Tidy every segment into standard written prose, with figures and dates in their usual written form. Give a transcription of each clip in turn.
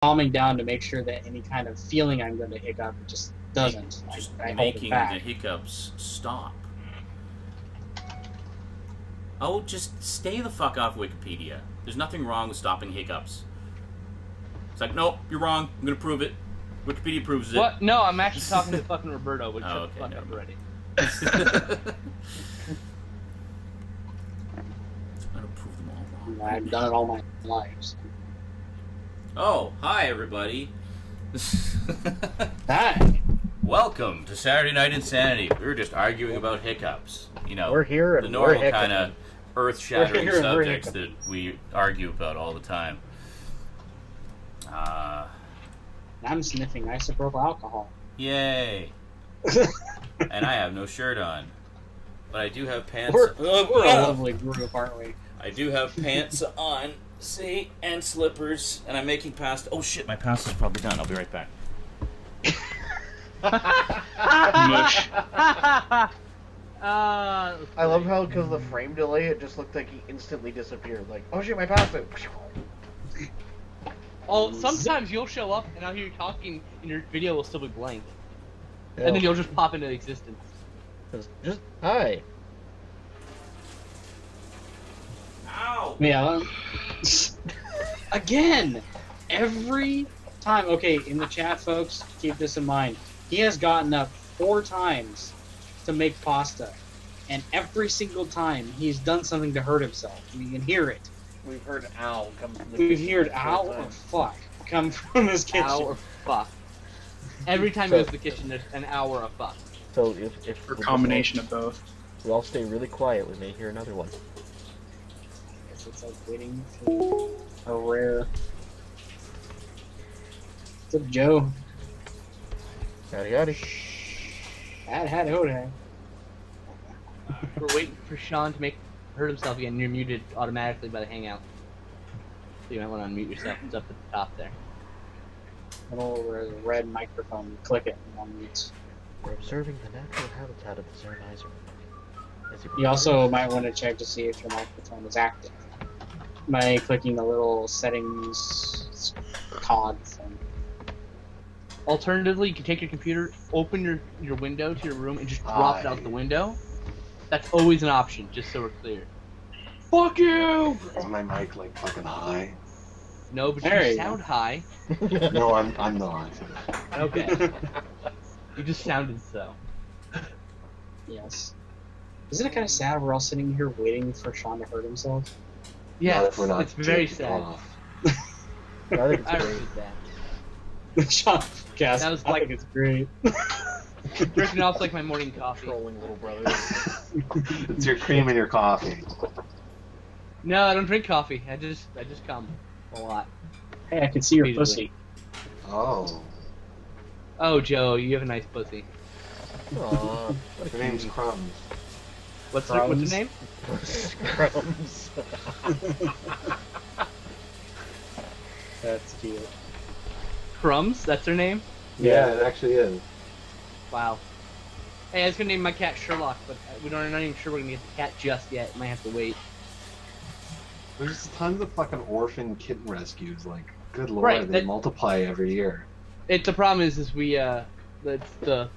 calming down to make sure that any kind of feeling I'm going to hiccup just doesn't. Just I hold it making back. the hiccups stop. Oh, just stay the fuck off Wikipedia. There's nothing wrong with stopping hiccups. It's like, nope, you're wrong. I'm gonna prove it. Wikipedia proves it. What? No, I'm actually talking to fucking Roberto. But Oh, shut the fuck up already. I don't prove them all wrong. I've done it all my life. So. Oh, hi everybody. Hi. Welcome to Saturday Night Insanity. We were just arguing about hiccups. You know, we're here and the normal we're kind of earth-shattering We're here and we're subjects that we argue about all the time. I'm sniffing isopropyl alcohol. Yay! And I have no shirt on, but I do have pants. We're a lovely group, aren't we? I do have pants on, see, and slippers, and I'm making pasta. Oh shit, my pasta's probably done. I'll be right back. Mush. I love how, because of the frame delay, it just looked like he instantly disappeared. Like, oh shit, my pasta! Oh, sometimes you'll show up and I'll hear you talking and your video will still be blank. Yeah. And then you'll just pop into existence. Just hi. Ow! Yeah. Again, every time. Okay, in the chat, folks, keep this in mind. He has gotten up 4 times to make pasta, and every single time he's done something to hurt himself. You can hear it. We've heard ow come from the We've heard ow or fuck come from his kitchen. Ow or fuck. Every time he goes to the kitchen, there's an hour of fuck. So if Or combination of both. we all stay really quiet, we may hear another one. It's like waiting for a rare. What's up, Joe? Howdy howdy. Had Hoda. We're waiting for Sean to hurt himself again. You're muted automatically by the Hangout. So you might want to unmute yourself. It's up at the top there. Little red microphone. Click it and unmute. We're observing the natural habitat of the Zernizer. You also might want to check to see if your microphone is active by clicking the little settings cog thing. Alternatively, you can take your computer, open your window to your room, and just drop it out the window. That's always an option, just so we're clear. Fuck you! Is my mic like fucking high? No, but There you you sound high. No, I'm not. Okay. You just sounded so. Yes. Isn't it kind of sad we're all sitting here waiting for Sean to hurt himself? Yeah, Not if we're not it's very taking sad. off. I think it's I great. read that. Sean, yes, That was I like- think it's great. Jerking off's like my morning coffee. Trolling little brother. It's your cream in your coffee. No, I don't drink coffee. I just come a lot. Hey, I can see your Repeatedly. pussy. Oh. Oh, Joe, you have a nice pussy. Aww. Her name's Crumbs. What's her name? Crumbs. That's cute. Crumbs? That's her name? Yeah, it actually is. Wow. Hey, I was gonna name my cat Sherlock, but we're not even sure we're gonna get the cat just yet. Might have to wait. There's tons of fucking orphan kitten rescues. Like, good lord, Right, they that- multiply every year. The problem is we the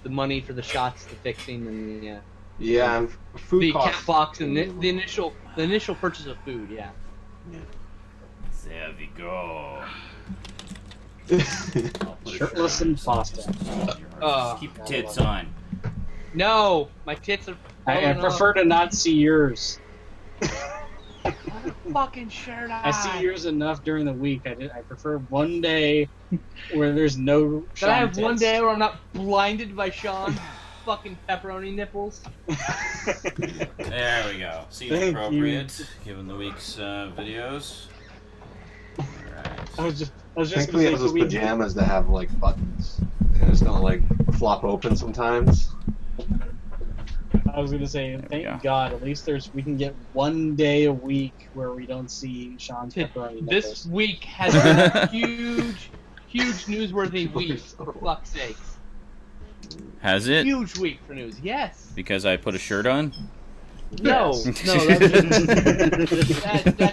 money for the shots, the fixing, and the Yeah, and food the costs. cat box and the initial purchase of food. Yeah. There we go. Shirtless and pasta. Keep the tits on. No, my tits are. I falling prefer to not see yours. off. Fucking shirt on. I see yours enough during the week. I prefer one day where there's no Can I have Sean one tits. day where I'm not blinded by Sean's fucking pepperoni nipples? There we go. Seems Thank appropriate, given the week's videos. Alright. I was just gonna Thankfully, say, it has those could we- pajamas that have like buttons. They just don't like flop open sometimes. I was gonna say, we thank go. God, at least we can get one day a week where we don't see Sean's pepperoni This nipples. week has been a huge newsworthy week, for fuck's sakes. Has it? Huge week for news, yes. Because I put a shirt on? No, that's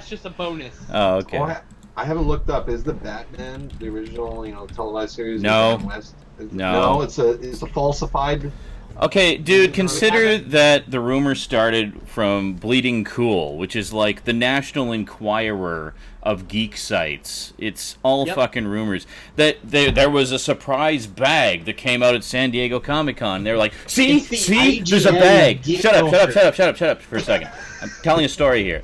just a bonus. Oh, okay. Oh, I haven't looked up. Is the Batman the original, televised series? No. With Adam West? No. It's a falsified. Okay, dude, consider that the rumor started from Bleeding Cool, which is like the National Enquirer of geek sites. It's all fucking rumors. That there was a surprise bag that came out at San Diego Comic-Con. They were like, see, there's a bag. Shut up for a second. I'm telling a story here.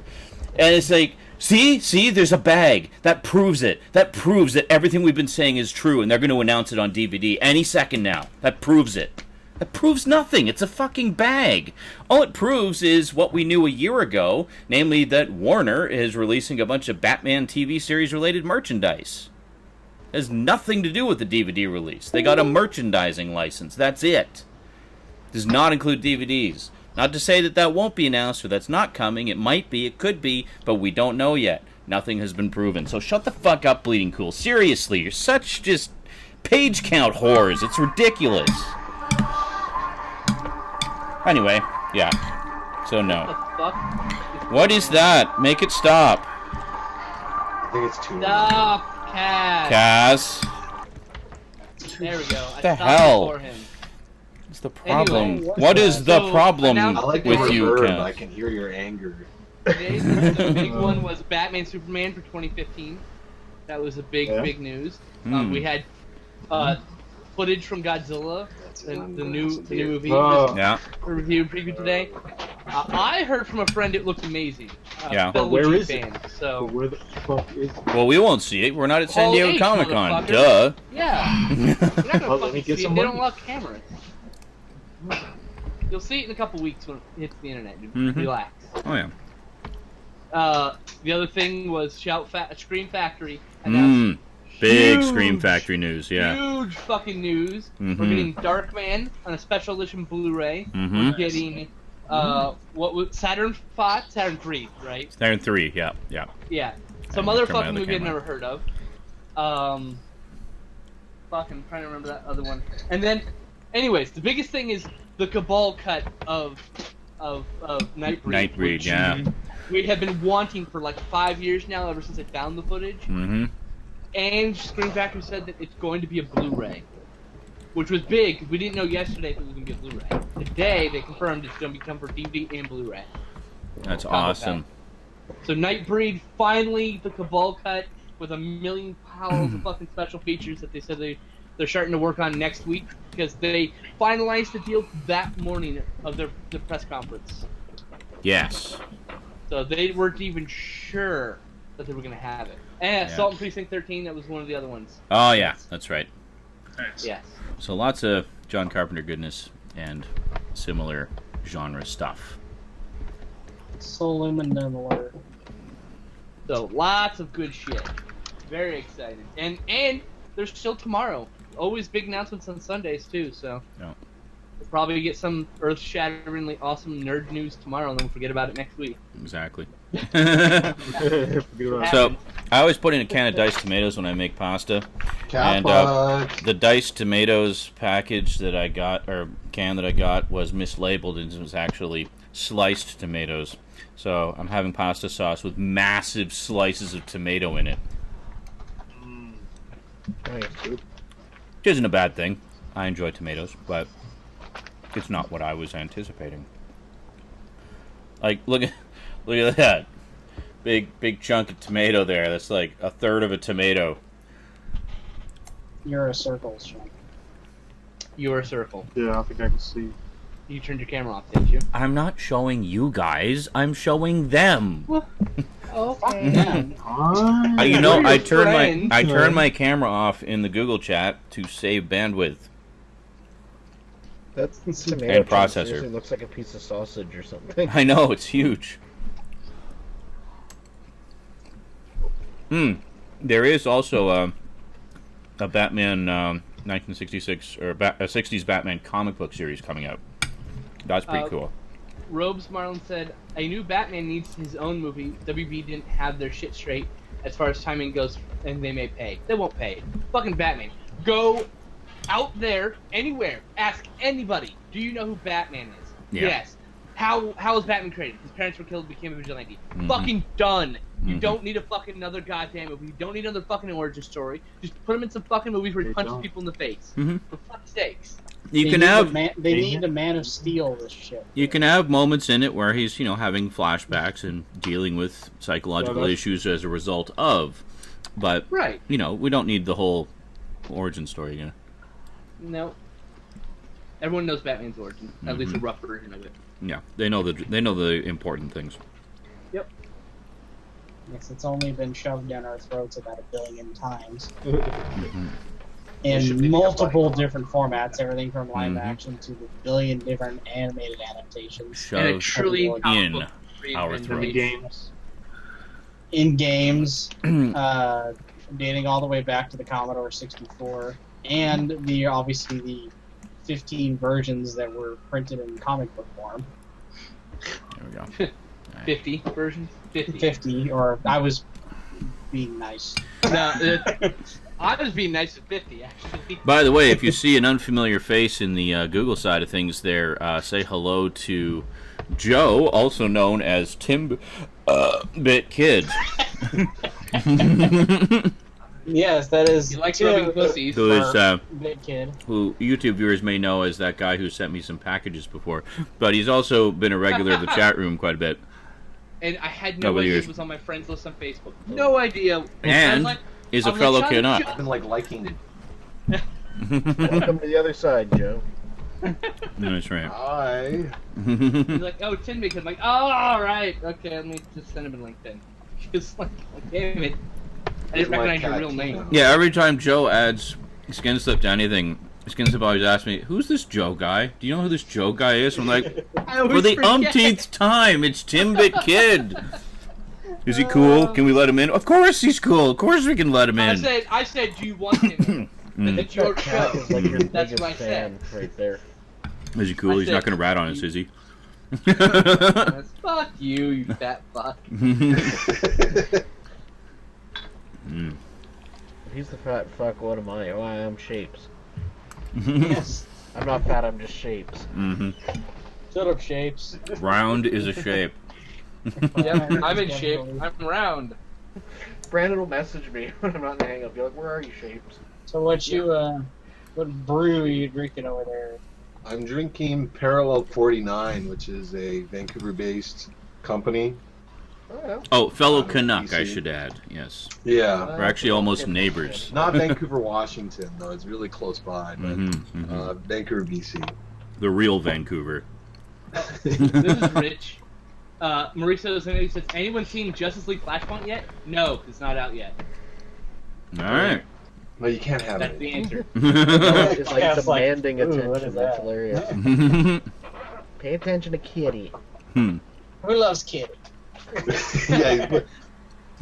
And it's like, see, there's a bag. That proves it. That proves that everything we've been saying is true, and they're going to announce it on DVD any second now. That proves it. That proves nothing. It's a fucking bag. All it proves is what we knew a year ago, namely that Warner is releasing a bunch of Batman TV series-related merchandise. It has nothing to do with the DVD release. They got a merchandising license. That's it. Does not include DVDs. Not to say that won't be announced or that's not coming. It might be, it could be, but we don't know yet. Nothing has been proven. So shut the fuck up, Bleeding Cool. Seriously, you're such just page count whores. It's ridiculous. Anyway, yeah. So no. What the fuck? What is that? Make it stop. I think it's too. Stop, Cass. Cass. There we go. What the I stopped hell? before him. What's the problem? Anyway, what is the so, problem announced I like the with you, reverb. Cass? I can hear your anger. Today, the big one was Batman Superman for 2015. That was a big news. We had footage from Godzilla, the new movie. Yeah. Review preview today. I heard from a friend it looked amazing. Yeah. But where is fan, it? So Where the fuck is it? Well, we won't see it. We're not at San Hall Diego H, Comic-Con. motherfucker. Duh. yeah, you're not gonna Well, let fucking me get see some it. They money. don't allow cameras. You'll see it in a couple weeks when it hits the internet. Dude. Mhm. Relax. Oh, yeah. The other thing was Scream Factory announced Big huge, Scream Factory news, yeah. huge fucking news. Mhm. We're getting Darkman on a special edition Blu-ray. Mhm. We're getting what was Saturn 3, right? Saturn 3, yeah. Yeah. Some I other turned my fucking other movie I've camera. never heard of. I'm trying to remember that other one. And then, anyways, the biggest thing is the Cabal cut of Nightbreed. Nightbreed, which yeah. we have been wanting for like 5 years now, ever since I found the footage. Mm-hmm. And Scream Factory said that it's going to be a Blu-ray, which was big. We didn't know yesterday if it was going to be a Blu-ray. Today, they confirmed it's going to become for DVD and Blu-ray. That's awesome. So Nightbreed, finally the Cabal cut with a million piles of fucking special features that they said they're starting to work on next week because they finalized the deal that morning of their press conference. Yes. So they weren't even sure that they were going to have it. And Assault on Precinct 13, that was one of the other ones. Oh, yeah, that's right. Nice. Yes. So lots of John Carpenter goodness and similar genre stuff. Subliminal. So lots of good shit. Very excited. And there's still tomorrow. Always big announcements on Sundays too, so Yeah. we'll probably get some earth-shatteringly awesome nerd news tomorrow and then we'll forget about it next week. Exactly. Forget about So, I always put in a can of diced tomatoes when I make pasta. And the diced tomatoes package that I got, or can that I got, was mislabeled and it was actually sliced tomatoes. So, I'm having pasta sauce with massive slices of tomato in it. Nice, dude. Which isn't a bad thing. I enjoy tomatoes, but it's not what I was anticipating. Like, look at that. Big chunk of tomato there. That's like a third of a tomato. You're a circle, Sean. You're a circle. Yeah, I think I can see. You turned your camera off, didn't you? I'm not showing you guys. I'm showing them. Okay. Yeah. You know, We're I your turned friends. my camera off in the Google chat to save bandwidth. That's tomato And chunk. processor. Seriously looks like a piece of sausage or something. I know, it's huge. There is also a Batman 1966 or a 60s Batman comic book series coming out. That's pretty cool. Robes Marlin said, I knew Batman needs his own movie. WB didn't have their shit straight as far as timing goes, and they may pay. They won't pay. Fucking Batman. Go out there, anywhere. Ask anybody, do you know who Batman is? Yeah. Yes. How was Batman created? His parents were killed, became a vigilante. Mhm. Fucking done. You Mhm. don't need a fucking another goddamn movie. You don't need another fucking origin story. Just put him in some fucking movies where he They punches don't. people in the face. Mhm. For fuck's sakes. You can have They need a Man of Steel. This shit. you can have moments in it where he's having flashbacks and dealing with psychological that's- issues as a result of, but Right. we don't need the whole origin story. No. Everyone knows Batman's origin. At least a Mhm. rough version of it. Yeah, they know the important things. Yes, it's only been shoved down our throats about 1 billion times Mhm. It should in be multiple like- different formats, everything from live Mhm. action to the billion different animated adaptations. And it Shoved truly in our reinvented throats. the Games. In games, dating all the way back to the Commodore 64, and obviously the 15 versions that were printed in comic book form. There we go. 50 versions? 50. 50, or I was being nice. No, I was being nice at 50, actually. By the way, if you see an unfamiliar face in the Google side of things there, say hello to Joe, also known as Tim Bit Kid. Yes, that is. He likes Tim, rubbing pussies. Who is Big Kid. who YouTube viewers may know as that guy who sent me some packages before, but he's also been a regular of the chat room quite a bit. And I had no Over the idea years. he was on my friends list on Facebook. No idea. I was And like, is a I'm like, fellow "Shut Canuck. up." I've been like liking it. Welcome to the other side, Joe. That's right. Hi. He's like, oh, Tin Bacon. I'm like, oh, alright. Okay, let me just send him a LinkedIn. He's like, damn it. I didn't recognize your real name. Yeah, every time Joe adds Skin Slip to anything, Skin Slip always asks me, "Who's this Joe guy? Do you know who this Joe guy is?" I'm like, I always for the forget. umpteenth time, it's Timbit Kid. Is he cool? Can we let him in? Of course he's cool. Of course we can let him in. I said, do you want him? Mm. It's your That cat show. is like your That's biggest what I fan said. right there. Is he cool? I He's not said- going to rat on us, is he? Fuck you, you fat fuck. Mm. If he's the fat fuck, what am I? Oh, I am shapes. Yes. I'm not fat, I'm just shapes. Mhm. Shut up, Shapes. Round is a shape. Yep, I'm in shape. I'm round. Brandon will message me when I'm not in the hang-up. Be like, where are you, Shapes? So what brew are you drinking over there? I'm drinking Parallel 49, which is a Vancouver-based company. Oh, yeah. Oh, fellow Uh, Canuck, I DC. should add. Yes. Yeah. We're actually almost neighbors. Not Vancouver, Washington, though. It's really close by, but Mhm, mhm. Vancouver, BC. The real Vancouver. This is Rich. Marisa says, anyone seen Justice League Flashpoint yet? No, it's not out yet. All right. Well, you can't have That's it. the answer. It's like Yeah, it's like, demanding ooh, what attention. is That's that? hilarious. Pay attention to Kitty. Hmm. Who loves Kitty? Yeah, but-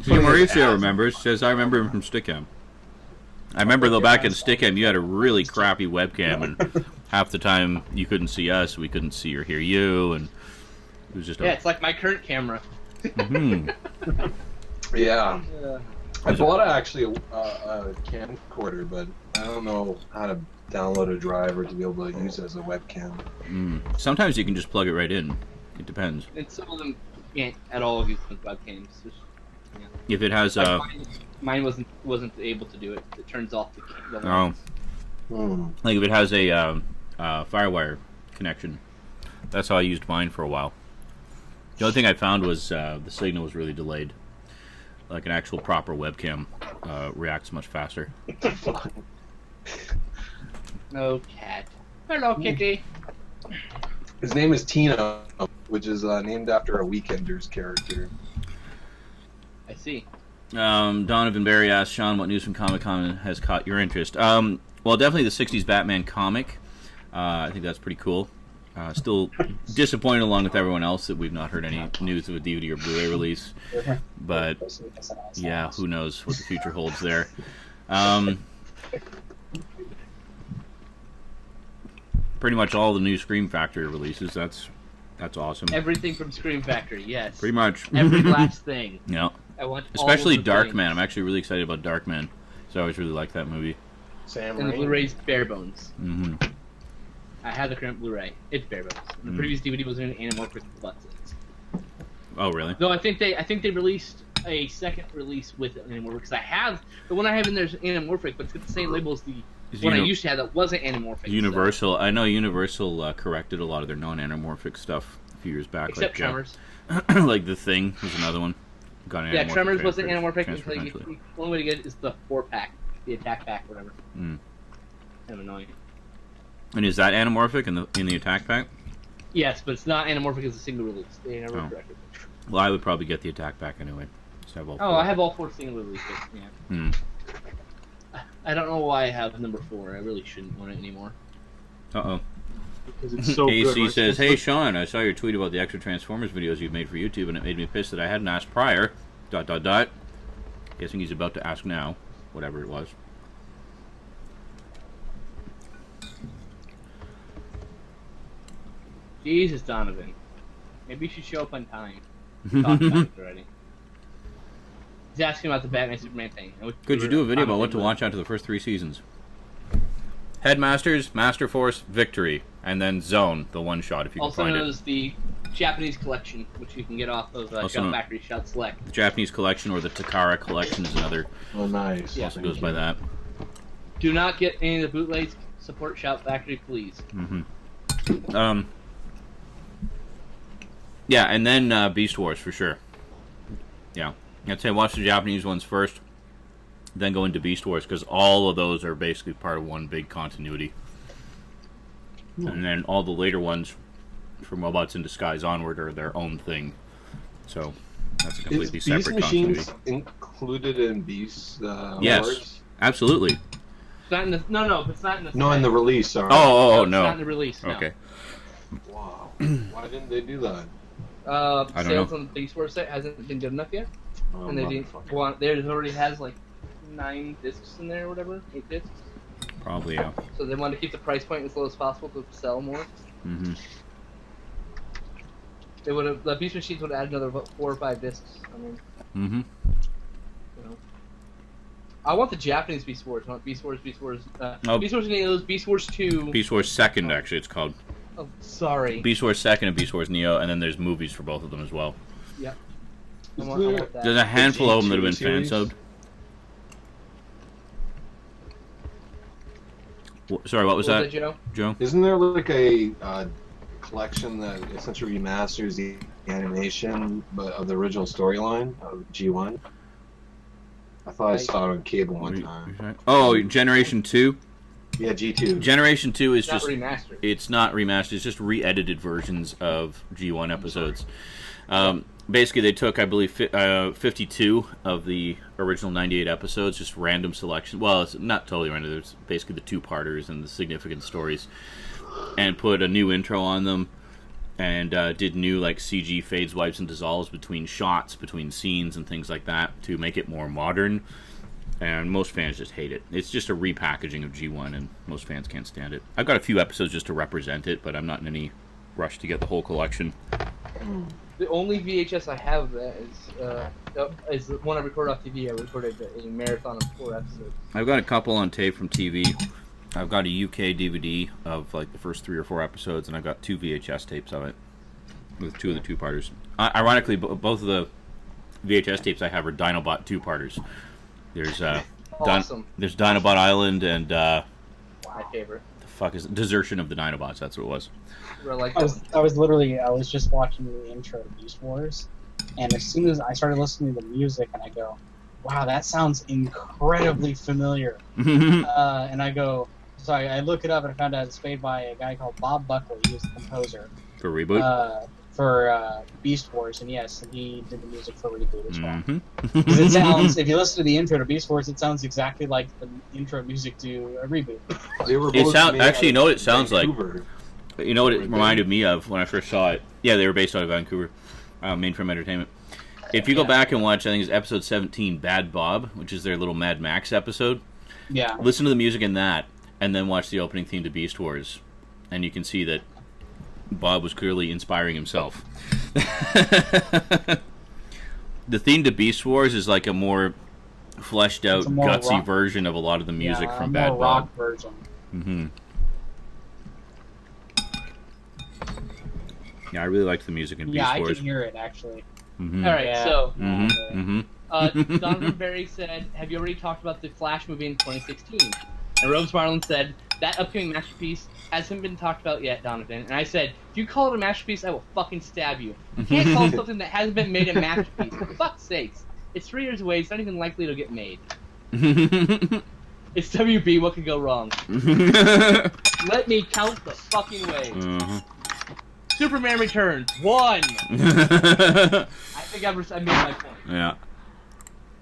See, Mauricio remembers. Says, I remember him from Stickam. I remember, though, back in Stickam, you had a really crappy webcam, and half the time you couldn't see us, we couldn't see or hear you, and it was just Yeah, it's like my current camera. Mhm. yeah. Uh, I bought actually a camcorder, but I don't know how to download a driver to be able to use it as a webcam. Mm. Sometimes you can just plug it right in. It depends. and some of them can't at all use webcams. Just, If it has like mine wasn't able to do it. It turns off the oh, Hmm. like if it has a FireWire connection. That's how I used mine for a while. The only thing I found was the signal was really delayed. Like an actual proper webcam reacts much faster. No cat. Hello, kitty. His name is Tina, which is named after a Weekenders character. I see. Donovan Barry asked Sean, what news from Comic-Con has caught your interest? Well, definitely the 60s Batman comic. I think that's pretty cool. Still disappointed along with everyone else that we've not heard any news of a DVD or Blu-ray release. But, yeah, who knows what the future holds there. Pretty much all the new Scream Factory releases. That's awesome. Everything from Scream Factory, yes. Pretty much. Every last thing. Yeah. I want Especially all of the Darkman. things. I'm actually really excited about Darkman. So I always really like that movie. Sam And the Raimi. Blu-ray's bare bones. Mm-hmm. I have the current Blu-ray. It's bare bones. The previous DVD was in anamorphic butts. Oh, really? No, I think they released a second release with anamorphic because I have the one I have in there is anamorphic, but it's got the same label as the one I used to have that wasn't anamorphic. Universal. So. I know Universal corrected a lot of their non-anamorphic stuff a few years back. Except Tremors. Like The Thing was another one. Yeah, Tremors wasn't anamorphic until the only way to get it is the 4-pack, the attack pack, whatever. Kind of annoying. And is that anamorphic in the attack pack? Yes, but it's not anamorphic as a single release. They never corrected it. Well, I would probably get the attack pack anyway. I have all 4 single releases. Yeah. I don't know why I have number 4. I really shouldn't want it anymore. Uh-oh. Because it's so AC good. says, "Hey Sean, I saw your tweet about the extra Transformers videos you've made for YouTube, and it made me pissed that I hadn't asked prior. ... Guessing he's about to ask now, whatever it was." Jesus, Donovan. Maybe you should show up on time. Talk about it already. He's asking about the Batman Superman thing. Could you do a video about what to watch after the first 3 seasons? Headmasters, Master Force, Victory, and then Zone, the one shot if you can find it. Also known as the Japanese collection, which you can get off of Shell Factory Shout Select. The Japanese collection or the Takara collection is another. Oh, nice. Also goes by that. Do not get any of the bootlegs. Support Shout Factory, please. Yeah, and then Beast Wars for sure. Yeah, I'd say watch the Japanese ones first, then go into Beast Wars because all of those are basically part of one big continuity. And then all the later ones, from Robots in Disguise onward, are their own thing. So that's a completely separate continuity. Is Beast Machines included in Beast yes, Wars? Absolutely. It's not in the, no, it's not in the. No, in the release. Sorry. No, it's not in the release. No. Okay. Wow. Why didn't they do that? Sales on the Beast Wars site hasn't been good enough yet, and they didn't want. There already has like 9 discs in there or whatever, 8 discs. Probably, yeah. So they wanted to keep the price point as low as possible to sell more. They would have. The Beast Machines would add another 4 or 5 discs. I mean. You know. I want the Japanese Beast Wars. I want Beast Wars. Beast Wars Neos. Beast Wars 2. Beast Wars 2nd, actually, it's called. Oh, sorry. Beast Wars 2nd and Beast Wars Neo, and then there's movies for both of them as well. Yep. I Is want that. There's a handful of them that have been series? fan subbed. Sorry, what was that, Joe? Isn't there like a collection that essentially remasters the animation of the original storyline of G1? I thought I saw it on cable one time. Oh, Generation 2? Yeah, G2. Generation 2 is just remastered. It's not remastered. It's just re-edited versions of G1 episodes. Basically, they took, I believe, 52 of the original 98 episodes, just random selection. Well, it's not totally random. There's basically the 2-parters and the significant stories, and put a new intro on them, and did new like CG fades, wipes, and dissolves between shots, between scenes, and things like that to make it more modern. And most fans just hate it. It's just a repackaging of G1, and most fans can't stand it. I've got a few episodes just to represent it, but I'm not in any rush to get the whole collection. The only VHS I have that is the one I recorded off TV. I recorded a marathon of 4 episodes. I've got a couple on tape from TV. I've got a UK DVD of like the first 3 or 4 episodes, and I've got 2 VHS tapes of it with 2 of the 2-parters. Ironically, both of the VHS tapes I have are Dinobot 2-parters. There's awesome. There's Dinobot Island and my favorite. The fuck is it? Desertion of the Dinobots? That's what it was. I was just watching the intro to Beast Wars, and as soon as I started listening to the music, and I go, "Wow, that sounds incredibly familiar," and I look it up and I found out it's made by a guy called Bob Buckley. He was the composer for Reboot. For Beast Wars, and yes, and he did the music for Reboot as well. Because it sounds, if you listen to the intro to Beast Wars, it sounds exactly like the intro music to a Reboot. Actually, you know what it sounds Vancouver. Like? You know what it reminded me of when I first saw it? Yeah, they were based out of Vancouver, Mainframe Entertainment. If you go back and watch, I think it's episode 17, Bad Bob, which is their little Mad Max episode. Yeah. Listen to the music in that, and then watch the opening theme to Beast Wars, and you can see that Bob was clearly inspiring himself. The theme to Beast Wars is like a more fleshed out, gutsy version of a lot of the music from Bad Bob. Rock version. Yeah, I really liked the music in Beast Yeah, I Wars. can hear it actually. Mm-hmm. All right, so Mm-hmm. Donovan Berry said, "Have you already talked about the Flash movie in 2016?" And Rose Marlin said, "That upcoming masterpiece hasn't been talked about yet, Donovan." And I said, "If you call it a masterpiece, I will fucking stab you. You can't call something that hasn't been made a masterpiece. For fuck's sakes. It's 3 years away. It's not even likely it'll get made. It's WB. What could go wrong? Let me count the fucking ways. Superman Returns. 1. I think I made my point. Yeah.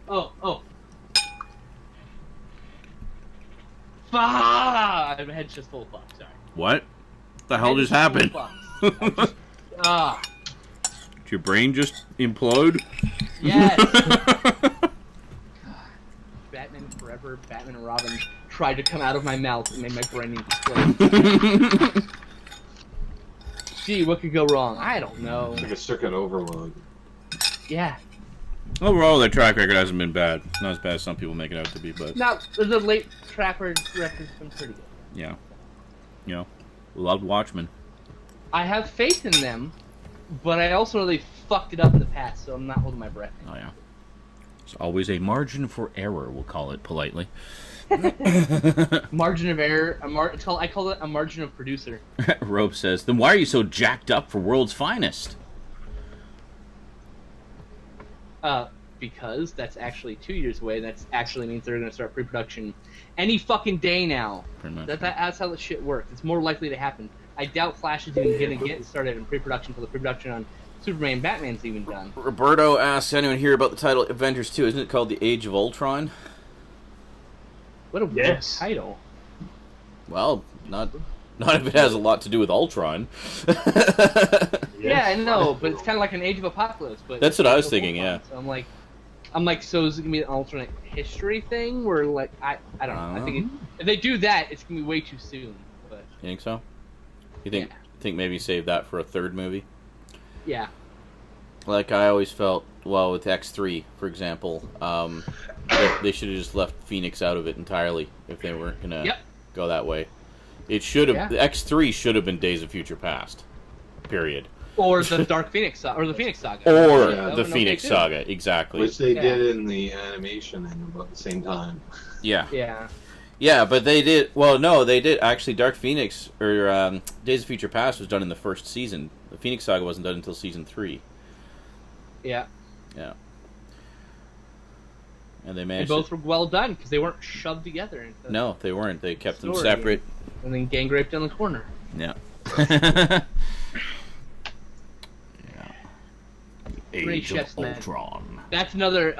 Oh. My head's just full of fucks, sorry. What the hell just happened? Did your brain just implode? Yes. Batman Forever, Batman and Robin tried to come out of my mouth and made my brain explode. Gee, what could go wrong? I don't know. It's like a circuit overload. Yeah. Overall, their track record hasn't been bad. Not as bad as some people make it out to be, but Not the late track record's been pretty good. yeah. You know, loved Watchmen. I have faith in them, but I also know they fucked it up in the past, so I'm not holding my breath. Oh yeah. There's always a margin for error, we'll call it politely. Margin of error. I call it a margin of producer. Rope says, "Then why are you so jacked up for World's Finest?" Because that's actually 2 years away. That actually means they're going to start pre-production any fucking day now. Pretty much. That's how the shit works. It's more likely to happen. I doubt Flash is even going to get started in pre-production until the pre-production on Superman and Batman's even done. Roberto asks, anyone hear about the title Avengers 2? Isn't it called The Age of Ultron? What a weird title. Well, not if it has a lot to do with Ultron. Yeah, I know, but it's kind of like an Age of Apocalypse. But that's what I was thinking. Ultron. Yeah. So I'm like, so is it gonna be an alternate history thing where like I don't know. I think if they do that, it's gonna be way too soon. But you think so? You think maybe save that for a third movie? Yeah. Like I always felt, well, with X3, for example, they should have just left Phoenix out of it entirely if they weren't gonna go that way. It should have. The X3 should have been Days of Future Past. Period. Or the Dark Phoenix or the Phoenix Saga. Or the Phoenix Saga, exactly. Which they did in the animation in about the same time. Yeah. Yeah. Yeah, but they did. Well, no, they did actually. Dark Phoenix or Days of Future Past was done in the first season. The Phoenix Saga wasn't done until season 3. Yeah. Yeah. And they managed. They both were well done because they weren't shoved together. No, they weren't. They kept them separate. And then gang raped in the corner. Yeah. Age of Ultron. That's another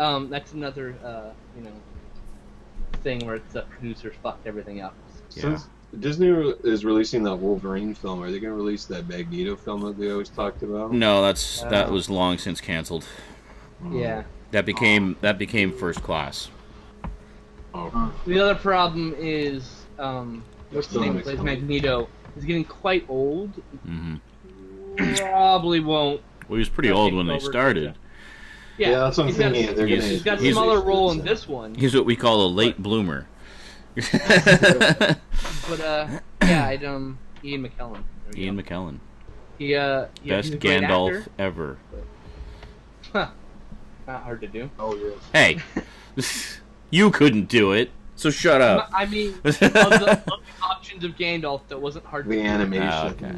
thing where the producers fucked everything up. Since Disney is releasing that Wolverine film, are they going to release that Magneto film that they always talked about? No, that was long since canceled. Yeah. That became First Class. Oh. The other problem is what's the name? Plays Magneto is getting quite old. Mm-hmm. Probably won't. Well, he was pretty old when they started. Yeah, that's what I'm thinking. He's got some other role in this one. He's what we call a late bloomer. But yeah, Ian McKellen. Ian McKellen. Best Gandalf ever. Huh. Not hard to do. Oh yes. Hey, you couldn't do it, so shut up. I mean, of the options of Gandalf, that wasn't hard. The animation. Okay.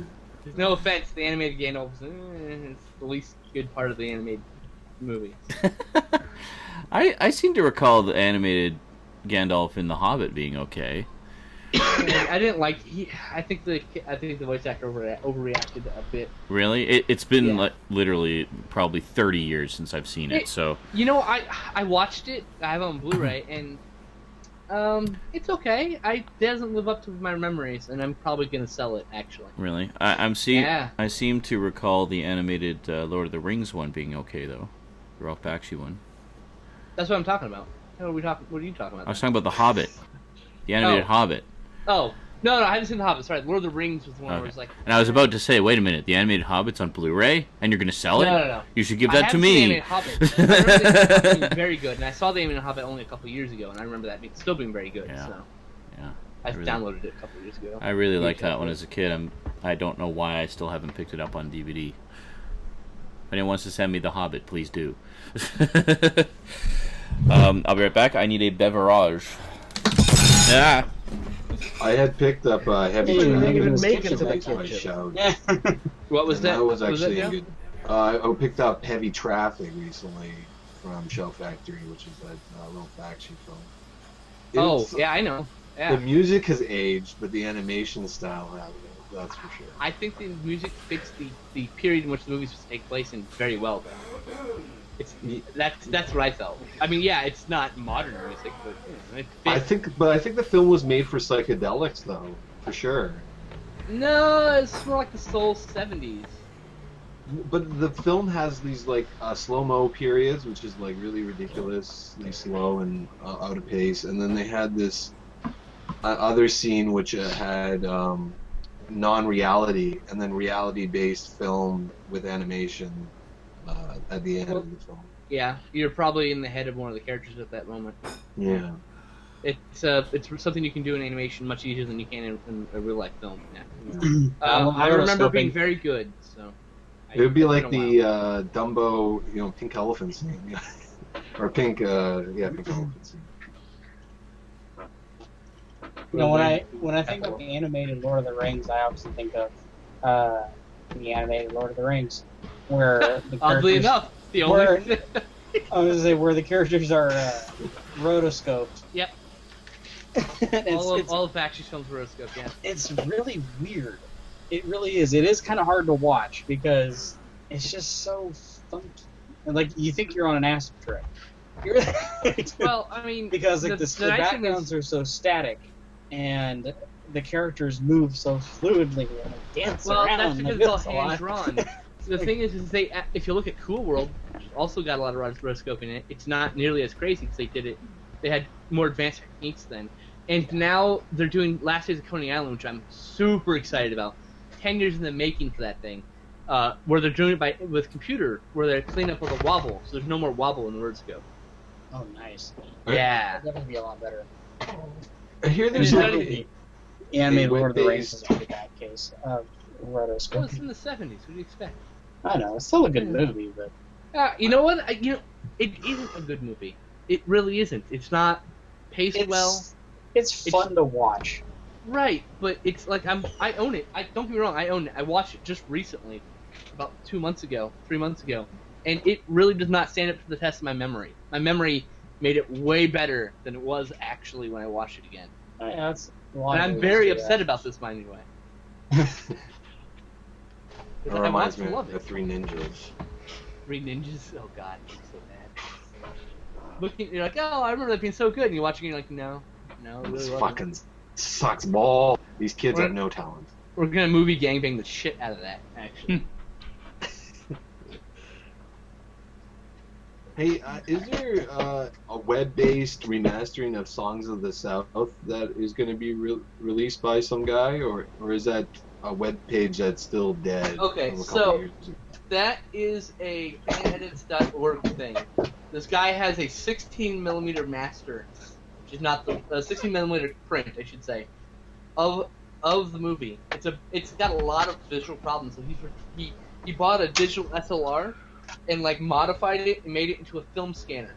No offense, the animated Gandalf is the least good part of the animated movie. I seem to recall the animated Gandalf in The Hobbit being okay. I didn't like. I think the voice actor overreacted a bit. Really? It's been like literally probably 30 years since I've seen it. So you know, I watched it. I have it on Blu-ray, and it's okay. It doesn't live up to my memories, and I'm probably gonna sell it actually. Really, I seem to recall the animated Lord of the Rings one being okay though, the Ralph Bakshi one. That's what I'm talking about. What are you talking about? I was talking about the Hobbit, the animated Hobbit. Oh, no, I haven't seen The Hobbit. Sorry, Lord of the Rings was the one where it was like... And I was about to say, wait a minute, the animated Hobbit's on Blu-ray, and you're going to sell it? No. You should give that to me. I haven't seen the animated Hobbit. I remember the animated Hobbit very good, and I saw the animated Hobbit only a couple years ago, and I remember that still being very good. Yeah. So. Yeah. I downloaded it a couple years ago. I really liked that one as a kid. I don't know why I still haven't picked it up on DVD. anyone wants to send me The Hobbit, please do. I'll be right back. I need a beverage. Yeah. I had picked up Heavy You didn't Traffic. even was make it kitchen to the That's why I kitchen. shouted. Yeah. What was And that? that was actually that, a good. I picked up Heavy Traffic recently from Shell Factory, which is that little faction film. Oh, It's- yeah, I know. The Yeah. music has aged, but the animation style hasn't. That's for sure. I think the music fits the period in which the movies take place in very well, though. That's what I felt. I mean, yeah, it's not modern music, but it fits. I think the film was made for psychedelics, though, for sure. No, it's more like the soul 70s. But the film has these like slow-mo periods, which is like really ridiculously slow and out of pace, and then they had this other scene which had non-reality and then reality-based film with animation at the end of the film. Yeah, you're probably in the head of one of the characters at that moment. Yeah. It's something you can do in animation much easier than you can in a real life film. Yeah. I Rotoscoping. remember being very good. So It would be it's like been a while. the Dumbo, pink elephant scene, or pink, pink elephant scene. When I think of the animated Lord of the Rings, I obviously think of the animated Lord of the Rings, where the Oddly characters, enough, the where- only I was gonna say where the characters are rotoscoped. Yep. It's all of Bakshi's films were rotoscope. Yeah. it's really weird. It really is. It is kind of hard to watch because it's just so funky. And, like, you think you're on an acid trip. Well, I mean, because like the nice thing backgrounds are so static, and the characters move so fluidly and dance well, around. that's because like, it's all it's a lot. hand drawn. The thing is they if you look at Cool World, which also got a lot of rotoscope in it, it's not nearly as crazy because they had more advanced techniques then. And now they're doing Last Days of Coney Island, which I'm super excited about. 10 years in the making for that thing, where they're doing it with computer, where they're cleaning up all the wobble, so there's no more wobble in the rotoscope. Oh, nice. Yeah. That'll be a lot better. I hear there's It's like, not The animated Lord of the Rings web-based- is a pretty bad case of Well, it's rotoscoping. in the 70s. What do you expect? I know, it's still a good movie, but You know what? It isn't a good movie. It really isn't. It's not paced well. It's fun to watch. Right, but it's like I own it. Don't get me wrong, I own it. I watched it just recently, about 3 months ago, and it really does not stand up to the test of my memory. My memory made it way better than it was actually when I watched it again. Yeah, that's a lot And of I'm movies very do upset that. about this, mind you. It I reminds want me to love of the it. Three Ninjas. Three Ninjas. Oh God, it's so bad. Looking, you're like, oh, I remember that being so good, and you're watching, you're like, no, it really This wasn't. fucking sucks ball. These kids What? have no talent. We're gonna movie gangbang the shit out of that, actually. Hey, is there a web-based remastering of Songs of the South that is going to be released by some guy, or is that a web page that's still dead? Okay, from a couple so- years? That is a anecdotes.org thing. This guy has a 16mm master, which is not the 16mm print, I should say, of the movie. It's got a lot of visual problems. So he bought a digital SLR and like modified it and made it into a film scanner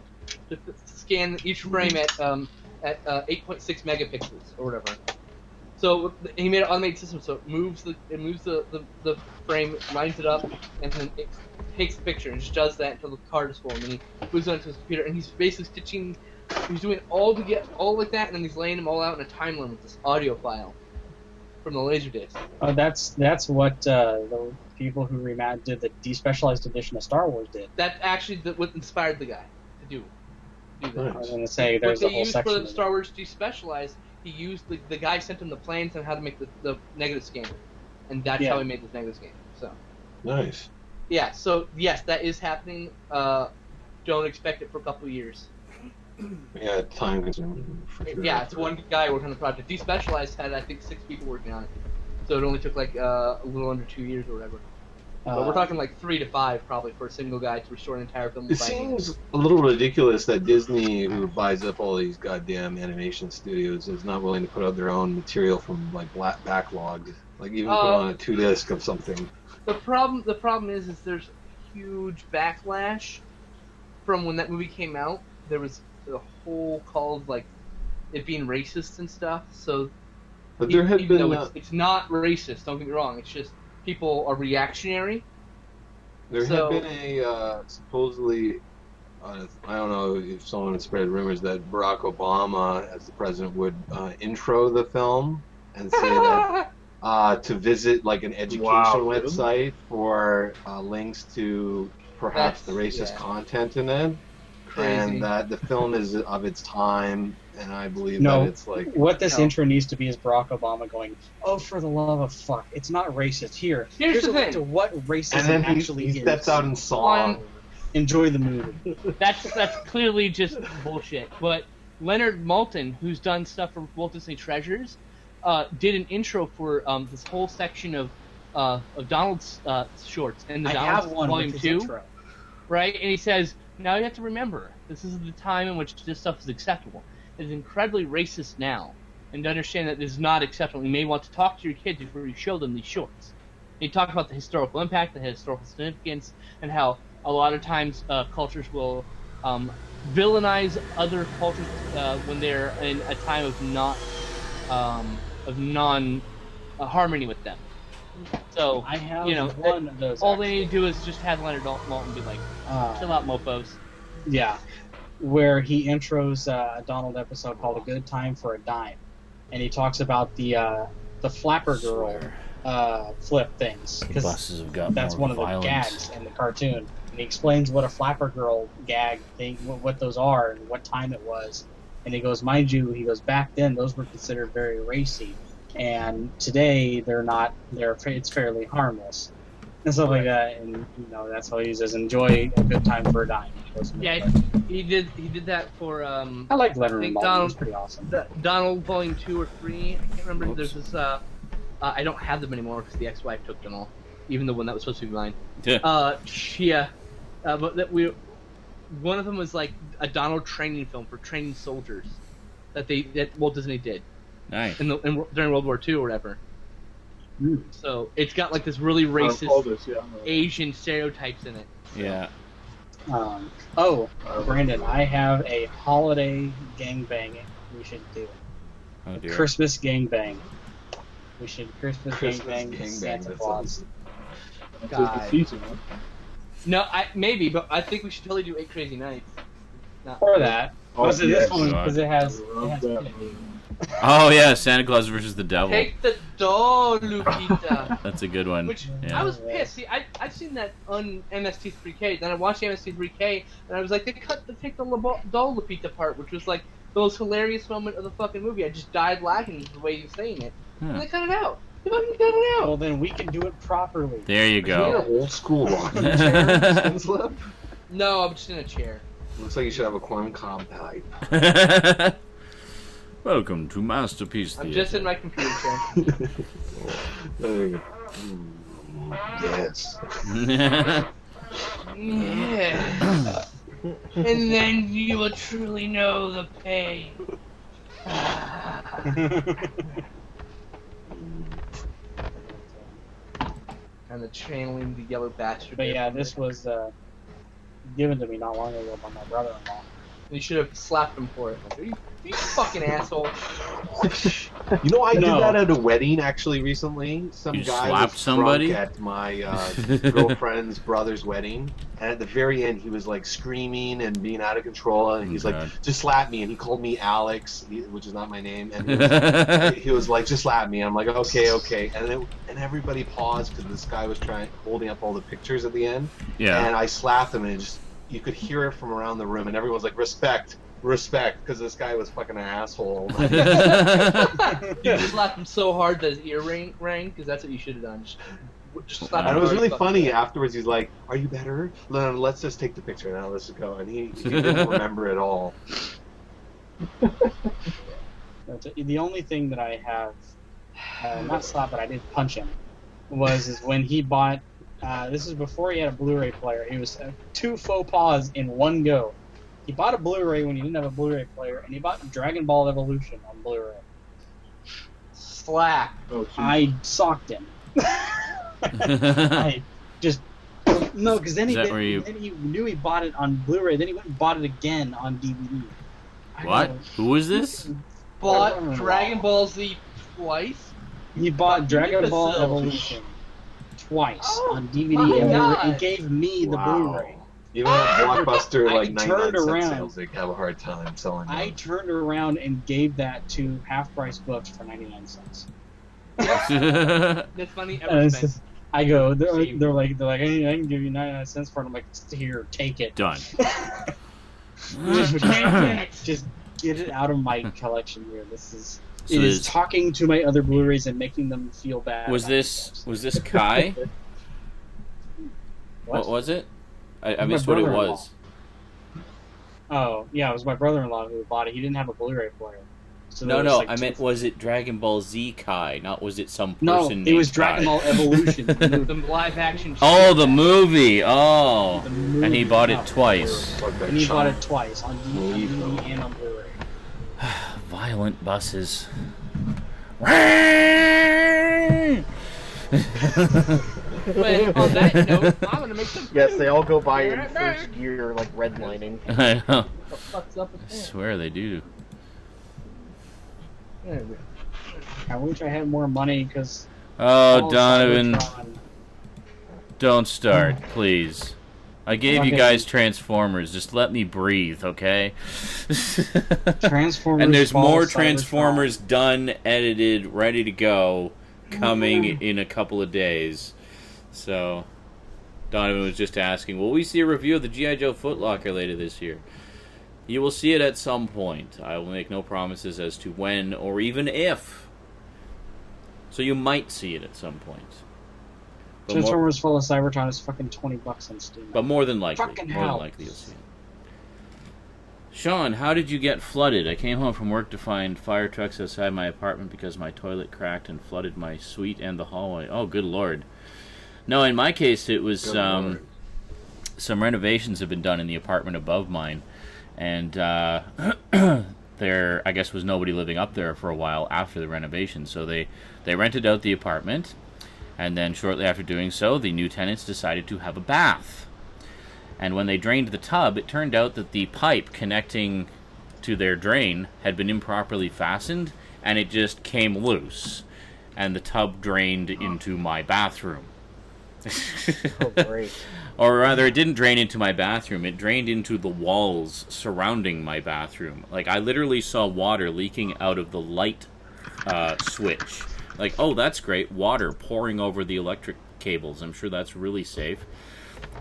to scan each frame at 8.6 megapixels or whatever. So he made an automated system, so it moves the frame, lines it up, and then it takes the picture and just does that until the card is full, and then he moves it onto his computer, and he's basically stitching. He's doing all like that, and then he's laying them all out in a timeline with this audio file from the Laserdisc. Oh, that's what the people who did the despecialized edition of Star Wars did. That actually what inspired the guy to do that. I was going to say there's What a they whole used section. for of the it. Star Wars Despecialized, he used the guy sent him the plans on how to make the negative scanner, and that's Yeah. how he made this negative scanner. So Nice. yeah, so yes, that is happening. Don't expect it for a couple of years. Yeah, time consuming for sure. Yeah, it's one guy working on the project. Despecialized had I think 6 people working on it, so it only took like a little under 2 years or whatever. But we're talking like 3 to 5 probably for a single guy to restore an entire film. It by hand. seems a little ridiculous that Disney, who buys up all these goddamn animation studios, is not willing to put out their own material from like backlogs. Like even put on a 2-disc of something. The problem is there's huge backlash from when that movie came out. There was a whole call of like it being racist and stuff. So, But there had even been though it's not racist, don't get me wrong. It's just people are reactionary. there had been a supposedly. I don't know if someone had spread rumors that Barack Obama, as the president, would intro the film and say that to visit like an education website for links to perhaps the racist content in it, and that the film is of its time, and I believe that it's like what this intro needs to be is Barack Obama going, "Oh, for the love of fuck, it's not racist. Here's the a look thing. to what racism and then actually he steps out in song. Enjoy the movie." That's clearly just bullshit. But Leonard Maltin, who's done stuff for Walt Disney Treasures, did an intro for this whole section of Donald's shorts in the Donald's Volume 2, right? And he says, now you have to remember, this is the time in which this stuff is acceptable. It is incredibly racist now, and to understand that this is not acceptable, you may want to talk to your kids before you show them these shorts. And he talked about the historical impact, the historical significance, and how a lot of times cultures will villainize other cultures when they're in a time of non harmony with them. So I have one of those. All they need to do is just have Leonard Maltin be like, "Chill out, mofos." Yeah, where he intros a Donald episode called "A Good Time for a Dime," and he talks about the Flapper Girl flip things because that's one of the gags in the cartoon. And he explains what a Flapper Girl gag thing, what those are, and what time it was. And he goes, mind you, back then those were considered very racy, and today they're not. It's fairly harmless and stuff like that. And that's how he uses enjoy a good time for a dime. Yeah, he did that for. I like Leonard Maltin. It's pretty awesome. Donald Volume 2 or 3. I can't remember. There's this. I don't have them anymore because the ex-wife took them all, even the one that was supposed to be mine. Yeah. But one of them was like a Donald training film for training soldiers that Walt Disney did. Nice. During World War II or whatever. So it's got like this really racist Asian stereotypes in it. Yeah. Brandon, I have a holiday gangbang we should do. Oh dear. Christmas gangbang. We should Christmas gangbang Santa Claus. That's the season, huh? No, maybe, but I think we should totally do 8 Crazy Nights. Or that. Because this one, God. because it has Oh yeah, Santa Claus versus the Devil. Take the doll, Lupita. That's a good one. Which yeah. I was pissed. See, I've seen that on MST3K. Then I watched MST3K, and I was like, they take the doll Lupita part, which was like the most hilarious moment of the fucking movie. I just died laughing the way he was saying it. And they cut it out. They fucking cut it out. Well, then we can do it properly. There you go. Old school rocking chair. No, I'm just in a chair. Looks like you should have a corn cob pipe. Welcome to Masterpiece Theater. I'm just in my computer chair. There you go. Yes. Yeah. And then you will truly know the pain. Kind of channeling the yellow bastard. But yeah, this was given to me not long ago by my brother-in-law. You should have slapped him for it. Like, you fucking asshole. You know, I did that at a wedding actually recently. Some you guy slapped was somebody drunk at my girlfriend's brother's wedding, and at the very end, he was like screaming and being out of control, and he's like, "Just slap me!" And he called me Alex, which is not my name, and he was like, "Just slap me." I'm like, "Okay." And everybody paused because this guy was holding up all the pictures at the end. Yeah. And I slapped him, and you could hear it from around the room, and everyone's like, respect, because this guy was fucking an asshole. You just slapped him so hard that his ear rang, because that's what you should have done. Just slap him and it was hard, really funny afterwards. He's like, "Are you better? No, let's just take the picture now. Let's go." And he didn't remember it all. The only thing that I have, not slapped, but I did punch him, is when he bought. This is before he had a Blu-ray player. It was 2 faux pas in one go. He bought a Blu-ray when he didn't have a Blu-ray player, and he bought Dragon Ball Evolution on Blu-ray. Slap. Oh, I socked him. I just No, because then, Is that where you- then he knew he bought it on Blu-ray. Then he went and bought it again on DVD. What? Who is this? Bought Dragon Ball Z twice. He bought Dragon Ball imbecile. Evolution twice on my DVD and God. gave me the Blu-ray. Even at Blockbuster, I like 99 turned cent around. sales, they have a hard time selling I them. turned around and gave that to Half Price Books for 99 cents. That's money And ever it's spent. just- I go, they're like, hey, I can give you 99 cents for it. I'm like, here, take it. Done. Just get it out of my collection here. This is So it is this- talking to my other Blu-rays and making them feel bad. Was about this themselves. Kai? What? What was it? I My missed what it brother-in-law. was. Oh, yeah, it was my brother-in-law who bought it. He didn't have a Blu-ray player. So No, there no, was, like, I two- meant was it Dragon Ball Z Kai? Not was it some No, person it was named Dragon Kai? Ball Evolution. The live action. Oh, the movie. Oh, The movie, and he bought no. it twice. Like that And he chunk. bought it twice on DVD Unbelievable. and on Blu-ray. Violent buses. But on that note, I'm gonna make some. Yes, they all go by in Right, first gear, like redlining. I know. What fucks up with I that? swear they do. I wish I had more money because. Oh, Donovan, don't start, please. I gave you Okay. guys Transformers. Just let me breathe, okay? Transformers. And there's Fall more Cybertron. Transformers done, edited, ready to go, coming in a couple of days. So, Donovan was just asking, will we see a review of the G.I. Joe Footlocker later this year? You will see it at some point. I will make no promises as to when or even if. So you might see it at some point. But more, Transformers Fall of Cybertron is fucking $20 on Steam. but more than likely. Fucking More than hell. likely you'll see it. Sean, how did you get flooded? I came home from work to find fire trucks outside my apartment because my toilet cracked and flooded my suite and the hallway. Oh, good lord. No, in my case, it was Good lord. some renovations have been done in the apartment above mine, and there, I guess, was nobody living up there for a while after the renovation, so they rented out the apartment, and then shortly after doing so, the new tenants decided to have a bath. And when they drained the tub, it turned out that the pipe connecting to their drain had been improperly fastened, and it just came loose, and the tub drained into my bathroom. Oh, great. Or rather, it didn't drain into my bathroom. It drained into the walls surrounding my bathroom. Like, I literally saw water leaking out of the light switch. Like, oh, that's great. Water pouring over the electric cables. I'm sure that's really safe.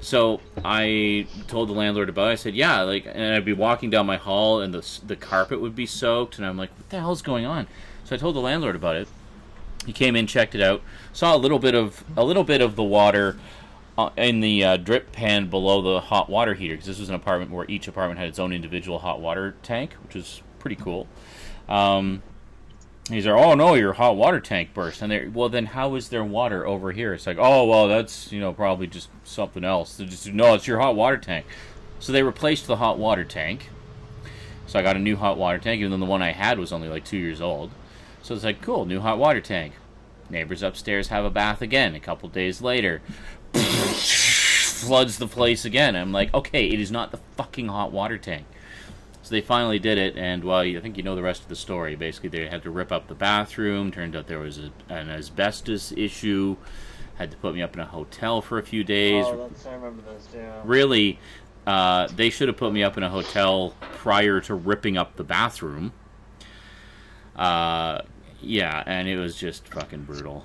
So I told the landlord about it. I said, yeah, like, and I'd be walking down my hall, and the carpet would be soaked, and I'm like, what the hell's going on? So I told the landlord about it. He came in, checked it out, saw a little bit of the water in the drip pan below the hot water heater, because this was an apartment where each apartment had its own individual hot water tank, which was pretty cool. He's like, oh no, your hot water tank burst. And they're, well, then how is there water over here? It's like, oh well, that's probably just something else. They're just, no, it's your hot water tank. So they replaced the hot water tank. So I got a new hot water tank, even though the one I had was only like 2 years old. So it's like, cool, new hot water tank. Neighbors upstairs have a bath again. A couple days later, floods the place again. I'm like, okay, it is not the fucking hot water tank. So they finally did it, and well, I think you know the rest of the story. Basically, they had to rip up the bathroom. Turned out there was an asbestos issue. Had to put me up in a hotel for a few days. Oh, I remember this, yeah. Really, they should have put me up in a hotel prior to ripping up the bathroom. Yeah, and it was just fucking brutal.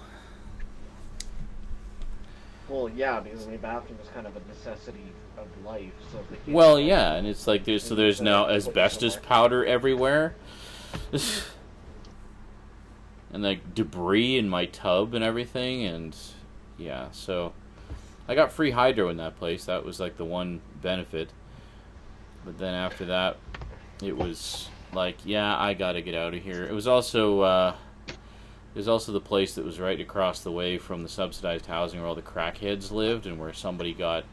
Well, yeah, because the bathroom is kind of a necessity of life. So if they can't Well, yeah, and it's like there's now put it asbestos somewhere. powder everywhere, and like debris in my tub and everything, and yeah, so I got free hydro in that place. That was like the one benefit. But then after that, it was like, yeah, I gotta get out of here. It was also the place that was right across the way from the subsidized housing where all the crackheads lived, and where somebody got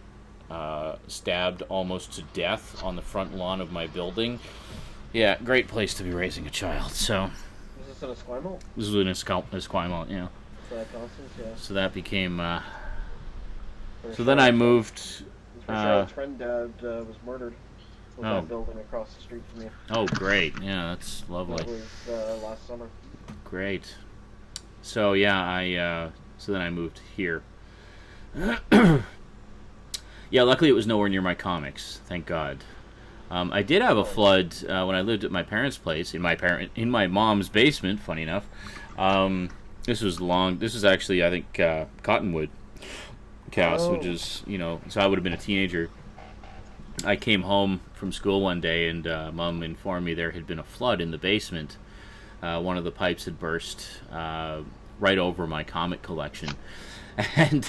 stabbed almost to death on the front lawn of my building. Yeah, great place to be raising a child. So Is this in Esquimalt? this was in Esquimalt, yeah. So that counts, yeah. So that became Or So then I moved. Charlotte's friend was murdered with that building across the street from you. Oh, great! Yeah, that's lovely. That was last summer. Great. So yeah, so then I moved here. Yeah, luckily it was nowhere near my comics. Thank God. I did have a flood when I lived at my parents' place in my mom's basement. Funny enough, this was actually I think Cottonwood, Cass, which is so I would have been a teenager. I came home from school one day and Mom informed me there had been a flood in the basement. One of the pipes had burst right over my comic collection. And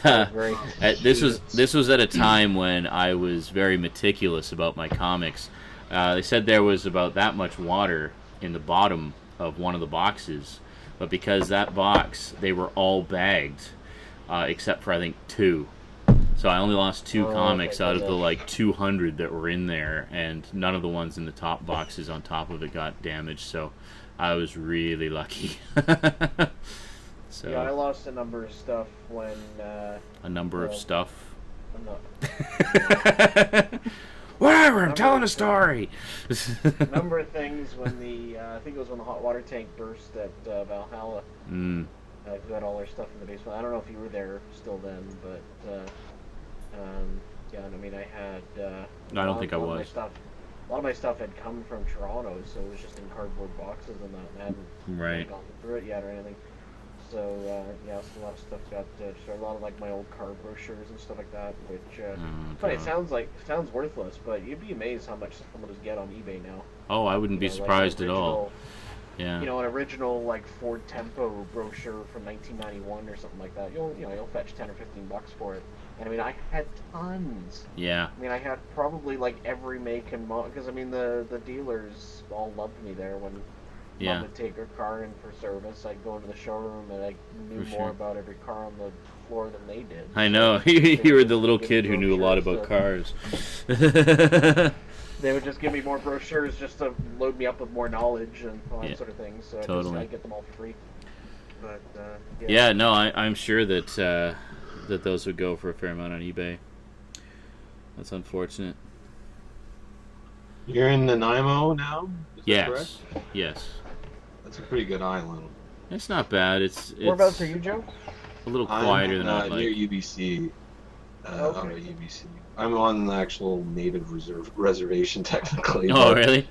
this was at a time when I was very meticulous about my comics. They said there was about that much water in the bottom of one of the boxes, but because that box, they were all bagged, except for I think 2. So I only lost 2 comics out of the like 200 that were in there, and none of the ones in the top boxes on top of it got damaged. So I was really lucky. So, yeah, I lost a number of stuff when... a number of stuff? I'm not... Whatever, I'm telling a story! A number of things when I think it was when the hot water tank burst at Valhalla. We had all our stuff in the basement. I don't know if you were there still then, but... yeah, I mean, I had... no, I don't think I was. A lot of my stuff had come from Toronto, so it was just in cardboard boxes and that. And I hadn't gone through it yet or anything. So, yeah, so a lot of stuff got destroyed. A lot of, like, my old car brochures and stuff like that, which, funny, it sounds worthless, but you'd be amazed how much someone does get on eBay now. Oh, I wouldn't be surprised at all. Yeah. An original, like, Ford Tempo brochure from 1991 or something like that. You'll fetch 10 or 15 bucks for it. And, I mean, I had tons. Yeah. I mean, I had probably, like, every make and model, because, I mean, the dealers all loved me there when... Mom would take her car in for service. I'd go into the showroom and I knew more about every car on the floor than they did. I know. You were the little kid who knew a lot about cars. They would just give me more brochures just to load me up with more knowledge and all that sort of thing. So I'd get them all for free. But, yeah, no, I'm sure that that those would go for a fair amount on eBay. That's unfortunate. You're in Nanaimo now? Yes. Yes. That's a pretty good island. It's not bad. It's whereabouts are you, Joe? A little quieter than I'd like. Near UBC. Out of UBC. I'm on the actual native reservation, technically. Oh, really?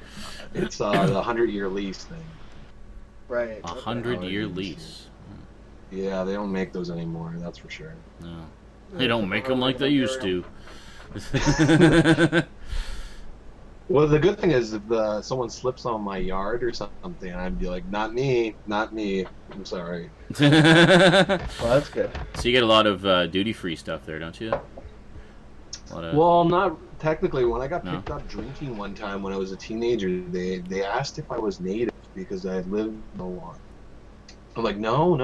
It's the 100-year lease thing. Right. 100-year lease. Yeah, they don't make those anymore. That's for sure. No, they don't make them like they used to. Well, the good thing is if someone slips on my yard or something, I'd be like, not me, not me. I'm sorry. Well, that's good. So you get a lot of duty-free stuff there, don't you? Well, not technically. When I got picked up drinking one time when I was a teenager, they asked if I was native because I had lived a lot. I'm like, no,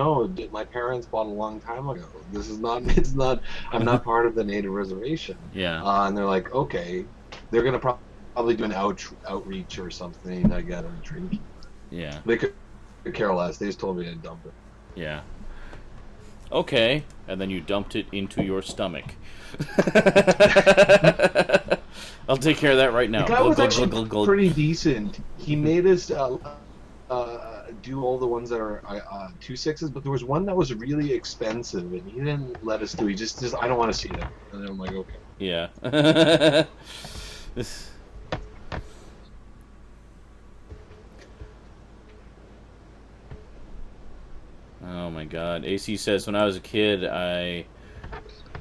my parents bought a long time ago. This is not, I'm not part of the native reservation. Yeah. And they're like, okay, they're going to probably do an outreach or something. I got a drink. Yeah. They could care less. They just told me to dump it. Yeah. Okay. And then you dumped it into your stomach. I'll take care of that right now. The guy was actually pretty decent. He made us do all the ones that are 2.6s, but there was one that was really expensive, and he didn't let us do. He just I don't want to see that. And I'm like, okay. Yeah. Oh my God. AC says, when I was a kid, I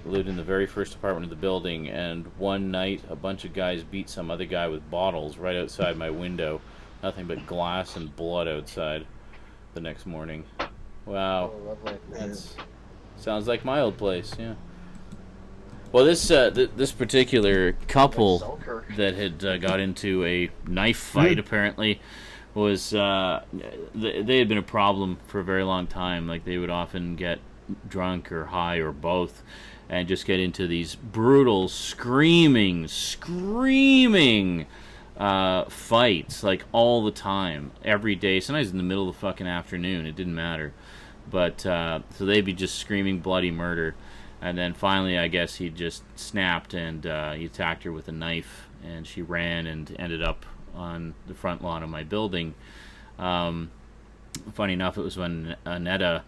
lived in the very first apartment of the building, and one night a bunch of guys beat some other guy with bottles right outside my window. Nothing but glass and blood outside the next morning. Wow. Oh, lovely. That's sounds like my old place, yeah. Well, this particular couple that had got into a knife fight apparently was they had been a problem for a very long time. Like, they would often get drunk or high or both and just get into these brutal screaming fights, like, all the time, every day, sometimes in the middle of the fucking afternoon. It didn't matter. But so they'd be just screaming bloody murder. And then finally, I guess he just snapped and he attacked her with a knife, and she ran and ended up on the front lawn of my building. Funny enough, it was when Annetta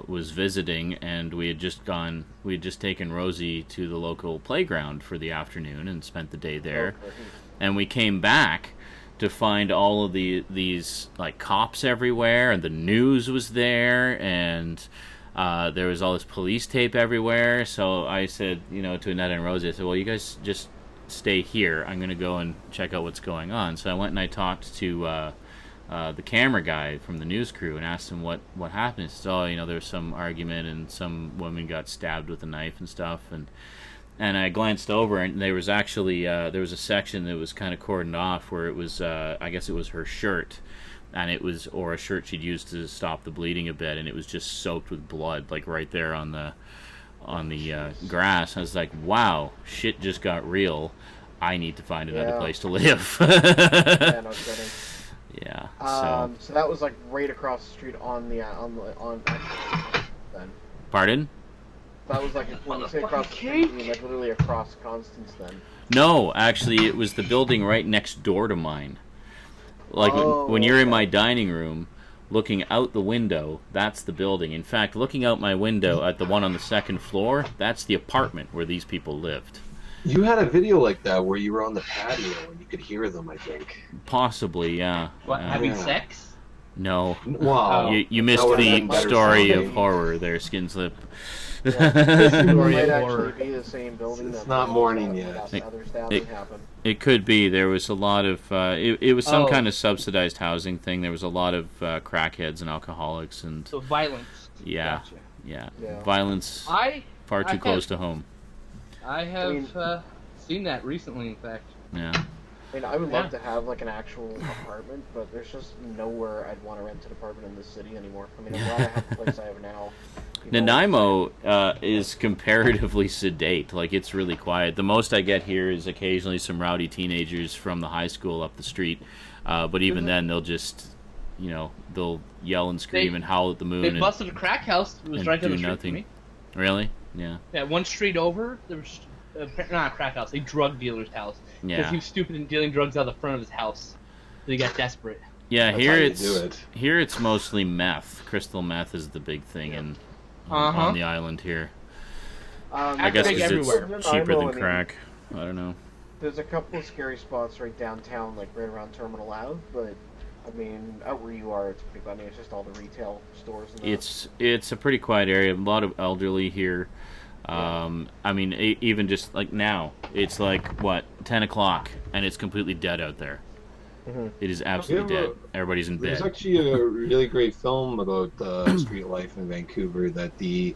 was visiting, and we had just taken Rosie to the local playground for the afternoon and spent the day there. And we came back to find all of these like cops everywhere, and the news was there, and there was all this police tape everywhere. So I said, to Annette and Rosie, I said, well, you guys just stay here. I'm going to go and check out what's going on. So I went and I talked to the camera guy from the news crew and asked him what happened. He said, there was some argument and some woman got stabbed with a knife and stuff. And I glanced over, and there was actually there was a section that was kind of cordoned off where it was I guess it was her shirt, and or a shirt she'd used to stop the bleeding a bit, and it was just soaked with blood, like right there on the grass. I was like, wow, shit just got real. I need to find another place to live. Yeah, no kidding. Yeah. So that was like right across the street on then. Pardon? That was like when you say across the street, you mean like literally across Constance then. No, actually, it was the building right next door to mine. Like when you're in my dining room, looking out the window, that's the building. In fact, looking out my window at the one on the second floor, that's the apartment where these people lived. You had a video like that where you were on the patio and you could hear them, I think. Possibly, yeah. What, having sex? No. Wow. You missed the story of horror there, Skinslip. It might actually be the same building. It's not morning yet. It could be. There was a lot of... it was some kind of subsidized housing thing. There was a lot of crackheads and alcoholics. And so violence. Yeah. Gotcha. Yeah. Violence far too close to home. I have seen that recently, in fact. Yeah. I mean, I would love to have like an actual apartment, but there's just nowhere I'd want to rent an apartment in this city anymore. I mean, I'm glad I have the place I have now. Nanaimo is comparatively sedate. Like, it's really quiet. The most I get here is occasionally some rowdy teenagers from the high school up the street. But even then, they'll just, they'll yell and scream and howl at the moon. They busted a crack house. It was right down the street from me. Really? Yeah. Yeah, one street over, there was not a crack house, a drug dealer's house. Yeah. Because he was stupid and dealing drugs out the front of his house. So he got desperate. Yeah, here it's mostly meth. Crystal meth is the big thing on the island here. I guess it's cheaper than crack. I don't know. There's a couple of scary spots right downtown, like right around Terminal Ave, but I mean, out where you are, it's pretty. I mean, it's just all the retail stores. And it's a pretty quiet area. A lot of elderly here. I mean, even just like now, it's like 10 o'clock, and it's completely dead out there. Mm-hmm. It is absolutely dead. Everybody's in bed. There's actually a really great film about street life in Vancouver that I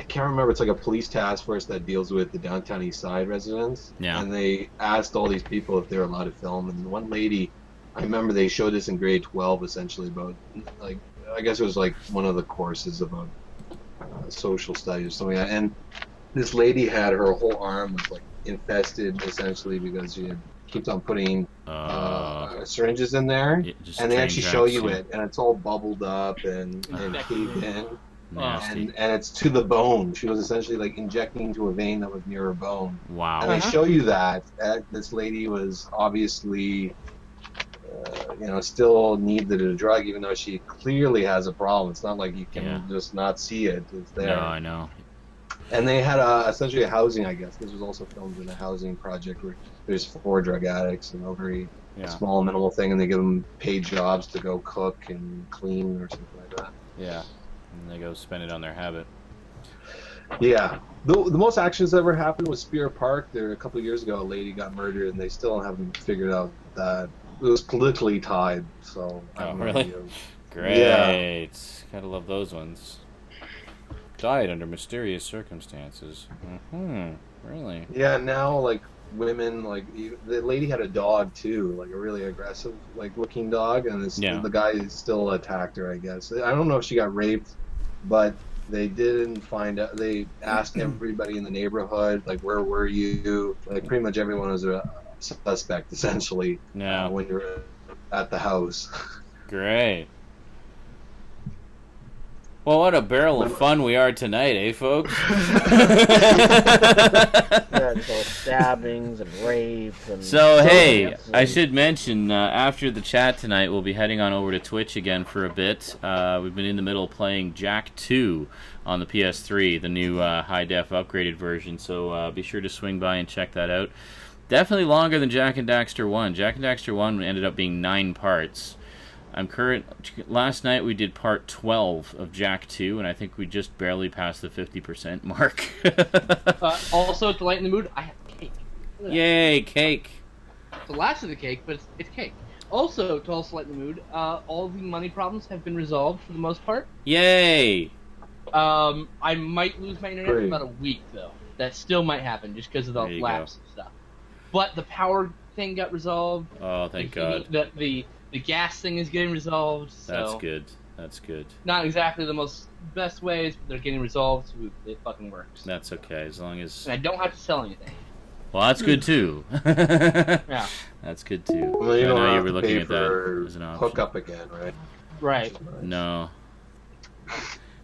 can't remember. It's like a police task force that deals with the downtown East Side residents. Yeah. And they asked all these people if they were allowed to film, and one lady, I remember they showed this in grade 12, essentially about like I guess it was like one of the courses about social studies or something like that. And this lady had her whole arm was like infested essentially because she keeps on putting syringes in there, and they actually show you it, and it's all bubbled up and caved in, and it's to the bone. She was essentially like injecting into a vein that was near her bone. Wow. And they show you that this lady was obviously still needed a drug, even though she clearly has a problem. It's not like you can just not see it. It's there. No, I know. And they had essentially a housing, I guess. This was also filmed in a housing project where there's 4 drug addicts and a very small, minimal thing, and they give them paid jobs to go cook and clean or something like that. Yeah, and they go spend it on their habit. Yeah. The most actions that ever happened was Spear Park. There, a couple of years ago, a lady got murdered, and they still haven't figured out that it was politically tied. So really? Great. Yeah. Gotta love those ones. Died under mysterious circumstances. Really? Yeah. Now, like women, like the lady had a dog too, like a really aggressive, like looking dog, and the guy still attacked her. I guess I don't know if she got raped, but they didn't find out. They asked everybody in the neighborhood, like, where were you? Like, pretty much everyone was a suspect, essentially, when you're at the house. Great. Well, what a barrel of fun we are tonight, eh, folks? Stabbings and rapes and... So, hey, I should mention, after the chat tonight, we'll be heading on over to Twitch again for a bit. We've been in the middle of playing Jak 2 on the PS3, the new high-def upgraded version, so be sure to swing by and check that out. Definitely longer than Jak and Daxter 1. Jak and Daxter 1 ended up being 9 parts. Last night we did part 12 of Jak 2, and I think we just barely passed the 50% mark. Also, to lighten the mood, I have cake. Yay, cake! It's the last of the cake, but it's cake. Also, to also lighten the mood, all the money problems have been resolved for the most part. Yay! I might lose my internet for about a week, though. That still might happen, just because of the lapse and stuff. But the power thing got resolved. Oh, thank God. The gas thing is getting resolved. So that's good. That's good. Not exactly the best ways, but they're getting resolved. So it fucking works. That's okay, as long as... And I don't have to sell anything. Well, that's good too. Yeah. That's good too. Well, you I don't know have you were to looking pay at for that as an option. hookup again, right? Right. No.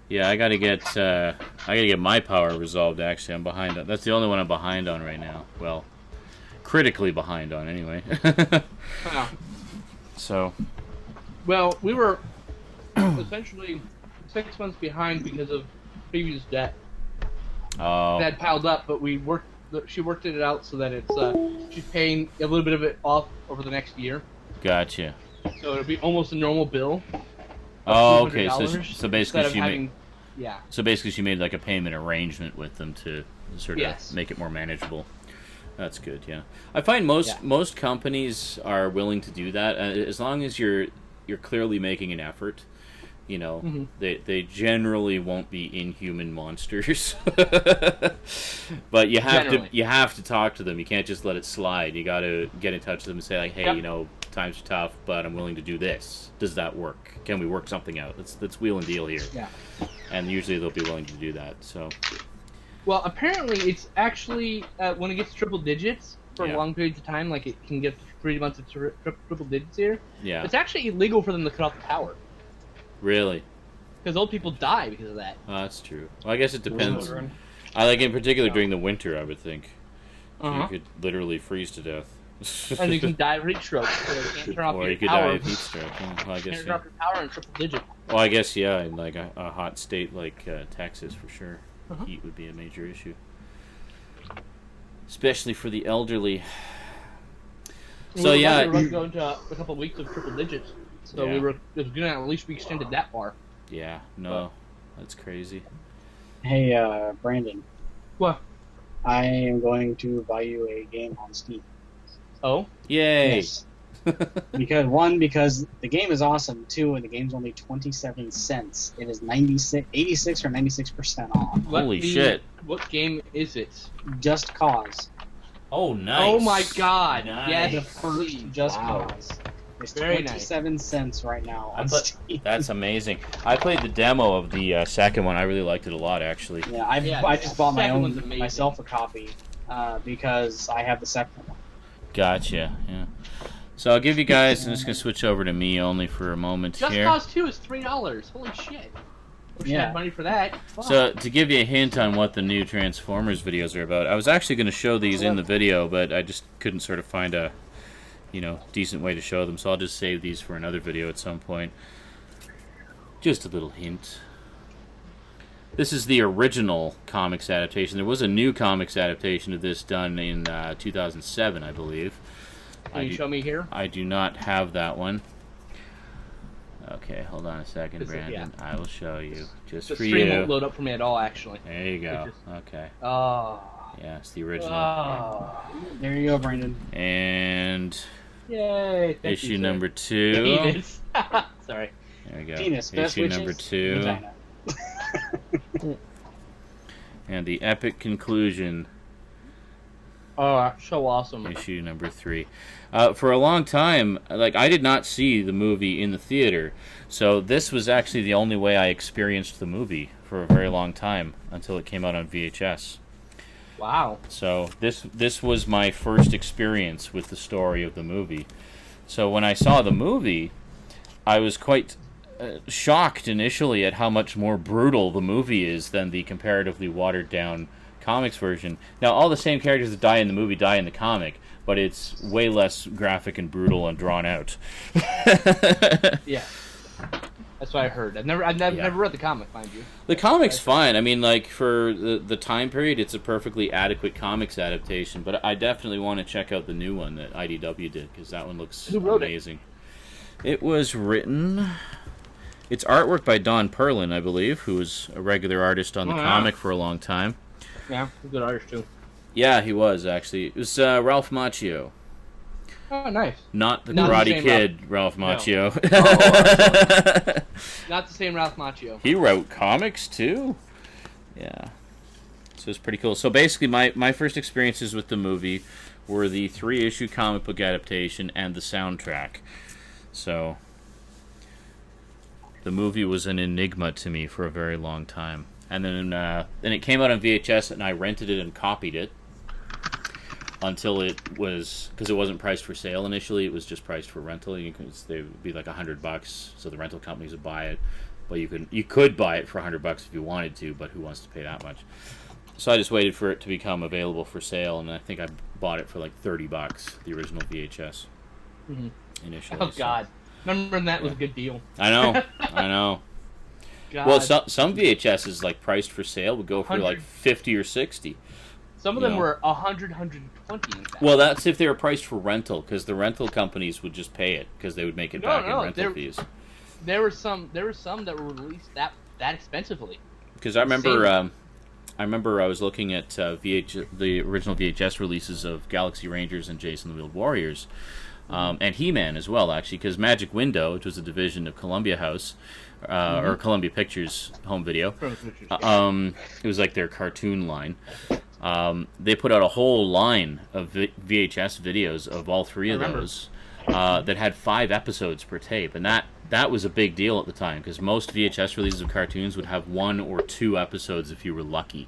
Yeah, I gotta get my power resolved. Actually, I'm behind on. That's the only one I'm behind on right now. Well, critically behind on, anyway. Wow. So. Well, we were essentially 6 months behind because of previous debt. Oh. That piled up, but she worked it out so that it's she's paying a little bit of it off over the next year. Gotcha. So it'll be almost a normal bill. Oh, okay. So basically So basically she made like a payment arrangement with them to sort of Yes. make it more manageable. That's good. Yeah. I find most companies are willing to do that as long as you're clearly making an effort. You know, they generally won't be inhuman monsters. But you have to talk to them. You can't just let it slide. You got to get in touch with them and say like, hey, you know, times are tough, but I'm willing to do this. Does that work? Can we work something out? Let's wheel and deal here. Yeah. And usually they'll be willing to do that. So. Well, apparently it's actually when it gets triple digits for long periods of time, like it can get 3 months of triple digits here. Yeah. It's actually illegal for them to cut off the power. Really? Because old people die because of that. Oh, that's true. Well, I guess it depends. I like in particular during the winter, I would think. You could literally freeze to death. And you can die of heat stroke. So you can't turn off or you could die of heat stroke. Well, I guess, turn off your power in triple digit. Well, I guess, yeah, in like a hot state like Texas, for sure. Heat would be a major issue. Especially for the elderly. So, yeah. We were going to a couple of weeks of triple digits. So it was going to at least be extended that far. Yeah, no. That's crazy. Hey, Brandon. What? I am going to buy you a game on Steam. Oh? Yay! Yes. because the game is awesome. 2, and the game's only 27 cents. It is 86 or 96% off. Holy shit! What game is it? Just Cause. Oh, nice! Oh my God! Nice. Yes, the first Just Cause. It's very 27 cents right now on Steam. That's amazing. I played the demo of the second one. I really liked it a lot, actually. Yeah, I just bought myself a copy because I have the second one. Gotcha. Yeah. So I'll give you guys. I'm just gonna switch over to me only for a moment here. Just Cause 2 is $3. Holy shit! Wish I had money for that. Fuck. So to give you a hint on what the new Transformers videos are about, I was actually going to show these in the video, but I just couldn't sort of find a, decent way to show them. So I'll just save these for another video at some point. Just a little hint. This is the original comics adaptation. There was a new comics adaptation of this done in 2007, I believe. Can you show me here? I do not have that one. Okay, hold on a second, Brandon. I will show you. Just for you. The stream won't load up for me at all, actually. There you go. Okay. Oh. Yeah, it's the original. Oh. There you go, Brandon. And... Yay. Issue number 2. Sorry. There we go. Penis, issue number 2. And the epic conclusion. Oh, so awesome. Issue number 3. For a long time, I did not see the movie in the theater, so this was actually the only way I experienced the movie for a very long time until it came out on VHS. Wow. So this was my first experience with the story of the movie. So when I saw the movie, I was quite shocked initially at how much more brutal the movie is than the comparatively watered-down comics version. Now, all the same characters that die in the movie die in the comic, but it's way less graphic and brutal and drawn out. Yeah. That's what I heard. I've never read the comic, mind you. The comic's fine. I mean, like, for the time period, it's a perfectly adequate comics adaptation, but I definitely want to check out the new one that IDW did, because that one looks amazing. It was written... It's artwork by Don Perlin, I believe, who was a regular artist on the comic for a long time. Yeah, he's a good artist, too. Yeah, he was, actually. It was Ralph Macchio. Oh, nice. Not the Karate Kid, Ralph Macchio. No. Not the same Ralph Macchio. He wrote comics, too. Yeah. So it's pretty cool. So basically, my first experiences with the movie were the 3-issue comic book adaptation and the soundtrack. So... the movie was an enigma to me for a very long time. And then it came out on VHS, and I rented it and copied it until it was... because it wasn't priced for sale initially. It was just priced for rental. They would be like $100, so the rental companies would buy it. But you could buy it for $100 if you wanted to, but who wants to pay that much? So I just waited for it to become available for sale, and I think I bought it for like $30, the original VHS, initially. Oh, God. Remember that was a good deal. I know. God. Well, some VHSs, like, priced for sale would go for like 50 or 60. Some of them were 100, 120. In fact. Well, that's if they were priced for rental, because the rental companies would just pay it, because they would make it back in rental fees. There were some that were released that expensively. Because I remember I was looking at the original VHS releases of Galaxy Rangers and Jason the Wheeled Warriors. And He-Man as well, actually, because Magic Window, which was a division of Columbia House, or Columbia Pictures Home Video, it was like their cartoon line. They put out a whole line of VHS videos of all three of those that had 5 episodes per tape, and that was a big deal at the time, because most VHS releases of cartoons would have 1 or 2 episodes if you were lucky.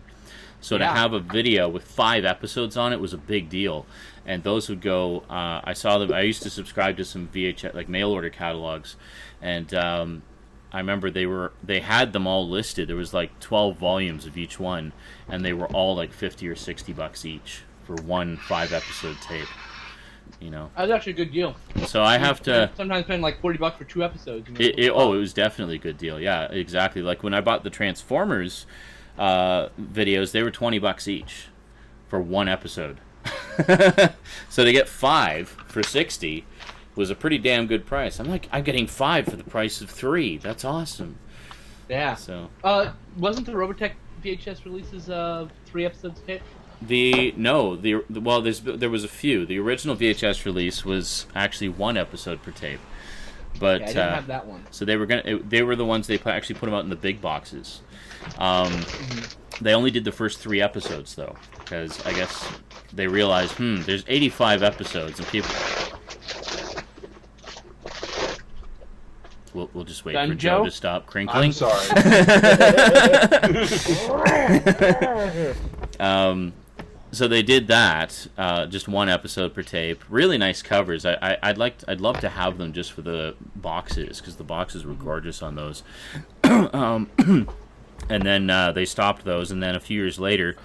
So to have a video with 5 episodes on it was a big deal. And those would go, I saw them, I used to subscribe to some VHS, like mail order catalogs, and I remember they had them all listed. There was like 12 volumes of each one, and they were all like $50 or $60 each for one 5-episode tape. You know, that was actually a good deal. So I have to sometimes spend like $40 for 2 episodes. It was definitely a good deal. Yeah, exactly. Like when I bought the Transformers videos, they were $20 each for 1 episode. So to get 5 for $60 was a pretty damn good price. I'm getting 5 for the price of 3. That's awesome. Yeah. So wasn't the Robotech VHS releases 3 episodes hit? There was a few. The original VHS release was actually 1 episode per tape. But I didn't have that one. So they were the ones they actually put them out in the big boxes. They only did the first 3 episodes though, because I guess they realized, there's 85 episodes and people. We'll just wait for Joe to stop crinkling. I'm sorry. So they did that, just 1 episode per tape. Really nice covers. I'd love to have them just for the boxes, because the boxes were gorgeous on those. And then they stopped those, and then a few years later,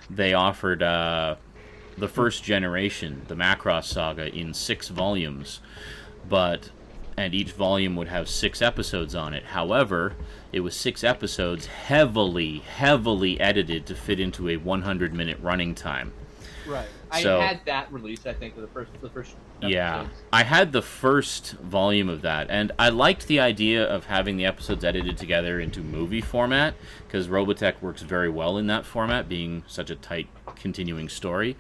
they offered the first generation, the Macross Saga, in 6 volumes, and each volume would have 6 episodes on it. However, it was 6 episodes heavily edited to fit into a 100-minute running time. Right. So, I had that released, I think, the first episodes. Yeah. I had the first volume of that, and I liked the idea of having the episodes edited together into movie format, because Robotech works very well in that format, being such a tight, continuing story.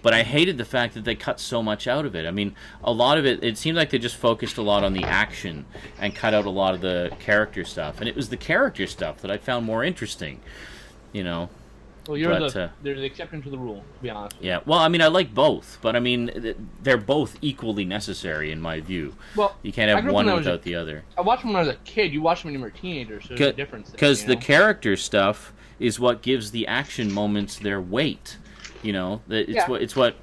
But I hated the fact that they cut so much out of it. I mean, a lot of it seemed like they just focused a lot on the action and cut out a lot of the character stuff. And it was the character stuff that I found more interesting, you know. Well, there's the exception to the rule, to be honest. Yeah, well, I mean, I like both, but I mean, they're both equally necessary in my view. Well, you can't have one without the other. I watched them when I was a kid. You watch them when you were a teenager, so there's a difference there. Because the character stuff is what gives the action moments their weight. You know, it's what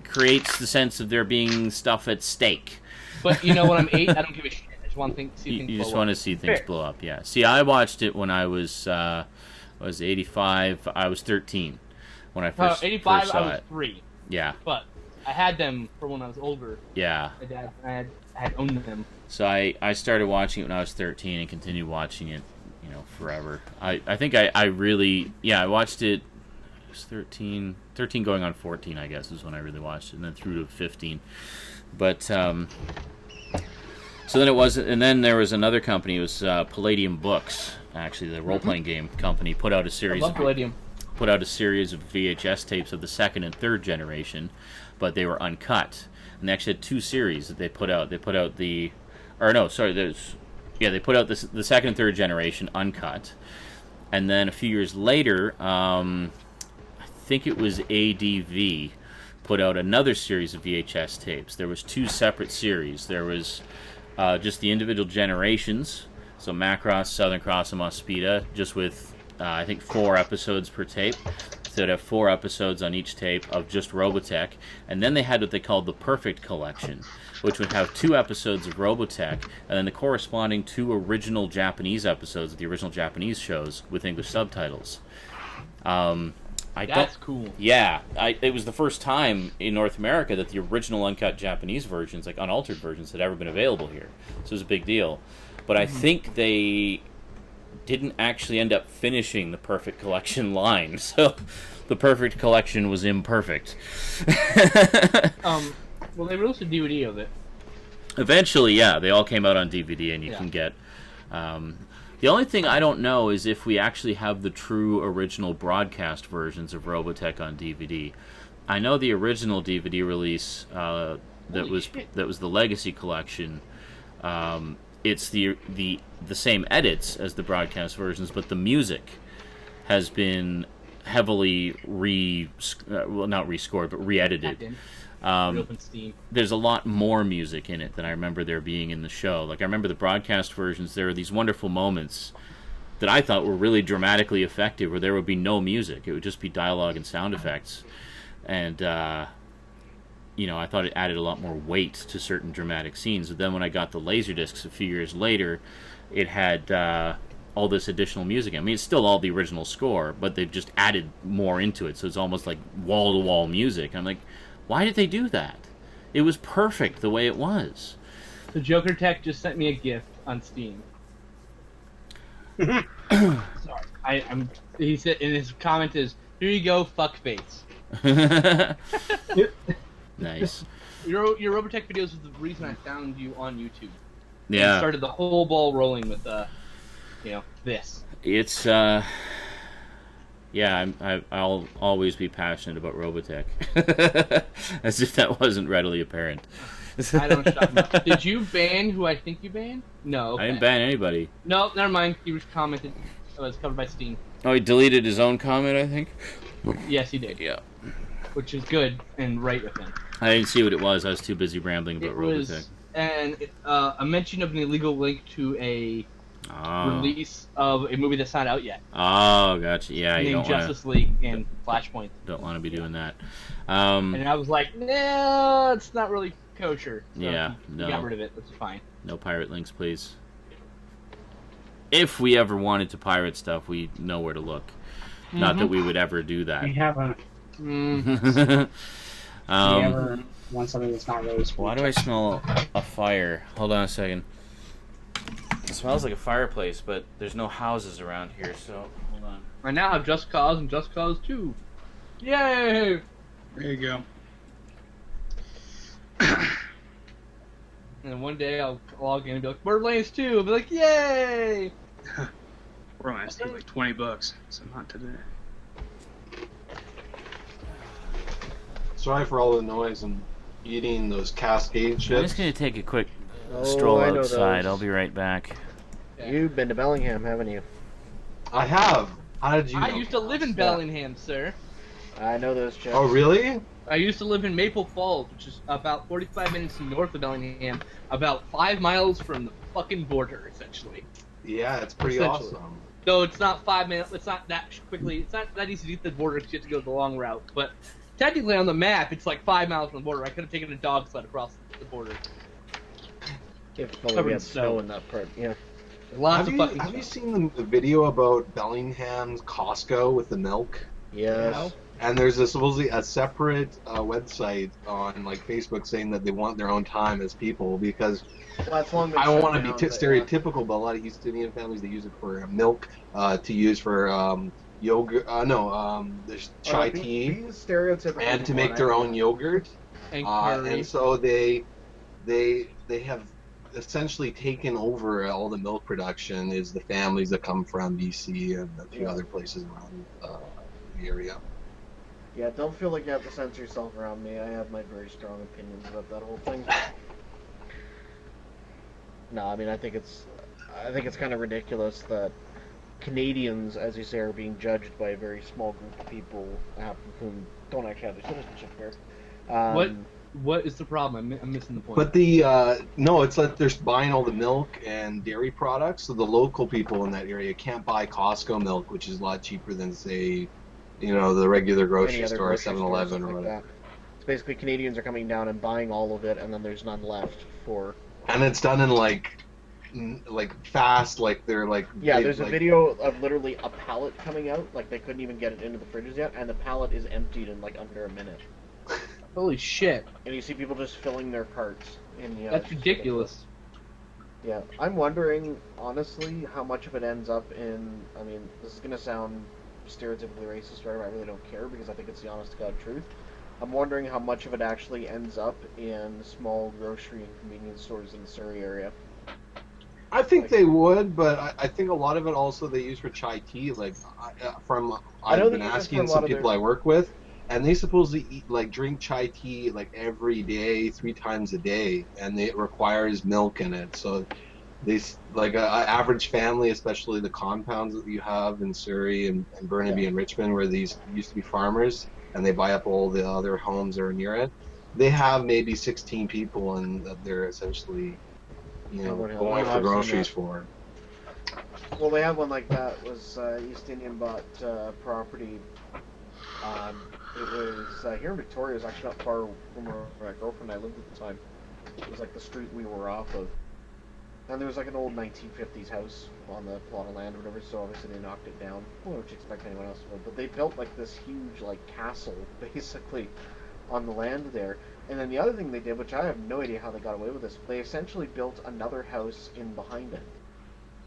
creates the sense of there being stuff at stake. But you know, when I'm 8, I don't give a shit. just want to see things You blow just up. want to see things blow up, yeah. See, I watched it when I was 85. I was 13 when I first 85, first saw I was it. 3. Yeah. But I had them for when I was older. Yeah. My dad, I had owned them. So I started watching it when I was 13 and continued watching it, forever. I think I really, I watched it. I was 13 going on 14, I guess, is when I really watched it, and then through to 15. But so then it wasn't, and then there was another company. It was Palladium Books, actually, the role-playing game company, put out a series. I love Palladium. Put out a series of VHS tapes of the second and third generation, but they were uncut. And they actually had 2 series that they put out. They put out they put out the second and third generation uncut, and then a few years later, I think it was ADV put out another series of VHS tapes. There was 2 separate series. There was just the individual generations, so Macross, Southern Cross, and Mospita, just with I think 4 episodes per tape. So they'd have 4 episodes on each tape of just Robotech, and then they had what they called the Perfect Collection, which would have 2 episodes of Robotech, and then the corresponding 2 original Japanese episodes of the original Japanese shows with English subtitles. That's cool. Yeah, it was the first time in North America that the original uncut Japanese versions, like unaltered versions, had ever been available here. So it was a big deal. But I think they didn't actually end up finishing the Perfect Collection line, so the Perfect Collection was imperfect. Well, they released a DVD of it. Eventually, yeah, they all came out on DVD, and you can get... the only thing I don't know is if we actually have the true original broadcast versions of Robotech on DVD. I know the original DVD release that was the Legacy Collection. It's the same edits as the broadcast versions, but the music has been heavily not rescored, but re-edited. There's a lot more music in it than I remember there being in the show. Like, I remember the broadcast versions, there were these wonderful moments that I thought were really dramatically effective, where there would be no music. It would just be dialogue and sound effects. And, I thought it added a lot more weight to certain dramatic scenes. But then when I got the Laserdiscs a few years later, it had all this additional music. I mean, it's still all the original score, but they've just added more into it. So it's almost like wall-to-wall music. And I'm like, why did they do that? It was perfect the way it was. The Joker Tech just sent me a gift on Steam. Sorry, he said, and his comment is, "Here you go, fuckface." Nice. Your Robotech videos was the reason I found you on YouTube. Yeah. And started the whole ball rolling with this. It's I'll always be passionate about Robotech. As if that wasn't readily apparent. I don't shop. Did you ban who I think you banned? No. Okay. I didn't ban anybody. No, never mind. He was commented. It was covered by Steam. Oh, he deleted his own comment, I think? Yes, he did. Yeah. Which is good and right with him. I didn't see what it was. I was too busy rambling about Robotech. A mention of an illegal link to a release of a movie that's not out yet. Oh, gotcha. Yeah, you don't Justice League and Flashpoint. Don't want to be doing that. And I was like, no, it's not really kosher. So no. he got rid of it, which is fine. No pirate links, please. If we ever wanted to pirate stuff, we know where to look. Mm-hmm. Not that we would ever do that. We haven't. You ever want something that's not really spooky? Why do I smell a fire? Hold on a second. It smells like a fireplace, but there's no houses around here, so hold on. I now have Just Cause and Just Cause 2. Yay! There you go. And one day I'll log in and be like, Borderlands 2! I'll be like, yay! Borderlands 2 like $20, so not today. Sorry for all the noise and eating those Cascade chips. I'm just going to take a quick stroll I know outside. those. I'll be right back. You've been to Bellingham, haven't you? I have. How did you know? I used to live in Bellingham, sir. I know those chips. Oh, really? I used to live in Maple Falls, which is about 45 minutes north of Bellingham, about 5 miles from the fucking border, essentially. Yeah, it's pretty Essentially. awesome. Though it's not 5 minutes, it's not that quickly, it's not that easy to get to the border because you have to go the long route. But technically on the map, it's like 5 miles from the border. I could have taken a dog sled across the border. If only Covered we in had snow in that part, yeah. Lots of fucking Have you snow. seen the video about Bellingham's Costco with the milk? Yes. And there's supposedly a separate website on like Facebook saying that they want their own time as people because Well, that's long been I don't shut want to be down, but, stereotypical, but a lot of East Indian families they use it for milk, to use for yogurt. There's chai tea, being stereotypical and to make their own yogurt. And curry. And so they have essentially taken over all the milk production. Is the families that come from BC and a few other places around the area. Yeah, don't feel like you have to censor yourself around me. I have my very strong opinions about that whole thing. No, I mean I think it's kind of ridiculous that Canadians, as you say, are being judged by a very small group of people, half of whom don't actually have their citizenship here. What is the problem? I'm missing the point. But no, it's that they're buying all the milk and dairy products, so the local people in that area can't buy Costco milk, which is a lot cheaper than say, the regular grocery store, 7-Eleven or whatever. That. It's basically Canadians are coming down and buying all of it, and then there's none left for. And it's done in like fast, like they're like. Yeah, there's a video of literally a pallet coming out, like they couldn't even get it into the fridges yet, and the pallet is emptied in like under a minute. Holy shit! And you see people just filling their carts. And that's ridiculous. Yeah, I'm wondering honestly how much of it ends up in. I mean, this is gonna sound stereotypically racist, or whatever. I really don't care because I think it's the honest to God truth. I'm wondering how much of it actually ends up in small grocery and convenience stores in the Surrey area. I think they would, but I think a lot of it also they use for chai tea. Like I've been asking some people I work with, and they supposedly drink chai tea like every day, 3 times a day, and it requires milk in it. So they like an average family, especially the compounds that you have in Surrey and Burnaby and Richmond, where these used to be farmers, and they buy up all the other homes that are near it. They have maybe 16 people, and that they're essentially, going for groceries for. Well, they have one like that. Was East Indian bought property. It was here in Victoria. It was actually not far from where my girlfriend and I lived at the time. It was like the street we were off of. And there was like an old 1950s house on the plot of land or whatever, so obviously they knocked it down. What would you expect anyone else to do? But they built like this huge castle, basically, on the land there. And then the other thing they did, which I have no idea how they got away with this, they essentially built another house in behind it.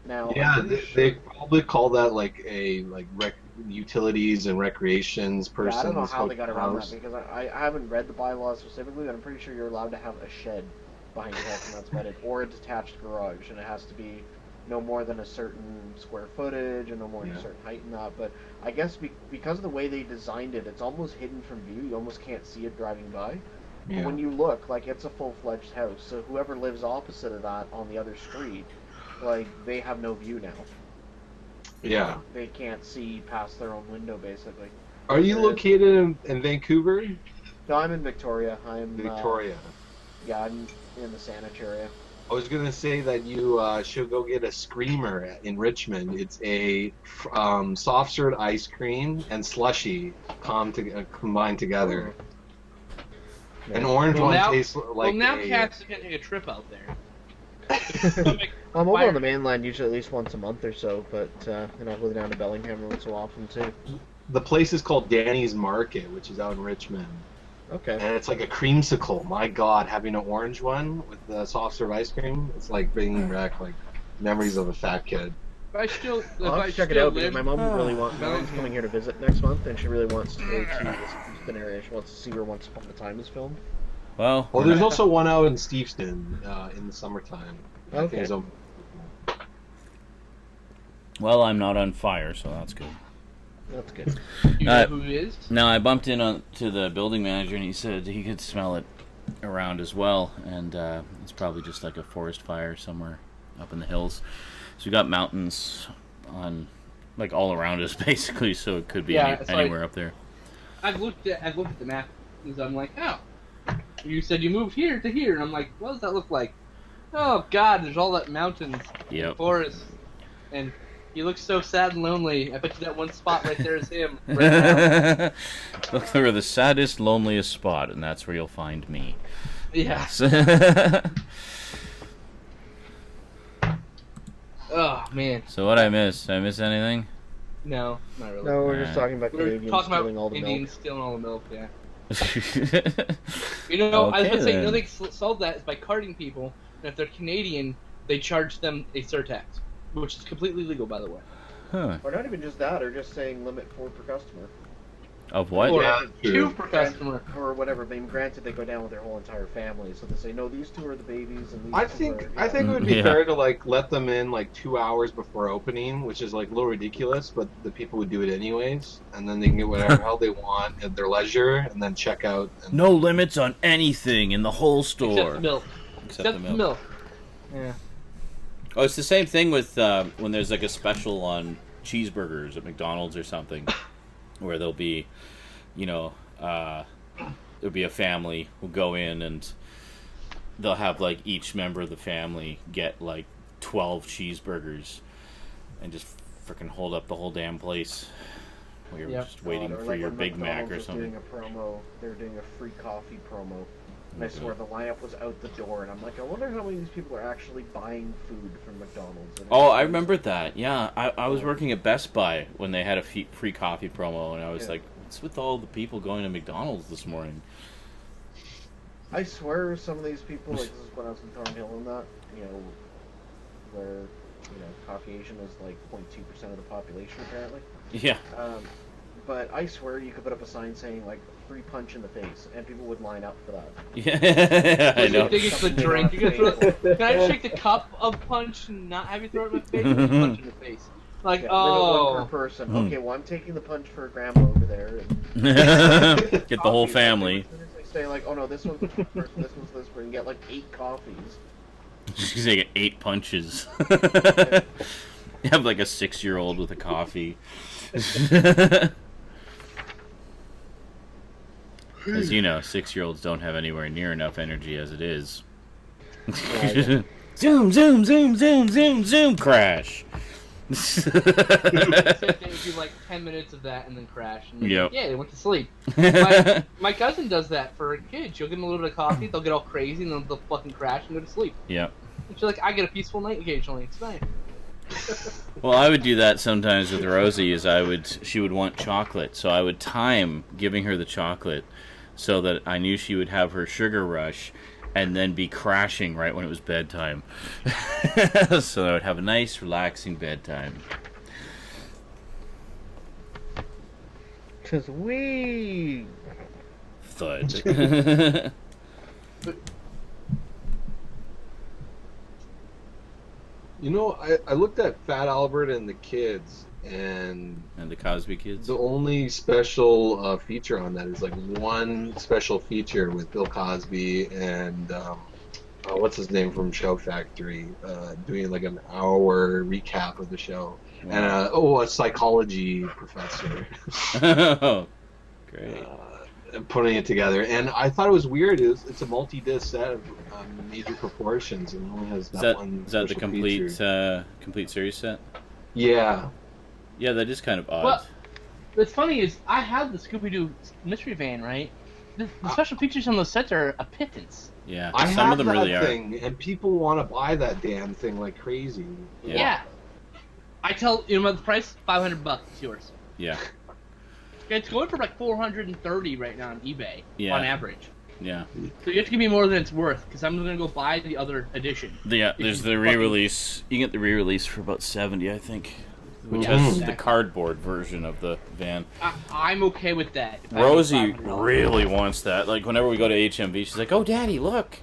Now, yeah, they probably call that utilities and recreations person. Yeah, I don't know how they got around that because I haven't read the bylaws specifically, but I'm pretty sure you're allowed to have a shed behind your house, and that's about it, or a detached garage, and it has to be no more than a certain square footage and no more than a certain height and that. But I guess because of the way they designed it, it's almost hidden from view. You almost can't see it driving by. Yeah. But when you look, it's a full-fledged house. So whoever lives opposite of that on the other street, they have no view now. Yeah. They can't see past their own window, basically. Are you located in Vancouver? No, I'm in Victoria. Victoria. Yeah, I'm in the InSaNiTy area. I was going to say that you should go get a Screamer in Richmond. It's a soft-served ice cream and slushy combined together. An orange one tastes like Well, now Cass is going to take a trip out there. I'm over on the mainland usually at least once a month or so, but I go down to Bellingham every so often too. The place is called Danny's Market, which is out in Richmond. Okay. And it's like a creamsicle. My God, having an orange one with the soft serve ice cream, it's like bringing back memories of a fat kid. I'll check it out because my mom really wants. My mom's coming here to visit next month, and she really wants to go to this Steveston area. She wants to see where Once Upon a Time is filmed. Well, there's also one out in Steveston in the summertime. Okay. Well, I'm not on fire, so that's good. That's good. You know who it is? No, I bumped in to the building manager, and he said he could smell it around as well, and it's probably just like a forest fire somewhere up in the hills. So we got mountains on all around us, basically. So it could be anywhere up there. I've looked at the map, because I'm like, oh, you said you moved here to here, and I'm like, what does that look like? Oh God, there's all that mountains, and forest, and he looks so sad and lonely. I bet you that one spot right there is him. Right now. Look for the saddest, loneliest spot, and that's where you'll find me. Yeah. Yes. Oh man. So what I missed? Did I miss anything? No, not really. No, we're just talking about We're Canadians talking stealing about all the Indians milk. stealing all the milk. Yeah. Okay, You know, I was going to say, then. they solve that is by carding people, and if they're Canadian, they charge them a surtax, which is completely legal, by the way. Huh. Or not even just that, or just saying limit 4 per customer. Of what? Or Yeah, 2 true. per customer. Or whatever. I mean, granted, they go down with their whole entire family, so they say, no, these 2 are the babies, and these I 2 think are... I think it would be Yeah. fair to like let them in like 2 hours before opening, which is like a little ridiculous, but the people would do it anyways, and then they can get whatever hell they want at their leisure, and then check out. And... No limits on anything in the whole store. Except the milk. Except the milk. Yeah. Oh, it's the same thing with when there's like a special on cheeseburgers at McDonald's or something, where there'll be, you know, there'll be a family who'll go in and they'll have like each member of the family get like 12 cheeseburgers and just freaking hold up the whole damn place while you're just waiting Or for like your when Big Mac McDonald's or was something. doing a promo, they were doing a free coffee promo. And I swear the lineup was out the door, and I'm like, I wonder how many of these people are actually buying food from McDonald's. And Oh, I remember that. Yeah, I was working at Best Buy when they had a free coffee promo, and I was like, what's with all the people going to McDonald's this morning? I swear some of these people, like this is when I was in Thornhill and that, you know, where, you know, Caucasian is like 0.2% of the population apparently. Yeah. But I swear you could put up a sign saying like free punch in the face, and people would line up for that. Yeah, I know. You think it's the drink? You can I just shake the cup of punch and not have you throw it in my face? Just punch in the face. Like, Yeah, limit 1 per person. Okay, well I'm taking the punch for grandma over there. And Get the whole family. They say like, oh no, this one's this person, this one's this person. You get like 8 coffees. Just because they get 8 punches. You have like a 6-year-old with a coffee. As you know, 6-year-olds don't have anywhere near enough energy as it is. Zoom, zoom, zoom, zoom, zoom, zoom, crash. Same thing would be like 10 minutes of that and then crash. And then, Yep. Yeah, they went to sleep. My cousin does that for a kid. She'll give them a little bit of coffee, they'll get all crazy, and then they'll fucking crash and go to sleep. Yep. And she's like, I get a peaceful night occasionally. It's nice. Well, I would do that sometimes with Rosie. She would want chocolate, so I would time giving her the chocolate so that I knew she would have her sugar rush, and then be crashing right when it was bedtime. So I would have a nice, relaxing bedtime. 'Cause we... Thud. You know, I looked at Fat Albert and the Kids, and And the Cosby Kids. the only special feature on that is like one special feature with Bill Cosby and what's his name from Show Factory, doing like an hour recap of the show, and a psychology professor. Oh, great. Putting it together, and I thought it was weird. It's a multi-disc set of major proportions, and it only has that one. Is that the special complete feature. complete series set? Yeah. Yeah, that is kind of odd. Well, what's funny is I have the Scooby-Doo mystery van, right? The special features on those sets are a pittance. Yeah, I some have of them that really are. thing, and people want to buy that damn thing like crazy. Yeah. I tell you know the price, $500. It's yours. Yeah, It's going for like 430 right now on eBay on average. yeah. So you have to give me more than it's worth because I'm gonna go buy the other edition. Yeah, there's the re-release. You can get the re-release for about $70, I think, which has the cardboard version of the van. I'm okay with that. If I Rosie have $500. really wants that. Like whenever we go to HMV, she's like, "Oh, Daddy, look,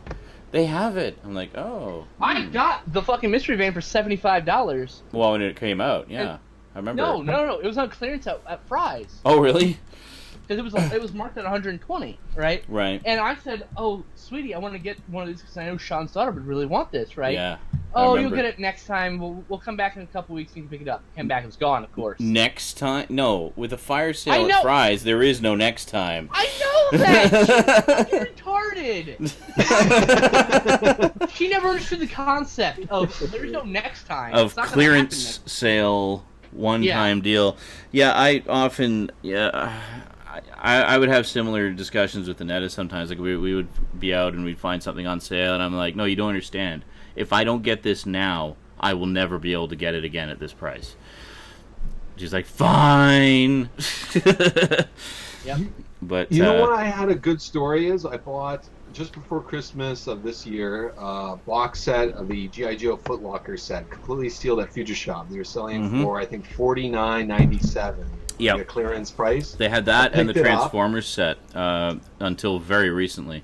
they have it." I'm like, "Oh." I got the fucking mystery van for $75. Well, when it came out, yeah, I remember. No, it was on clearance at Fry's Oh, really? because it was marked at 120, right? Right. And I said, "Oh, sweetie, I want to get one of these because I know Sean's daughter would really want this, right?" Yeah. Oh, you'll get it next time. We'll come back in a couple weeks and you can pick it up. Came back, it was gone, of course. Next time? No, with a fire I sale know. at Fry's, there is no next time. I know that. You're retarded. She never understood the concept of there's no next time. Of It's not gonna clearance happen sale, one-time deal. Yeah, I often, I would have similar discussions with Annetta sometimes. Like we would be out and we'd find something on sale, and I'm like, no, you don't understand. If I don't get this now, I will never be able to get it again at this price. She's like, fine. Yep. But you know what I had a good story is? I bought, just before Christmas of this year, a box set of the G.I. Joe Foot Locker set, completely sealed at Future Shop. They were selling it for, I think, $49.97. Yeah, the clearance price. They had that and the Transformers set until very recently.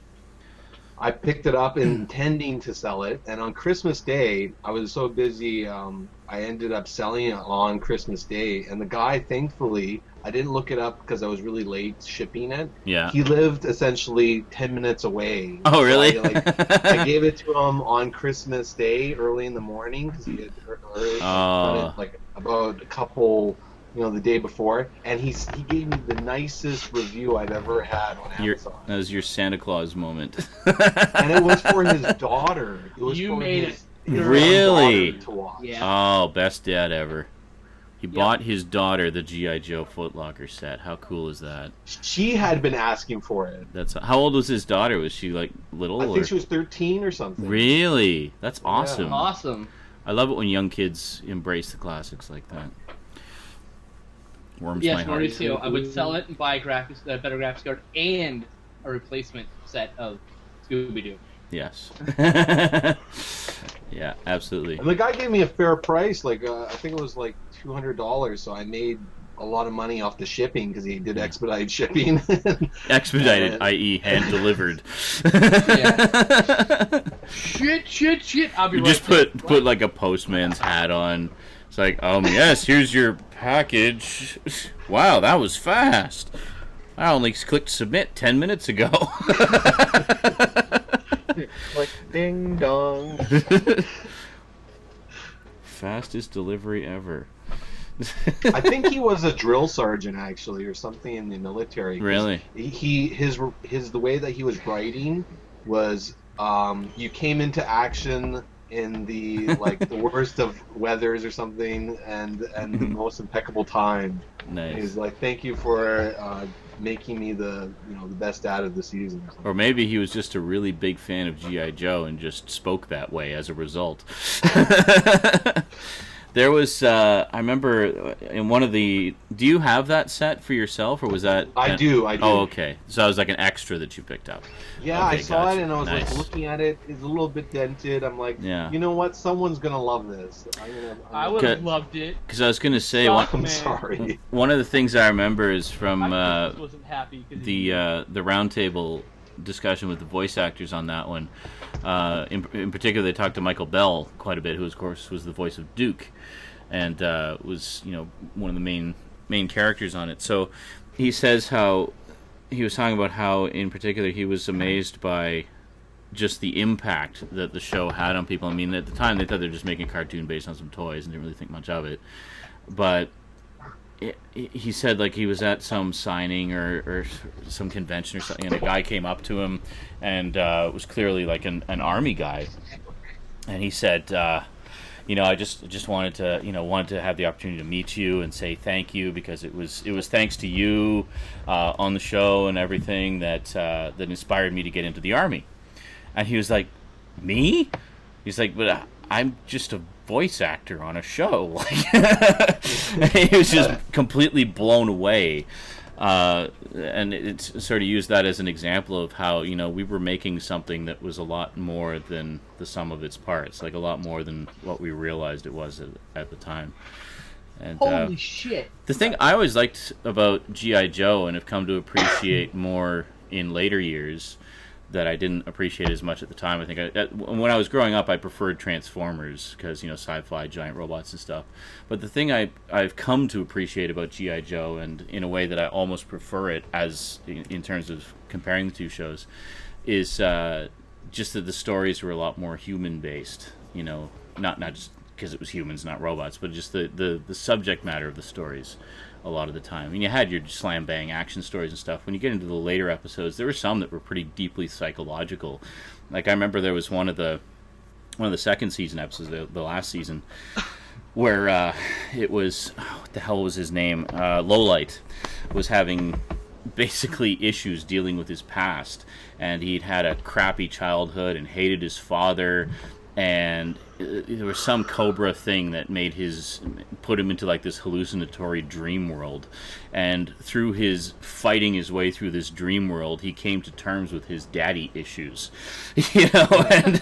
I picked it up intending to sell it, and on Christmas Day, I was so busy, I ended up selling it on Christmas Day, and the guy, thankfully, I didn't look it up because I was really late shipping it. Yeah. He lived essentially 10 minutes away. Oh, really? So I gave it to him on Christmas Day, early in the morning, because he had done it, like, about a couple... the day before, and he gave me the nicest review I've ever had on Amazon. That was your Santa Claus moment. And it was for his daughter. It was You for made his Really? daughter to watch. Yeah. Oh, best dad ever. He bought his daughter the G.I. Joe Foot Locker set. How cool is that? She had been asking for it. How old was his daughter? Was she like little? I think she was 13 or something. Really? That's awesome. Yeah. Awesome. I love it when young kids embrace the classics like that. Warms my heart. Mauricio, I would sell it and buy a better graphics card and a replacement set of Scooby-Doo. Yes. Yeah, absolutely. And the guy gave me a fair price. Like I think it was like $200. So I made a lot of money off the shipping because he did expedited shipping. Expedited, i.e., hand delivered. Shit! I'll be you right just put like a postman's hat on. It's like, yes, here's your package. Wow, that was fast. I only clicked submit 10 minutes ago. Like ding dong. Fastest delivery ever. I think he was a drill sergeant actually, or something in the military. Really? His the way that he was writing was you came into action in the the worst of weathers or something, and the most impeccable time. Nice. He's like, thank you for making me the best dad of the season. Or maybe he was just a really big fan of G.I. Joe and just spoke that way as a result. There was, I remember in one of the... Do you have that set for yourself, or was that... I do. Oh, okay. So it was like an extra that you picked up. Yeah, okay, I saw gotcha. it, and I was Nice. looking at it. It's a little bit dented. I'm like, you know what? Someone's going to love this. I would have loved it. Because I was going to say... I'm sorry. One of the things I remember is from I wasn't happy the roundtable discussion with the voice actors on that one. In particular, they talked to Michael Bell quite a bit, who, of course, was the voice of Duke, and was one of the main characters on it. So he says how he was talking about how, in particular, he was amazed by just the impact that the show had on people. I mean, at the time, they thought they were just making a cartoon based on some toys and didn't really think much of it. But he said, like, he was at some signing or some convention or something, and a guy came up to him and was clearly like an army guy, and he said, I just wanted to have the opportunity to meet you and say thank you, because it was thanks to you on the show and everything that inspired me to get into the army. And he was like, me? He's like, but I'm just a voice actor on a show. He was just completely blown away. And it's sort of used that as an example of how, we were making something that was a lot more than the sum of its parts, like a lot more than what we realized it was at the time. And holy shit. The thing I always liked about G.I. Joe, and have come to appreciate more in later years, that I didn't appreciate as much at the time. I think when I was growing up, I preferred Transformers because, sci-fi, giant robots and stuff. But the thing I've come to appreciate about G.I. Joe, and in a way that I almost prefer it as in terms of comparing the two shows, is just that the stories were a lot more human-based. Not just because it was humans, not robots, but just the subject matter of the stories. A lot of the time. I mean, you had your slam bang action stories and stuff. When you get into the later episodes, there were some that were pretty deeply psychological. Like, I remember there was one of the second season episodes, the last season, where it was, what the hell was his name? Lowlight was having basically issues dealing with his past, and he'd had a crappy childhood and hated his father, and there was some cobra thing that put him into like this hallucinatory dream world, and through his fighting his way through this dream world, he came to terms with his daddy issues, and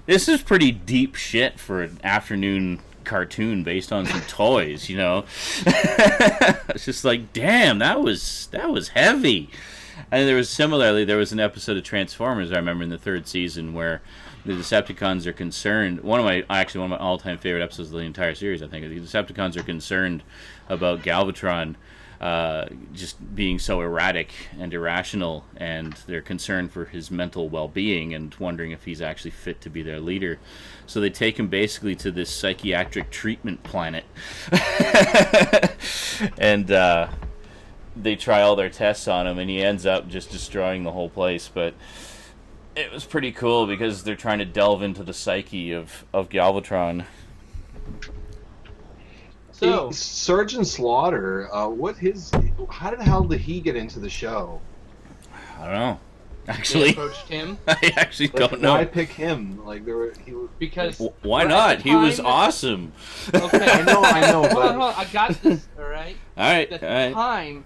this is pretty deep shit for an afternoon cartoon based on some toys, It's just like, damn, that was heavy. And there was an episode of Transformers I remember in the 3rd season where the Decepticons are concerned. One of my all-time favorite episodes of the entire series, I think. The Decepticons are concerned about Galvatron just being so erratic and irrational, and they're concerned for his mental well-being and wondering if he's actually fit to be their leader. So they take him basically to this psychiatric treatment planet, and they try all their tests on him, and he ends up just destroying the whole place. But it was pretty cool because they're trying to delve into the psyche of Galvatron. So Sergeant Slaughter, how the hell did he get into the show? I don't know. Actually, they approached him. I actually don't know. Why pick him? Because why not? He was awesome. Okay, I know. But hold on, I got this. All right. At the time,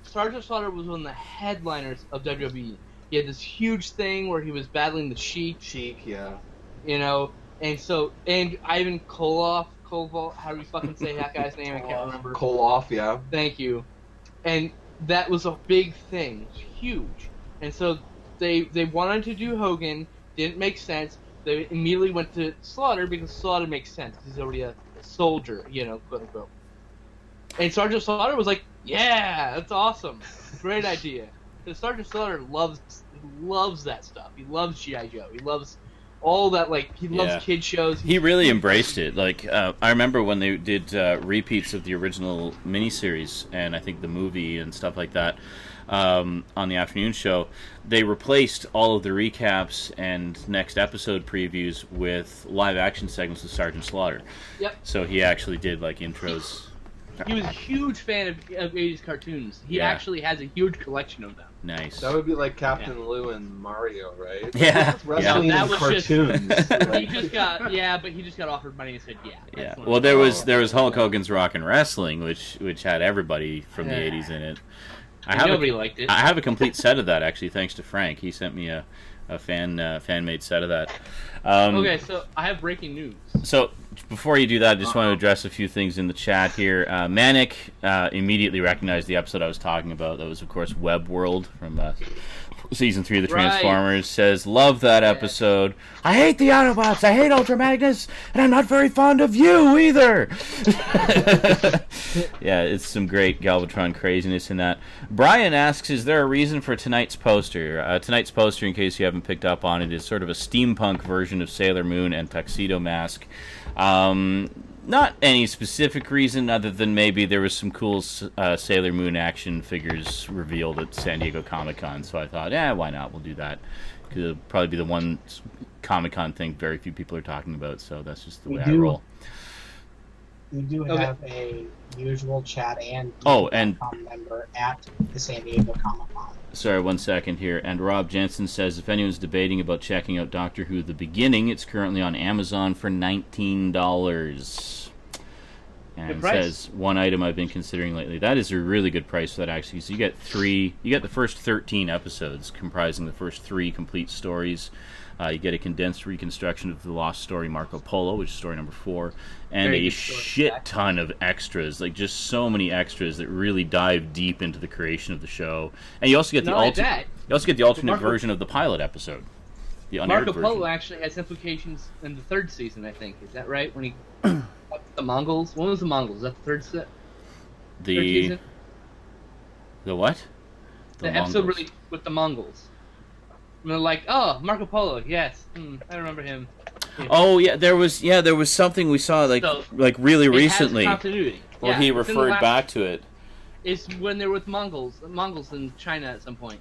Sergeant Slaughter was one of the headliners of WWE. He had this huge thing where he was battling the Sheik. Yeah. And Ivan Koloff, how do you fucking say that guy's name? I can't remember. Koloff, yeah. Thank you. And that was a big thing. It was huge. And so they wanted to do Hogan. Didn't make sense. They immediately went to Slaughter because Slaughter makes sense. He's already a soldier, quote unquote. And Sergeant Slaughter was like, yeah, that's awesome. Great idea. Because Sergeant Slaughter loves that stuff. He loves G.I. Joe. He loves all that, he loves kid shows. He really embraced it. I remember when they did repeats of the original miniseries, and I think the movie and stuff like that, on the afternoon show, they replaced all of the recaps and next episode previews with live-action segments of Sergeant Slaughter. Yep. So he actually did, intros. He was a huge fan of 80s cartoons. He actually has a huge collection of them. Nice. That would be like Captain Lou and Mario, right? Yeah. Wrestling that and was cartoons. But he just got offered money and said, yeah. Yeah. Well, there was Hulk Hogan's Rock and Wrestling, which had everybody from the 80s in it. Nobody liked it. I have a complete set of that, actually, thanks to Frank. He sent me a fan-made set of that. Okay, so I have breaking news. So before you do that, I just want to address a few things in the chat here. Manic immediately recognized the episode I was talking about. That was, of course, Web World from Season 3 of the Transformers. Says, love that episode. I hate the Autobots, I hate Ultra Magnus, and I'm not very fond of you either. Yeah, it's some great Galvatron craziness in that. Brian asks, is there a reason for tonight's poster? Tonight's poster, in case you haven't picked up on it, is sort of a steampunk version of Sailor Moon and Tuxedo Mask. Not any specific reason other than maybe there was some cool Sailor Moon action figures revealed at San Diego Comic-Con, so I thought, why not? We'll do that. Because it'll probably be the one Comic-Con thing very few people are talking about, so that's just the way I roll. We do have a usual chat and member at the San Diego Comic-Con. Sorry, 1 second here. And Rob Jensen says, if anyone's debating about checking out Doctor Who The Beginning, it's currently on Amazon for $19. And says, one item I've been considering lately. That is a really good price for that, actually. So you get the first 13 episodes comprising the first 3 complete stories. You get a condensed reconstruction of the lost story Marco Polo, which is story number 4, and a shit ton of extras, just so many extras that really dive deep into the creation of the show. And you also get the alternate version of the pilot episode. The Marco Polo actually has implications in the 3rd season, I think. Is that right? When he the Mongols. When was the Mongols? Is that the 3rd set? The 3rd season? The what? The episode really with the Mongols. And they're like, oh, Marco Polo, yes. I remember him. Yeah. Oh yeah, there was something we saw really recently. Has continuity. Where he referred back to it. It's when they were with Mongols in China at some point.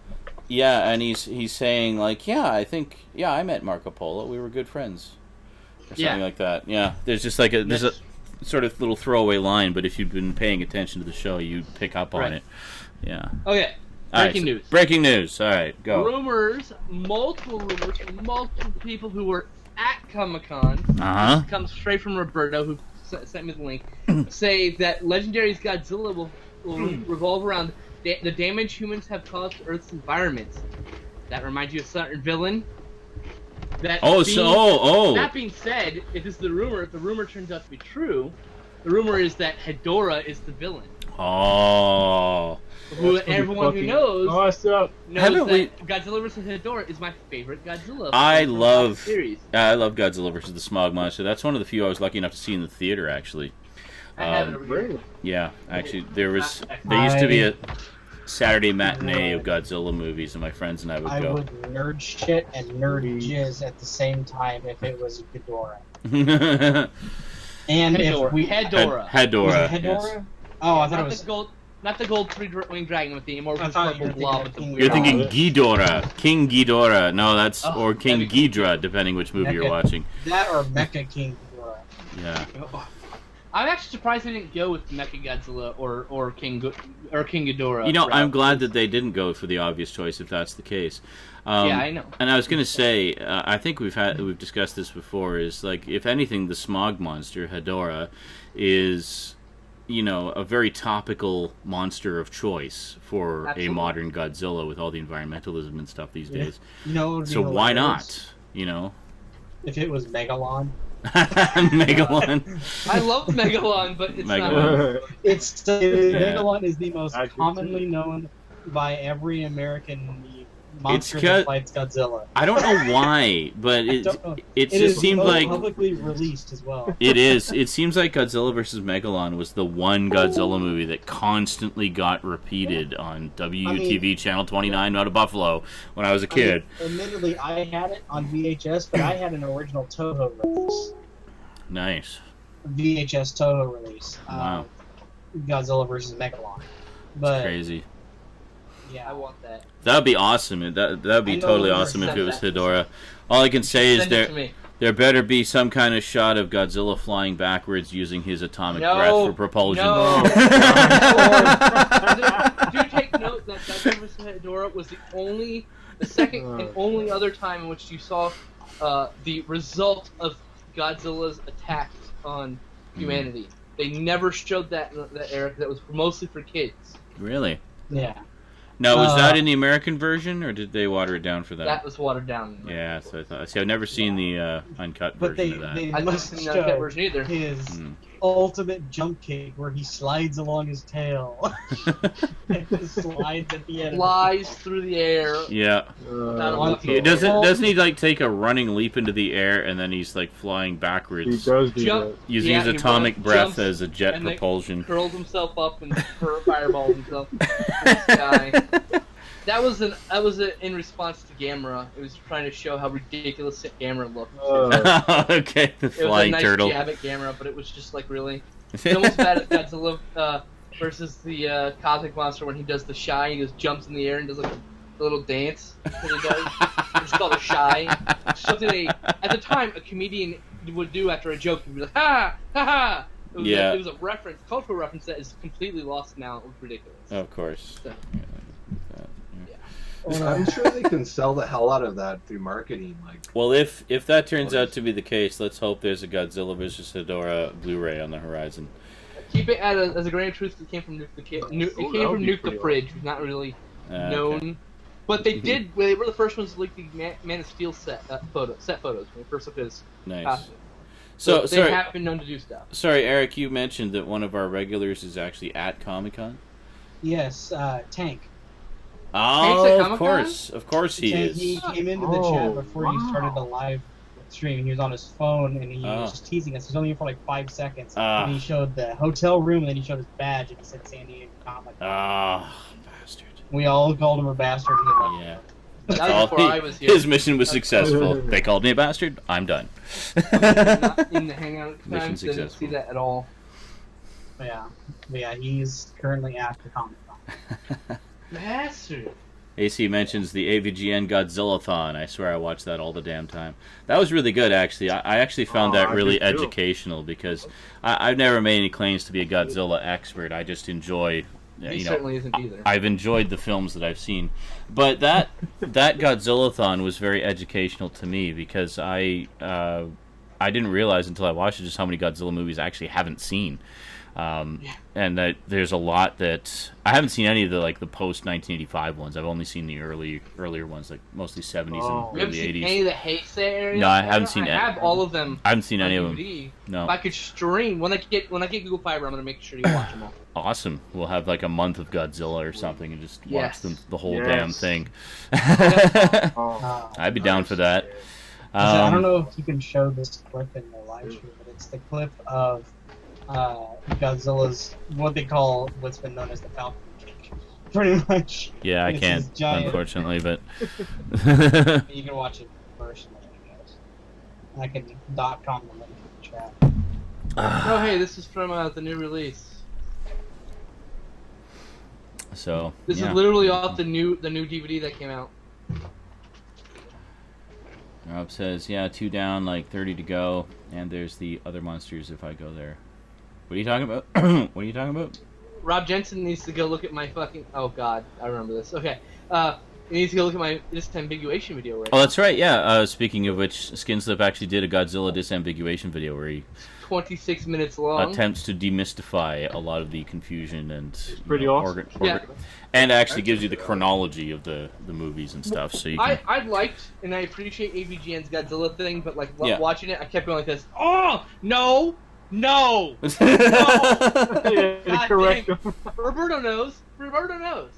Yeah, and he's saying I met Marco Polo. We were good friends, or something like that. Yeah, there's just there's a sort of little throwaway line, but if you've been paying attention to the show, you pick up on it. Yeah. Okay. Breaking news. All right, go. Multiple rumors from multiple people who were at Comic-Con, Uh-huh. this comes straight from Roberto, who sent me the link, say that Legendary's Godzilla will revolve around the damage humans have caused to Earth's environment. That reminds you of a certain villain? That being said, if this is the rumor turns out to be true, the rumor is that Hedorah is the villain. Oh. Who everyone who knows that Godzilla vs. Hedorah is my favorite Godzilla. I love series. Godzilla vs. the Smog Monster. That's one of the few I was lucky enough to see in the theater, actually. Yeah, actually, there used to be a Saturday matinee of Godzilla movies, and my friends and I would go. I would nerd shit and nerd jizz at the same time if it was Ghidorah. And Hedorah. if we Hedorah. Hedorah. Yes. Oh, I thought it was not the gold three-winged dragon with the amorphous purple blob with the weird. You're thinking Ghidorah, King Ghidorah. No, that's or King Ghidra, depending which movie you're watching. That or Mecha King Ghidorah. Yeah. I'm actually surprised they didn't go with Mecha Godzilla or King Ghidorah. You know, I'm glad that they didn't go for the obvious choice if that's the case. Yeah, I know. And I was going to say, I think we've discussed this before. Is like, if anything, the smog monster Hedorah is, you know, a very topical monster of choice for a modern Godzilla with all the environmentalism and stuff these days. You know, so why not? You know, if it was Megalon. Megalon. I love Megalon, but it's not. Megalon is the most commonly known by every American monster that fights Godzilla. I don't know why, but it just seemed like publicly released as well. It is. It seems like Godzilla vs. Megalon was the one Godzilla movie that constantly got repeated on WUTV Channel 29 out of Buffalo when I was a kid. Admittedly, I had it on VHS, but I had an original Toho release. Nice. VHS Toho release. Wow. Godzilla vs. Megalon. That's crazy. Yeah, I want that. That would be awesome. That would be totally awesome if it was Hedorah. All I can say is there better be some kind of shot of Godzilla flying backwards using his atomic breath for propulsion. No. Do take note that Godzilla vs. Hedorah was the second and only other time in which you saw the result of Godzilla's attack on humanity. They never showed that in that era. That was mostly for kids. Really? Yeah. Now, was that in the American version, or did they water it down for that? That was watered down. Yeah, so I thought. See, I've never seen the uncut version of that. I haven't seen the uncut version either. His ultimate jump kick, where he slides along his tail, and slides at the end. Flies through the air. Yeah. Doesn't he like take a running leap into the air, and then he's like flying backwards? He does do that. Using his atomic breath as a jet propulsion. Curls himself up and fireballs himself. This guy. That was in response to Gamera. It was trying to show how ridiculous Gamera looked. Okay, the flying turtle. It was a nice jab at Gamera, but it was just like really. It's almost bad as Godzilla versus the Cosmic Monster when he does the shy. He just jumps in the air and does like a little dance that he does. It's called a shy. It's something at the time a comedian would do after a joke. He'd be like, ha ha ha. It was a reference, cultural reference that is completely lost now. It was ridiculous. Of course. So. I'm sure they can sell the hell out of that through marketing. Well, if that turns out to be the case, let's hope there's a Godzilla vs. Hedorah Blu-ray on the horizon. Keep it as a grain of truth. It came from Nuke the Fridge, who's not really known. Okay. But they did. They were the first ones to leak the Man of Steel set photos when they first looked at his costume. So they have been known to do stuff. Sorry, Eric, you mentioned that one of our regulars is actually at Comic-Con? Yes, Tank. Oh, of course he is. He came into the chat before you started the live stream. He was on his phone and he was just teasing us. He was only here for like 5 seconds. And he showed the hotel room and then he showed his badge and he said San Diego Comic. Bastard. We all called him a bastard. Yeah. I was here. His mission was successful. They called me a bastard. I'm done. Not in the hangout mission times. Didn't see that at all. Yeah, he's currently at the Comic-Con. Bastard. AC mentions the AVGN Godzilla-thon. I swear I watched that all the damn time. That was really good, actually. I actually found that really educational because I've never made any claims to be a Godzilla expert. I just enjoy He certainly isn't either. I've enjoyed the films that I've seen, but that Godzilla-thon was very educational to me because I didn't realize until I watched it just how many Godzilla movies I actually haven't seen. And that there's a lot that I haven't seen any of the the post 1985 ones. I've only seen the earlier ones, like mostly 70s and early 80s. Seen any of the Heisei area? No, I haven't seen any. I have all of them. I haven't seen any of them. No. If I could stream when I get Google Fiber, I'm gonna make sure you watch them all. Awesome. We'll have like a month of Godzilla or something and just watch the whole damn thing. I'd be down for that. I don't know if you can show this clip in the live stream, but it's the clip of Godzilla's what's been known as the Falcon Cage, pretty much. Yeah, I can't, unfortunately, but you can watch it personally, I guess. I can .com the link in the chat. Oh, hey, this is from the new release. So this is literally off the new DVD that came out. Rob says, yeah, 2 down, like 30 to go, and there's the other monsters if I go there. What are you talking about? What are you talking about? Rob Jensen needs to go look at my fucking... Oh, God. I remember this. Okay. He needs to go look at my disambiguation video right now. That's right, yeah. Speaking of which, Skinslip actually did a Godzilla disambiguation video where he... 26 minutes long. Attempts to demystify a lot of the confusion and... It's pretty awesome. And actually gives you the chronology of the movies and stuff, so you can... I liked, and I appreciate AVGN's Godzilla thing, but, watching it, I kept going like this. Oh! No! No! Correct. Roberto knows.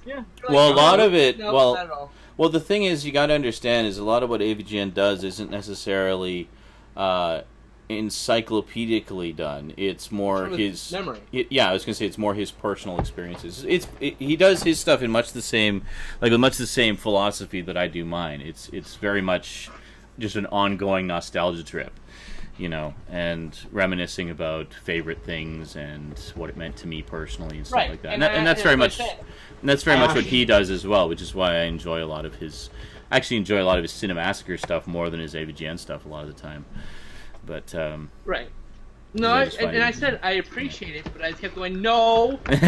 Yeah. Well, a lot of it. No, not at all. Well, the thing is, you got to understand is a lot of what AVGN does isn't necessarily encyclopedically done. It's more his memory. I was gonna say it's more his personal experiences. He does his stuff in much the same, with much the same philosophy that I do mine. It's very much just an ongoing nostalgia trip. And reminiscing about favorite things and what it meant to me personally and stuff like that. And that's very much what he does as well, which is why I enjoy a lot of his Cinemassacre stuff more than his AVGN stuff a lot of the time. But right. No, I said I appreciate it, but I kept going, no, you're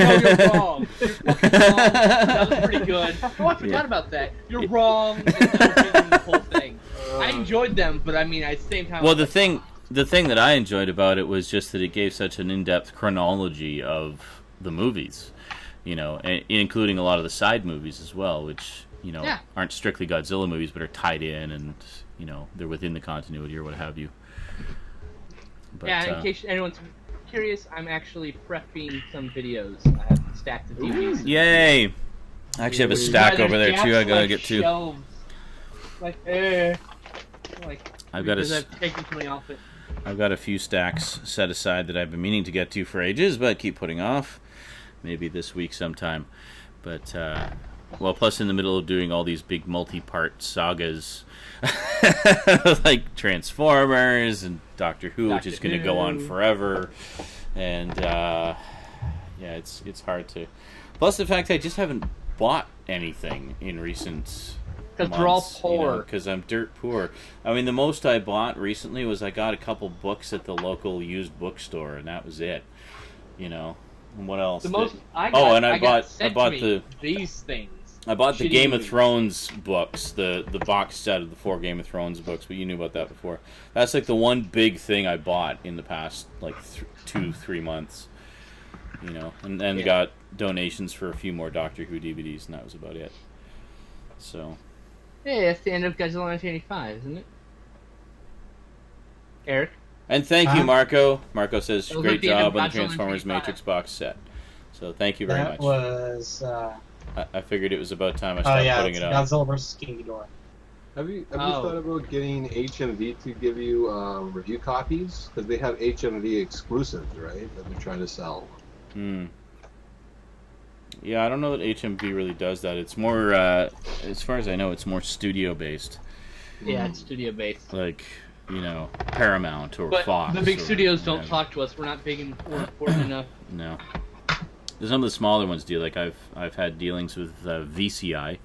wrong. You're fucking wrong. That was pretty good. Oh, I forgot about that. You're wrong. And the whole thing. I enjoyed them, but I mean, at the same time... Well, the thing that I enjoyed about it was just that it gave such an in-depth chronology of the movies, including a lot of the side movies as well, which, aren't strictly Godzilla movies, but are tied in and, they're within the continuity or what have you. But, in case anyone's curious, I'm actually prepping some videos. I have stacked of DVDs. Yay! I actually have a stack over there, too. I gotta get two. I've taken too many off it. I've got a few stacks set aside that I've been meaning to get to for ages, but keep putting off. Maybe this week sometime. But, plus in the middle of doing all these big multi-part sagas, like Transformers and Doctor Who, which is going to go on forever. And, it's hard to... Plus the fact I just haven't bought anything in recent... Because we're all poor. Because I'm dirt poor. I mean, the most I bought recently was I got a couple books at the local used bookstore, and that was it. And what else? The most I bought these things. I bought the Game of Thrones books, the box set of the 4 Game of Thrones books, but you knew about that before. That's like the one big thing I bought in the past 2-3 months. And then got donations for a few more Doctor Who DVDs, and that was about it. So. Hey, that's the end of Godzilla 1985, isn't it? Eric? And thank you, Marco. Marco says, great job on the Transformers Matrix box set. So thank you very much. That was... I figured it was about time I started putting it up. Godzilla vs. King Ghidorah. Have you thought about getting HMV to give you review copies? Because they have HMV exclusives, right, that they're trying to sell. Yeah, I don't know that HMV really does that. It's more, as far as I know, it's more studio-based. Yeah, it's studio-based. Like, Paramount or Fox. The big studios don't talk to us. We're not big and important enough. No. Some of the smaller ones do. Like, I've had dealings with VCI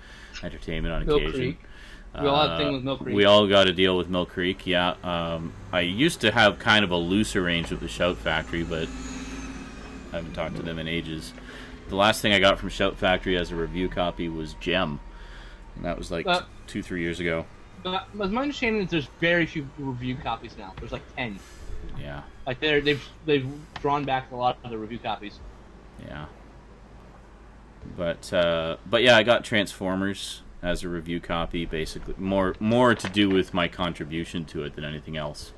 Entertainment on occasion. Creek. We all had a thing with Mill Creek. We all got a deal with Mill Creek, yeah. I used to have kind of a loose arrangement with the Shout Factory, but I haven't talked to them in ages. The last thing I got from Shout Factory as a review copy was Gem, and that was like 2-3 years ago. But my understanding is there's very few review copies now. There's like 10. Yeah. Like they've drawn back a lot of the review copies. Yeah. But yeah, I got Transformers as a review copy. Basically, more to do with my contribution to it than anything else.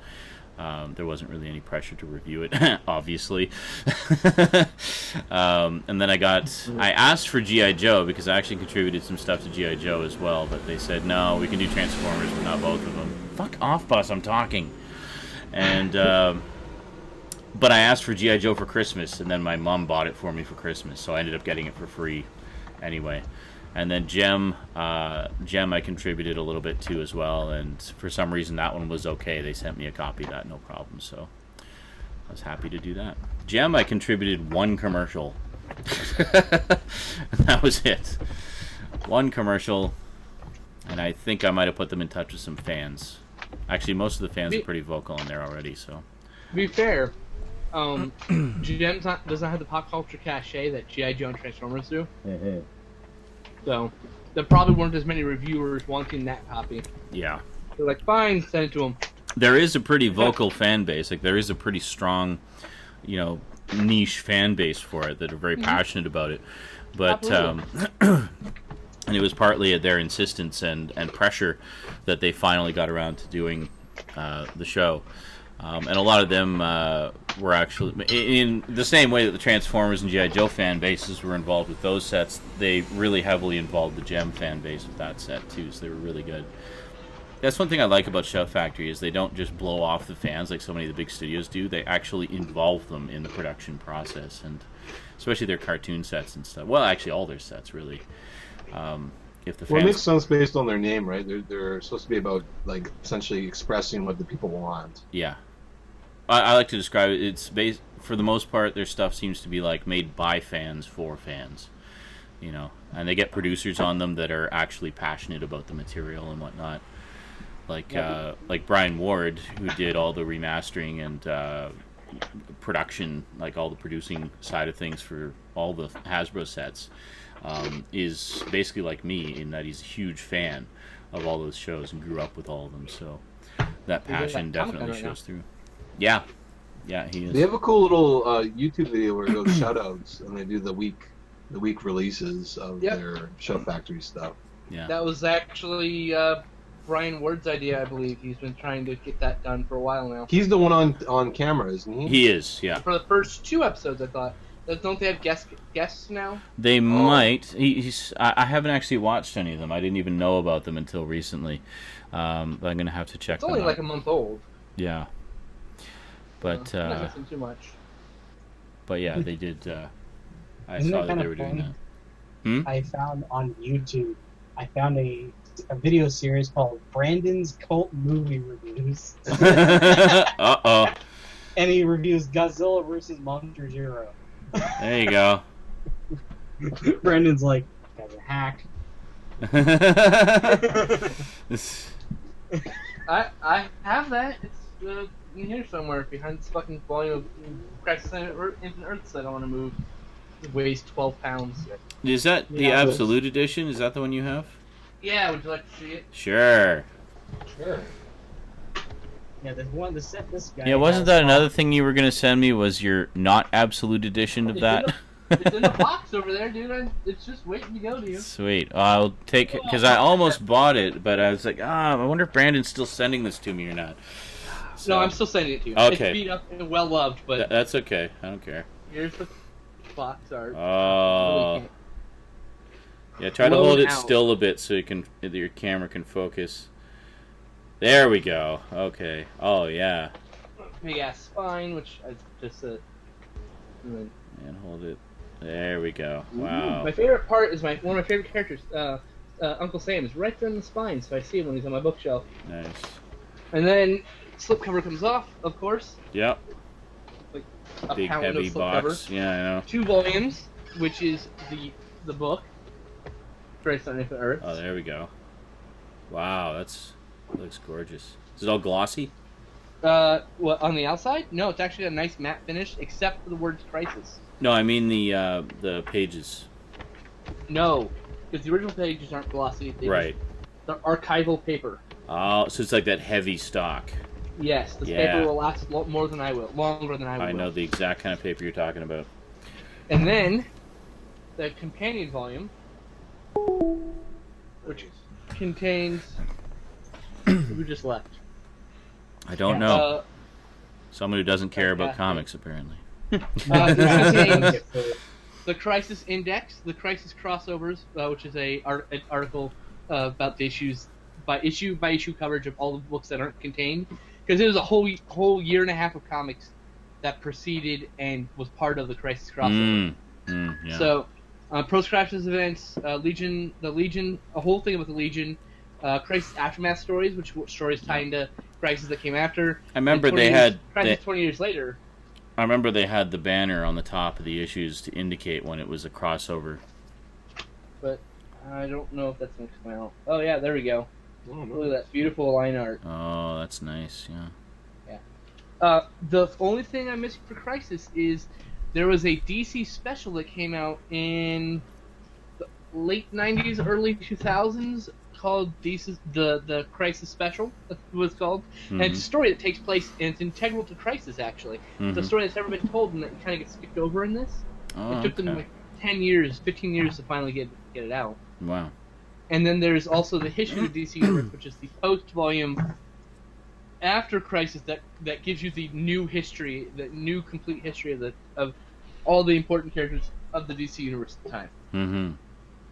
There wasn't really any pressure to review it, obviously. And then I asked for G.I. Joe because I actually contributed some stuff to G.I. Joe as well, but they said, no, we can do Transformers, but not both of them. Fuck off, boss, I'm talking. And, but I asked for G.I. Joe for Christmas, and then my mom bought it for me for Christmas, so I ended up getting it for free anyway. And then Gem I contributed a little bit to as well, and for some reason that one was okay. They sent me a copy of that, no problem, so I was happy to do that. Gem I contributed one commercial. That was it. One commercial, and I think I might have put them in touch with some fans. Actually, most of the fans are pretty vocal in there already, so. To be fair, Gem doesn't have the pop culture cachet that G.I. Joe and Transformers do. Mm-hmm. So, there probably weren't as many reviewers wanting that copy. Yeah. They're like, fine, send it to them. There is a pretty vocal fan base. Like, there is a pretty strong, niche fan base for it that are very passionate about it. But, and it was partly at their insistence and pressure that they finally got around to doing the show. And a lot of them were actually, in the same way that the Transformers and G.I. Joe fan bases were involved with those sets, they really heavily involved the Gem fan base with that set too, so they were really good. That's one thing I like about Shout Factory is they don't just blow off the fans like so many of the big studios do. They actually involve them in the production process, and especially their cartoon sets and stuff. Well, actually all their sets, really. If the fans... Well, it makes sense based on their name, right? They're supposed to be about, like, essentially expressing what the people want. Yeah. I like to describe it. It's based, for the most part, their stuff seems to be like made by fans for fans, and they get producers on them that are actually passionate about the material and whatnot. Like Brian Ward, who did all the remastering and production, like all the producing side of things for all the Hasbro sets, is basically like me in that he's a huge fan of all those shows and grew up with all of them. So that passion definitely shows through. Yeah, he is. They have a cool little YouTube video where it goes shoutouts, and they do the week releases of their Shout Factory stuff. Yeah, that was actually Brian Ward's idea, I believe. He's been trying to get that done for a while now. He's the one on camera, isn't he? He is, yeah. For the first 2 episodes, I thought. Don't they have guests now? They might. I haven't actually watched any of them. I didn't even know about them until recently. But I'm gonna have to check. It's only like a month old. Yeah. But not missing too much. But yeah, they did. I saw that they were doing that. I found on YouTube. I found a video series called Brandon's Cult Movie Reviews. Uh-oh. And he reviews Godzilla versus Monster Zero. There you go. Brandon's like, that's a hack. I have that. It's in here somewhere behind this fucking volume of Crisis on Infinite Earths that I want to move. It weighs 12 pounds. Is that the Absolute Edition? Is that the one you have? Yeah, would you like to see it? Sure. Yeah, there's one to set this guy. Yeah, wasn't that another thing you were going to send me, was your not Absolute Edition of that? It's in the box over there, dude. It's just waiting to go to you. Sweet. I'll take it, because I almost bought it, but I was like, I wonder if Brandon's still sending this to me or not. So, no, I'm still sending it to you. Okay. It's beat up and well loved, but that's okay. I don't care. Here's the box art. Oh. Yeah, try to hold it still a bit so your camera can focus. There we go. Okay. Oh yeah. Big ass spine, which I just and hold it. There we go. Wow. My favorite part is one of my favorite characters, Uncle Sam, is right there in the spine, so I see him when he's on my bookshelf. Nice. And then slipcover comes off, of course. Yep. Like a big pound heavy of box. slipcover. Yeah, I know. 2 volumes, which is the book. Crisis on Infinite Earths. Oh, there we go. Wow, that looks gorgeous. Is it all glossy? What, on the outside? No, it's actually a nice matte finish, except for the words Crisis. No, I mean the pages. No, because the original pages aren't glossy. Right. They're archival paper. Oh, so it's like that heavy stock. Yes, this paper will last more than I will, longer than I will. I know the exact kind of paper you're talking about. And then, the companion volume, which contains... Who just left? I don't know. Someone who doesn't care about comics, apparently. This contains the Crisis Index, the Crisis Crossovers, which is an article about the issues, by issue coverage of all the books that aren't contained. Because it was a whole year and a half of comics that preceded and was part of the Crisis crossover. Yeah. So, post-Crisis events, Legion, a whole thing about the Legion, Crisis Aftermath stories, which were stories tied into Crisis that came after. I remember they had... Crisis 20 years later. I remember they had the banner on the top of the issues to indicate when it was a crossover. But I don't know if that's going to come out. Oh, yeah, there we go. Look at that beautiful line art. Oh, that's nice, yeah. The only thing I'm missing for Crisis is there was a DC special that came out in the late 90s, early 2000s called the Crisis Special, that's what it's called. And it's a story that takes place, and it's integral to Crisis, actually. It's a story that's never been told, and it kind of gets skipped over in this. It took them like 10 years, 15 years to finally get it out. Wow. And then there's also the history of DC Universe, which is the post-volume after Crisis that gives you the new history, the new complete history of all the important characters of the DC Universe at the time. Mm-hmm.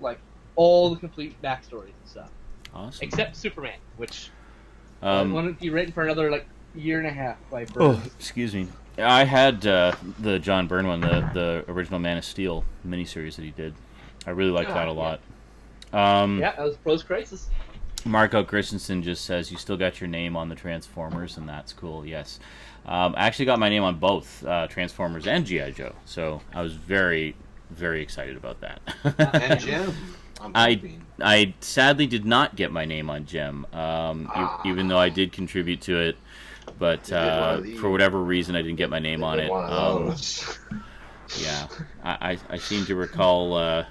Like, all the complete backstories and stuff. Awesome. Except Superman, which won't be written for another, year and a half by Byrne. Oh, excuse me. I had the John Byrne one, the original Man of Steel miniseries that he did. I really liked that a lot. Yeah, that was post-Crisis. Marco Christensen just says, you still got your name on the Transformers, and that's cool, yes. I actually got my name on both Transformers and G.I. Joe, so I was very, very excited about that. And Gem. I sadly did not get my name on Gem, even though I did contribute to it, but for whatever reason I didn't get my name on it. Yeah, I seem to recall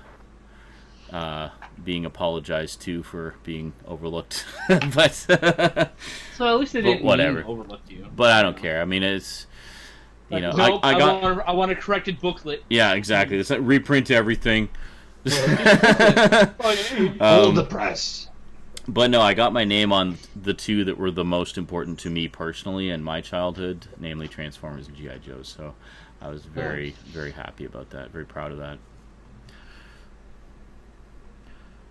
being apologized to for being overlooked, but so at least they didn't overlook you. But I don't care. I mean, it's nope, I want a corrected booklet. Yeah, exactly. Let's not reprint everything. Hold the press. But no, I got my name on the two that were the most important to me personally in my childhood, namely Transformers and G.I. Joe. So I was very, very happy about that. Very proud of that.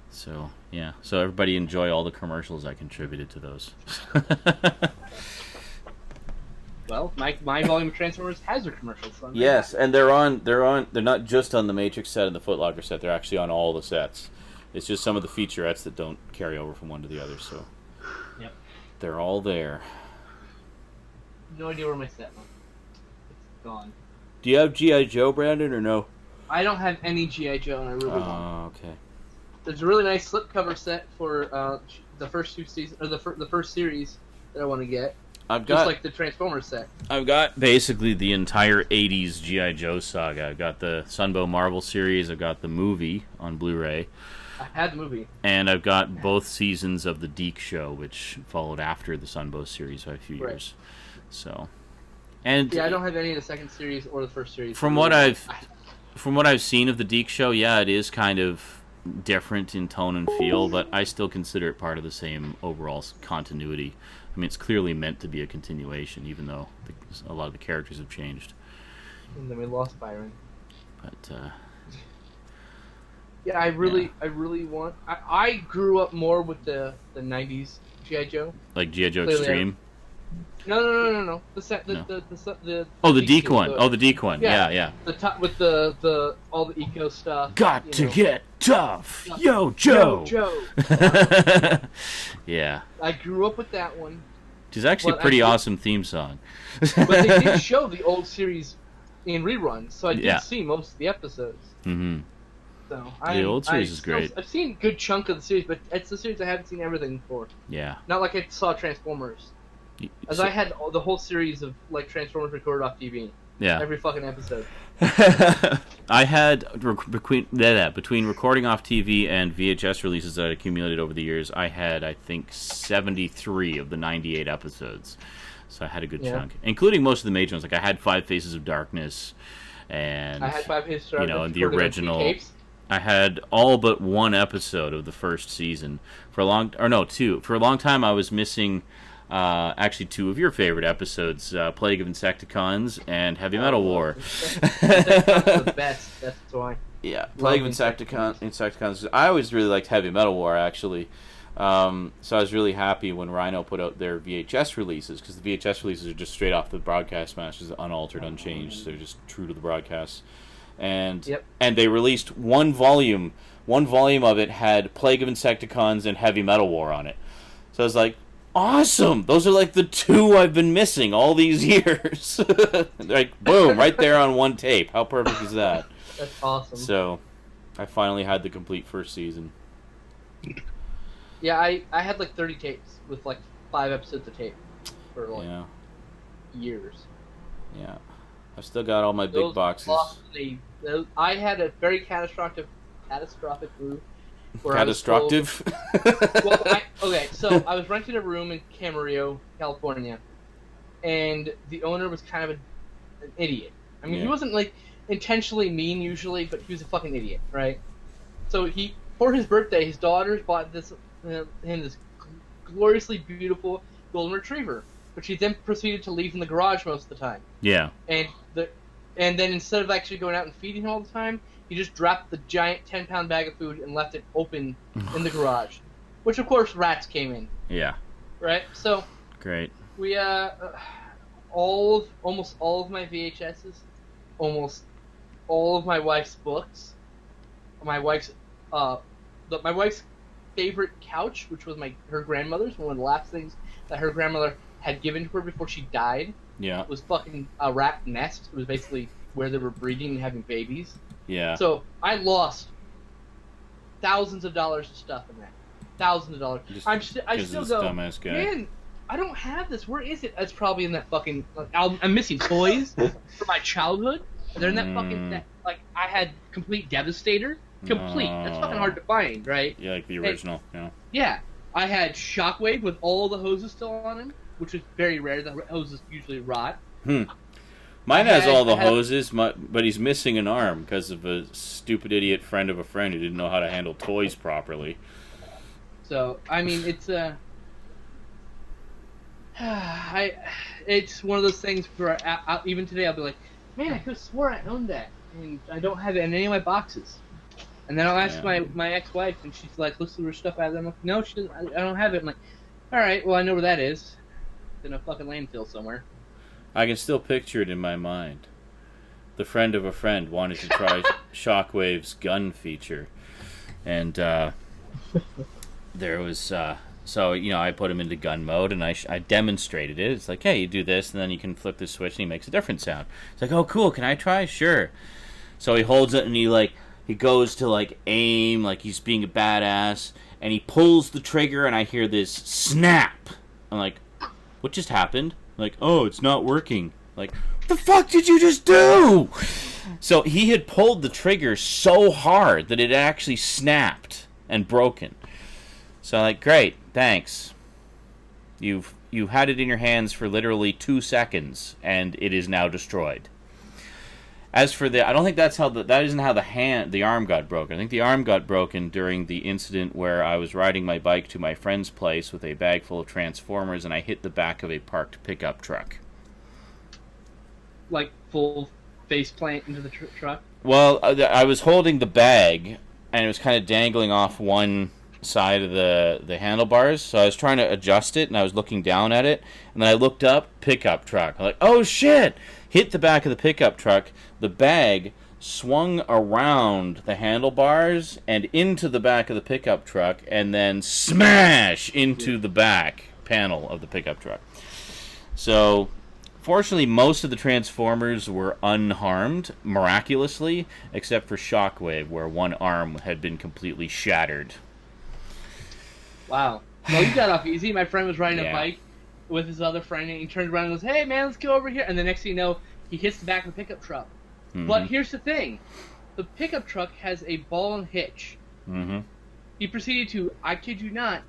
So, yeah. So everybody enjoy all the commercials I contributed to those. Well, my volume of Transformers has their commercials. So yes, and they're not just on the Matrix set and the Foot Locker set. They're actually on all the sets. It's just some of the featurettes that don't carry over from one to the other. So, yep, they're all there. No idea where my set went. It's gone. Do you have G.I. Joe, Brandon, or no? I don't have any G.I. Joe, and I really want. Oh, okay. There's a really nice slipcover set for the first two seasons, or the first series that I want to get. Just like the Transformers set. I've got basically the entire 80s G.I. Joe saga. I've got the Sunbow Marvel series. I've got the movie on Blu-ray. I had the movie. And I've got both seasons of the Deke show, which followed after the Sunbow series by a few years. So, and yeah, I don't have any of the second series or the first series. From what I've seen of the Deke show, yeah, it is kind of different in tone and feel, but I still consider it part of the same overall continuity. I mean, it's clearly meant to be a continuation, even though a lot of the characters have changed. And then we lost Byron. But yeah, I really want. I grew up more with the '90s G.I. Joe. Like G.I. Joe Extreme. No. The Deke one. The Deke one. Yeah. The top with the all the eco stuff. Got to get tough, yo Joe. Yeah. I grew up with that one. Which is actually a pretty awesome theme song. But they did show the old series in reruns, so I did see most of the episodes. Mm-hmm. So the old series is great. I've seen a good chunk of the series, but it's the series I haven't seen everything for. Yeah. Not like I saw Transformers. As I had the whole series of like Transformers recorded off TV. Yeah. Every fucking episode. I had between recording off TV and VHS releases that I accumulated over the years, I had, I think, 73 of the 98 episodes. So I had a good chunk, including most of the major ones. Like I had 5 Faces of Darkness, and I had 5 Faces of Darkness. And the original. I had all but 1 episode of the first season for a long, or no, 2. For a long time, I was missing. Actually, 2 of your favorite episodes, Plague of Insecticons and Heavy Metal War. Insecticons are the best, that's why. Yeah, Plague of Insecticons. I always really liked Heavy Metal War, actually. So I was really happy when Rhino put out their VHS releases, because the VHS releases are just straight off the broadcast masters, unaltered, unchanged, so they're just true to the broadcasts. And they released one volume of it had Plague of Insecticons and Heavy Metal War on it. So I was like, awesome! Those are like the 2 I've been missing all these years. Like, boom, right there on one tape. How perfect is that? That's awesome. So, I finally had the complete first season. Yeah, I had like 30 tapes with like 5 episodes of tape for like years. Yeah. I've still got all my big boxes. I had a very catastrophic move. Catastrophic? Okay, so I was renting a room in Camarillo, California, and the owner was kind of an idiot. I mean, he wasn't like intentionally mean usually, but he was a fucking idiot, right? So for his birthday, his daughters bought this gloriously beautiful golden retriever, which he then proceeded to leave in the garage most of the time. Yeah. And then instead of actually going out and feeding him all the time, he just dropped the giant 10-pound bag of food and left it open in the garage, which of course rats came in. Yeah. Right. So. Great. We almost all of my VHSs, almost all of my wife's books, my wife's favorite couch, which was her grandmother's, one of the last things that her grandmother had given to her before she died. Yeah. Was fucking a rat nest. It was basically where they were breeding and having babies. Yeah. So I lost thousands of dollars of stuff in that. Thousands of dollars. I still go, dumbass guy. Man, I don't have this. Where is it? It's probably in that fucking album. I'm missing toys from my childhood. They're in that fucking I had Complete Devastator. Complete. That's fucking hard to find, right? Yeah, like the original. Yeah. I had Shockwave with all the hoses still on him, which is very rare. The hoses usually rot. Mine has all the hoses, but he's missing an arm because of a stupid idiot friend of a friend who didn't know how to handle toys properly. So, I mean, it's it's one of those things where even today I'll be like, man, I could have swore I owned that, and I don't have it in any of my boxes. And then I'll ask my ex-wife, and she's like, looks through her stuff out there. I'm like, no, she doesn't, I don't have it. I'm like, all right, well, I know where that is. It's in a fucking landfill somewhere. I can still picture it in my mind. The friend of a friend wanted to try Shockwave's gun feature. And there was... So, I put him into gun mode, and I demonstrated it. It's like, hey, you do this, and then you can flip the switch, and he makes a different sound. It's like, oh, cool, can I try? Sure. So he holds it, and he goes to, aim, like he's being a badass, and he pulls the trigger, and I hear this snap. I'm like, what just happened? Like, oh, it's not working. Like, what the fuck did you just do? So he had pulled the trigger so hard that it actually snapped and broken. So I'm like, great, thanks. You had it in your hands for literally 2 seconds, and it is now destroyed. As for I don't think that isn't how the arm got broken. I think the arm got broken during the incident where I was riding my bike to my friend's place with a bag full of Transformers, and I hit the back of a parked pickup truck. Like full face plant into the truck? Well, I was holding the bag, and it was kind of dangling off one side of the handlebars, so I was trying to adjust it, and I was looking down at it, and then I looked up, pickup truck. I'm like, oh shit! Hit the back of the pickup truck, the bag swung around the handlebars and into the back of the pickup truck, and then smash into the back panel of the pickup truck. So, fortunately, most of the Transformers were unharmed, miraculously, except for Shockwave, where one arm had been completely shattered. Wow. Well, you got off easy. My friend was riding a bike, with his other friend, and he turns around and goes, "Hey man, let's go over here." And the next thing you know, he hits the back of the pickup truck. Mm-hmm. But here's the thing: the pickup truck has a ball and hitch. Mm-hmm. He proceeded to, I kid you not,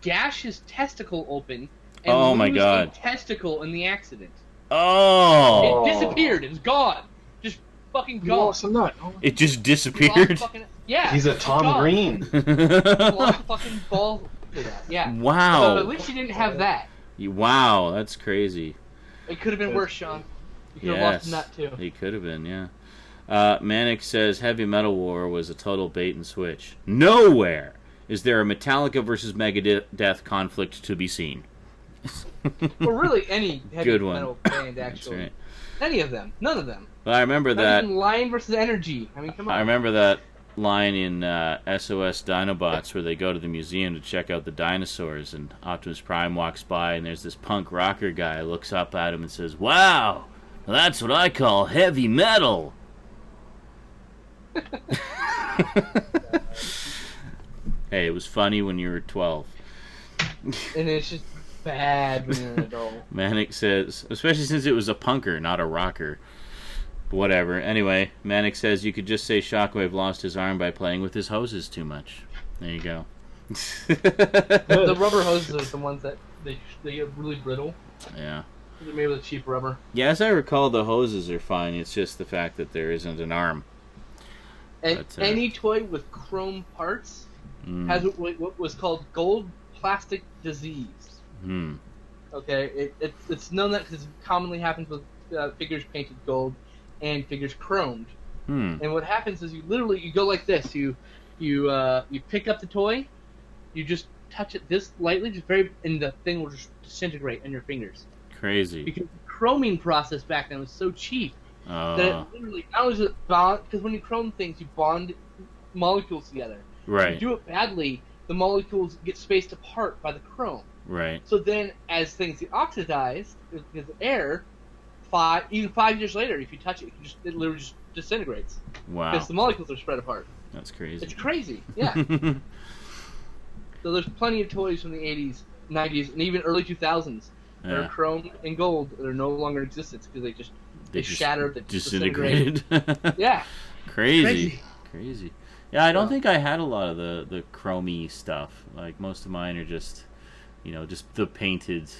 gash his testicle open and Oh lose my God. a testicle in the accident. Oh! It disappeared. It was gone. Just fucking You gone. lost a nut. Oh, It just He lost disappeared? fucking, yeah. he's a Tom gone. Green. He lost a fucking ball to that. Yeah. So at Wow. least he didn't have that. Wow, that's crazy. It could have been worse, Sean. You could have lost a Yes. nut too. He could have been, yeah. Manic says Heavy Metal War was a total bait and switch. Nowhere is there a Metallica versus Megadeth conflict to be seen. Well, really, any heavy Good one. metal band, That's actually. right. Any of them. None of them. But I remember Not that. even Lion versus Energy. I mean, come on. I remember that line in SOS Dinobots where they go to the museum to check out the dinosaurs, and Optimus Prime walks by, and there's this punk rocker guy looks up at him and says, "Wow, that's what I call heavy metal." Hey, it was funny when you were 12. And it's just bad when you're an adult. Manic says, especially since it was a punker, not a rocker. Whatever. Anyway, Manic says you could just say Shockwave lost his arm by playing with his hoses too much. There you go. The rubber hoses are the ones that they get really brittle. Yeah. They're made with cheap rubber. Yeah, as I recall, the hoses are fine. It's just the fact that there isn't an arm. And But, any toy with chrome parts has what was called gold plastic disease. Hmm. Okay, it's known that because it commonly happens with figures painted gold and figures chromed. And what happens is you go like this. You pick up the toy, you just touch it this lightly, just and the thing will just disintegrate on your fingers. Crazy. Because the chroming process back then was so cheap that it literally not only does it bond, because when you chrome things, you bond molecules together. Right. If you do it badly, the molecules get spaced apart by the chrome. Right. So then, as things get oxidized because of air, even 5 years later, if you touch it, it literally just disintegrates. Wow. Because the molecules are spread apart. That's crazy. It's crazy, yeah. So there's plenty of toys from the 80s, 90s, and even early 2000s that are chrome and gold that are no longer in existence because they just shattered, they disintegrated. Yeah. Crazy. Yeah, I don't think I had a lot of the chromey stuff. Like most of mine are just, just the painted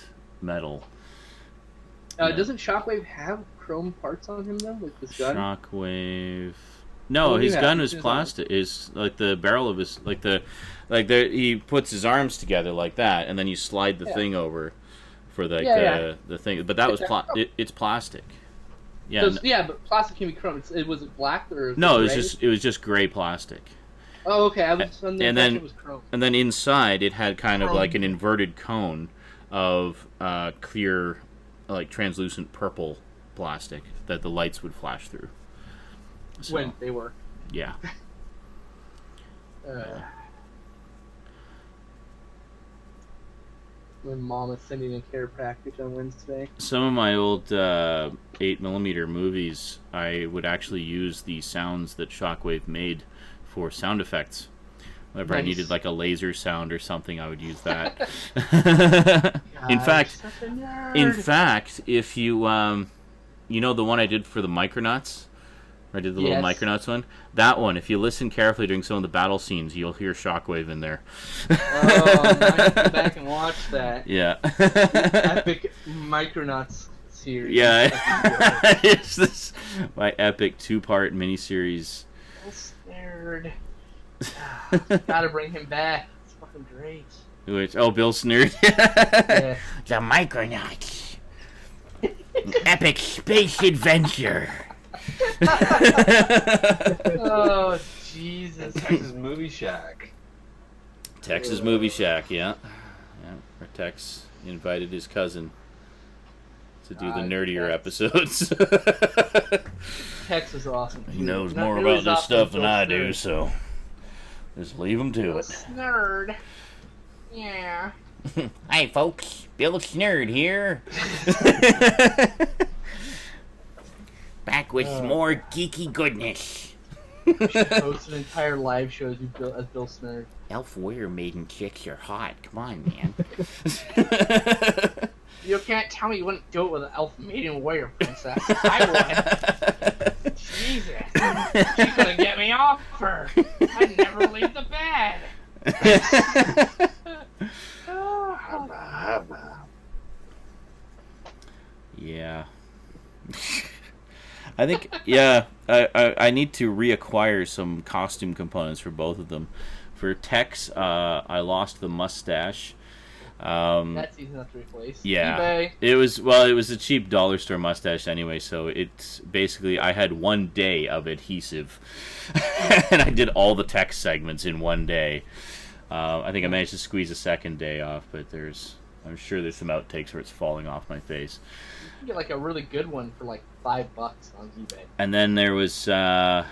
metal. Doesn't Shockwave have chrome parts on him though, like this gun? Shockwave. No, his gun is plastic. Is like the barrel of his he puts his arms together like that, and then you slide the thing over for the thing. But that was it's plastic. Yeah. So, but plastic can be chrome. Was it black or? No, it was just gray plastic. Oh, okay. I was under the impression it was chrome. And then inside it had kind of like an inverted cone of clear, like translucent purple plastic that the lights would flash through. So, when they were. Yeah. When Mom is sending a care package on Wednesday. Some of my old 8mm movies, I would actually use the sounds that Shockwave made for sound effects. Whenever I needed like a laser sound or something, I would use that. In fact, if you the one I did for the Micronauts, I did the little Micronauts one. That one, if you listen carefully during some of the battle scenes, you'll hear Shockwave in there. Oh, I might go back and watch that. Yeah. Epic Micronauts series. Yeah. It's this my epic 2-part miniseries. Nerd. Gotta bring him back. It's fucking great. Bill Snerd. Yeah. The Micronauts. Epic space adventure. Oh, Jesus. Texas Movie Shack. Texas Movie Shack, yeah. Where Tex invited his cousin to do the nerdier episodes. Tex is awesome. He knows more about this stuff than I do, so just leave him to it. Nerd. Yeah. Hi, folks. Bill Snerd here. Back with more geeky goodness. Host an entire live show as Bill Snerd. Elf wear maiden chicks are hot. Come on, man. You can't tell me you wouldn't do it with an elf medium warrior princess. I would. Jesus. She couldn't get me off her. I'd never leave the bed. Yeah. I think, yeah, I need to reacquire some costume components for both of them. For Tex, I lost the mustache. That's easy enough to replace. Yeah. eBay. It was a cheap dollar store mustache anyway, so it's basically, I had 1 day of adhesive. And I did all the Tex segments in 1 day. I think I managed to squeeze a second day off, but I'm sure there's some outtakes where it's falling off my face. You can get like a really good one for like $5 on eBay. And then there was, I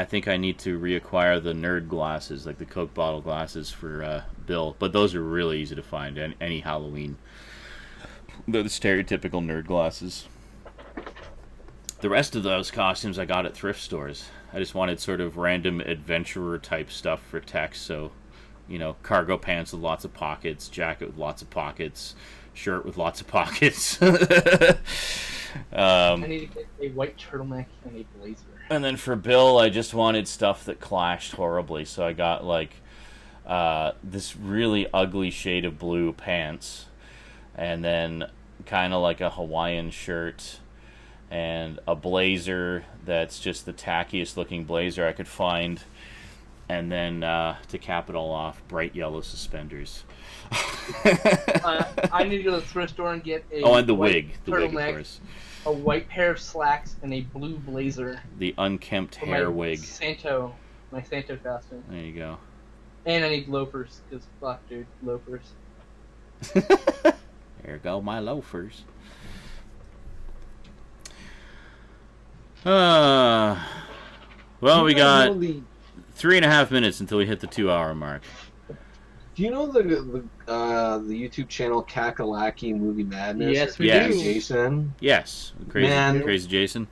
think I need to reacquire the nerd glasses, like the Coke bottle glasses for Bill. But those are really easy to find any Halloween. They're the stereotypical nerd glasses. The rest of those costumes I got at thrift stores. I just wanted sort of random adventurer type stuff for Tex, so, you know, cargo pants with lots of pockets, jacket with lots of pockets, shirt with lots of pockets. I need to get a white turtleneck and a blazer. And then for Bill, I just wanted stuff that clashed horribly, so I got like this really ugly shade of blue pants, and then kind of like a Hawaiian shirt, and a blazer that's just the tackiest looking blazer I could find, and then to cap it all off, bright yellow suspenders. I need to go to the thrift store and get a and the white wig, of course. A white pair of slacks, and a blue blazer. The unkempt hair wig. My Santo costume. There you go. And I need loafers, because fuck, dude, loafers. There go my loafers. Well, we got 3.5 minutes until we hit the 2-hour mark. Do you know the YouTube channel Kakalaki Movie Madness? Yes, we Yes. do. Jason? Yes, Man. crazy Jason.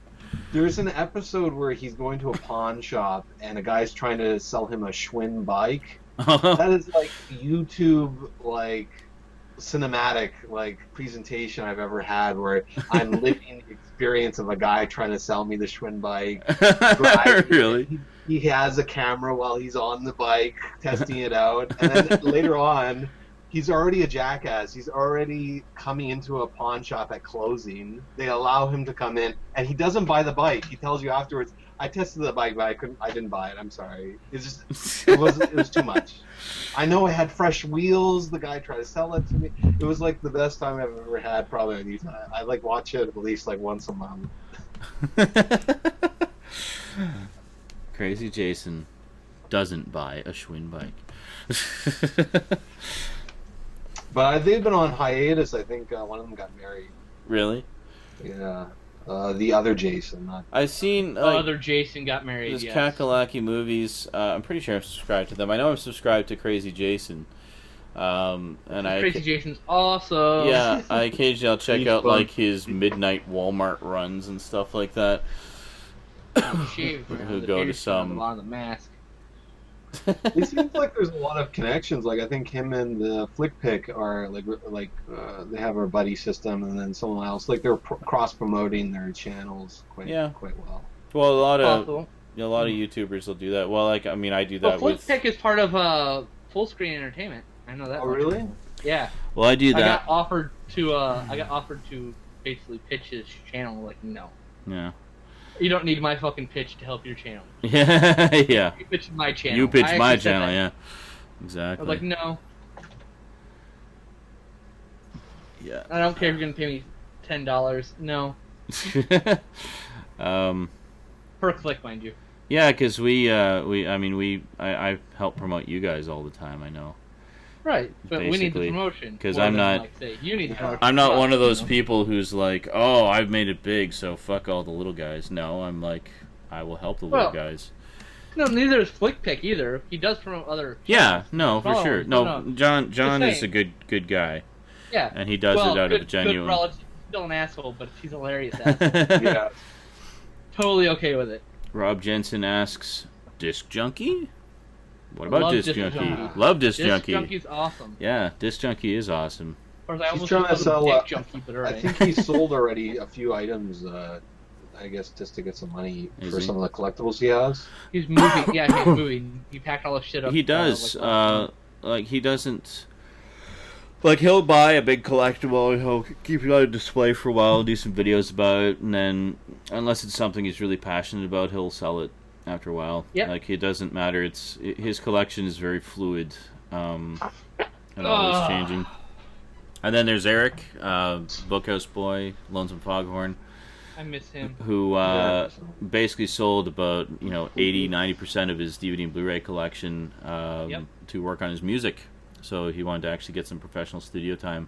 There's an episode where he's going to a pawn shop and a guy's trying to sell him a Schwinn bike. That is like YouTube like cinematic like presentation I've ever had, where I'm living the experience of a guy trying to sell me the Schwinn bike. Really? He has a camera while he's on the bike testing it out, and then later on he's already a jackass. He's already coming into a pawn shop at closing. They allow him to come in, and he doesn't buy the bike. He tells you afterwards, "I tested the bike, but I didn't buy it. I'm sorry. It's just it was too much. I know it had fresh wheels. The guy tried to sell it to me. It was like the best time I've ever had. Probably on YouTube. I like watch it at least like once a month." Crazy Jason doesn't buy a Schwinn bike. But they've been on hiatus. I think one of them got married. Really? Yeah. The other Jason. Not... I've seen other Jason got married. Those Yes. Kakalaki movies. I'm pretty sure I'm subscribed to them. I know I'm subscribed to Crazy Jason. Crazy Jason's awesome. Yeah, I occasionally I'll check He's out fun. like his midnight Walmart runs and stuff like that. Who go to some- A lot of the mask. It seems like there's a lot of connections. Like I think him and the Flick Pick are they have a buddy system, and then someone else like they're cross promoting their channels quite well. Well, a lot of Possible. a lot of YouTubers will do that. Well, like I mean, I do that Flick with. Pick is part of Full Screen Entertainment. I know that. Oh much. really? Yeah. Well, I do I that. got offered to basically pitch his channel. Like, no, Yeah. you don't need my fucking pitch to help your channel. Yeah. Yeah. You pitch my channel. You pitch I my actually said channel. that. Yeah. I Exactly. was like, no, Yeah. I don't care if you're gonna pay me $10. No, per click, mind you. Yeah, because I help promote you guys all the time. I know. Right, but we need the Basically, promotion. 'cause more I'm than, not- Like, say, you need the promotion. I'm not one of those you know? people who's like, oh, I've made it big, so fuck all the little guys. No, I'm like, I will help the little Well, guys. No, neither is Flickpick either. He does promote other. Yeah, no, for Oh, sure. no, No, no. John is a saying. good guy, Yeah, and he does well, it out good, of genuine. Good relative. Still an asshole, but he's hilarious. At Yeah. Totally okay with it. Rob Jensen asks, Disc Junkie? What about Love Disc Disc Junkie? Junkie. Love Disc Disc Junkie. Junkie's awesome. Yeah, Disc Junkie is awesome. Of course, I He's almost trying to called him sell. Dick Junkie, but I alright. think he sold already a few items. I guess just to get some money for some of the collectibles he has. He's moving. Yeah, he's moving. He packed all the shit up. He does. Like He doesn't. Like, he'll buy a big collectible, he'll keep it on display for a while, do some videos about it, and then, unless it's something he's really passionate about, he'll sell it after a while. Yep. Like, it doesn't matter. His collection is very fluid, and always changing. And then there's Eric, Bookhouse Boy, Lonesome Foghorn, I miss him. who basically sold about 80-90% of his DVD and Blu-ray collection to work on his music. So he wanted to actually get some professional studio time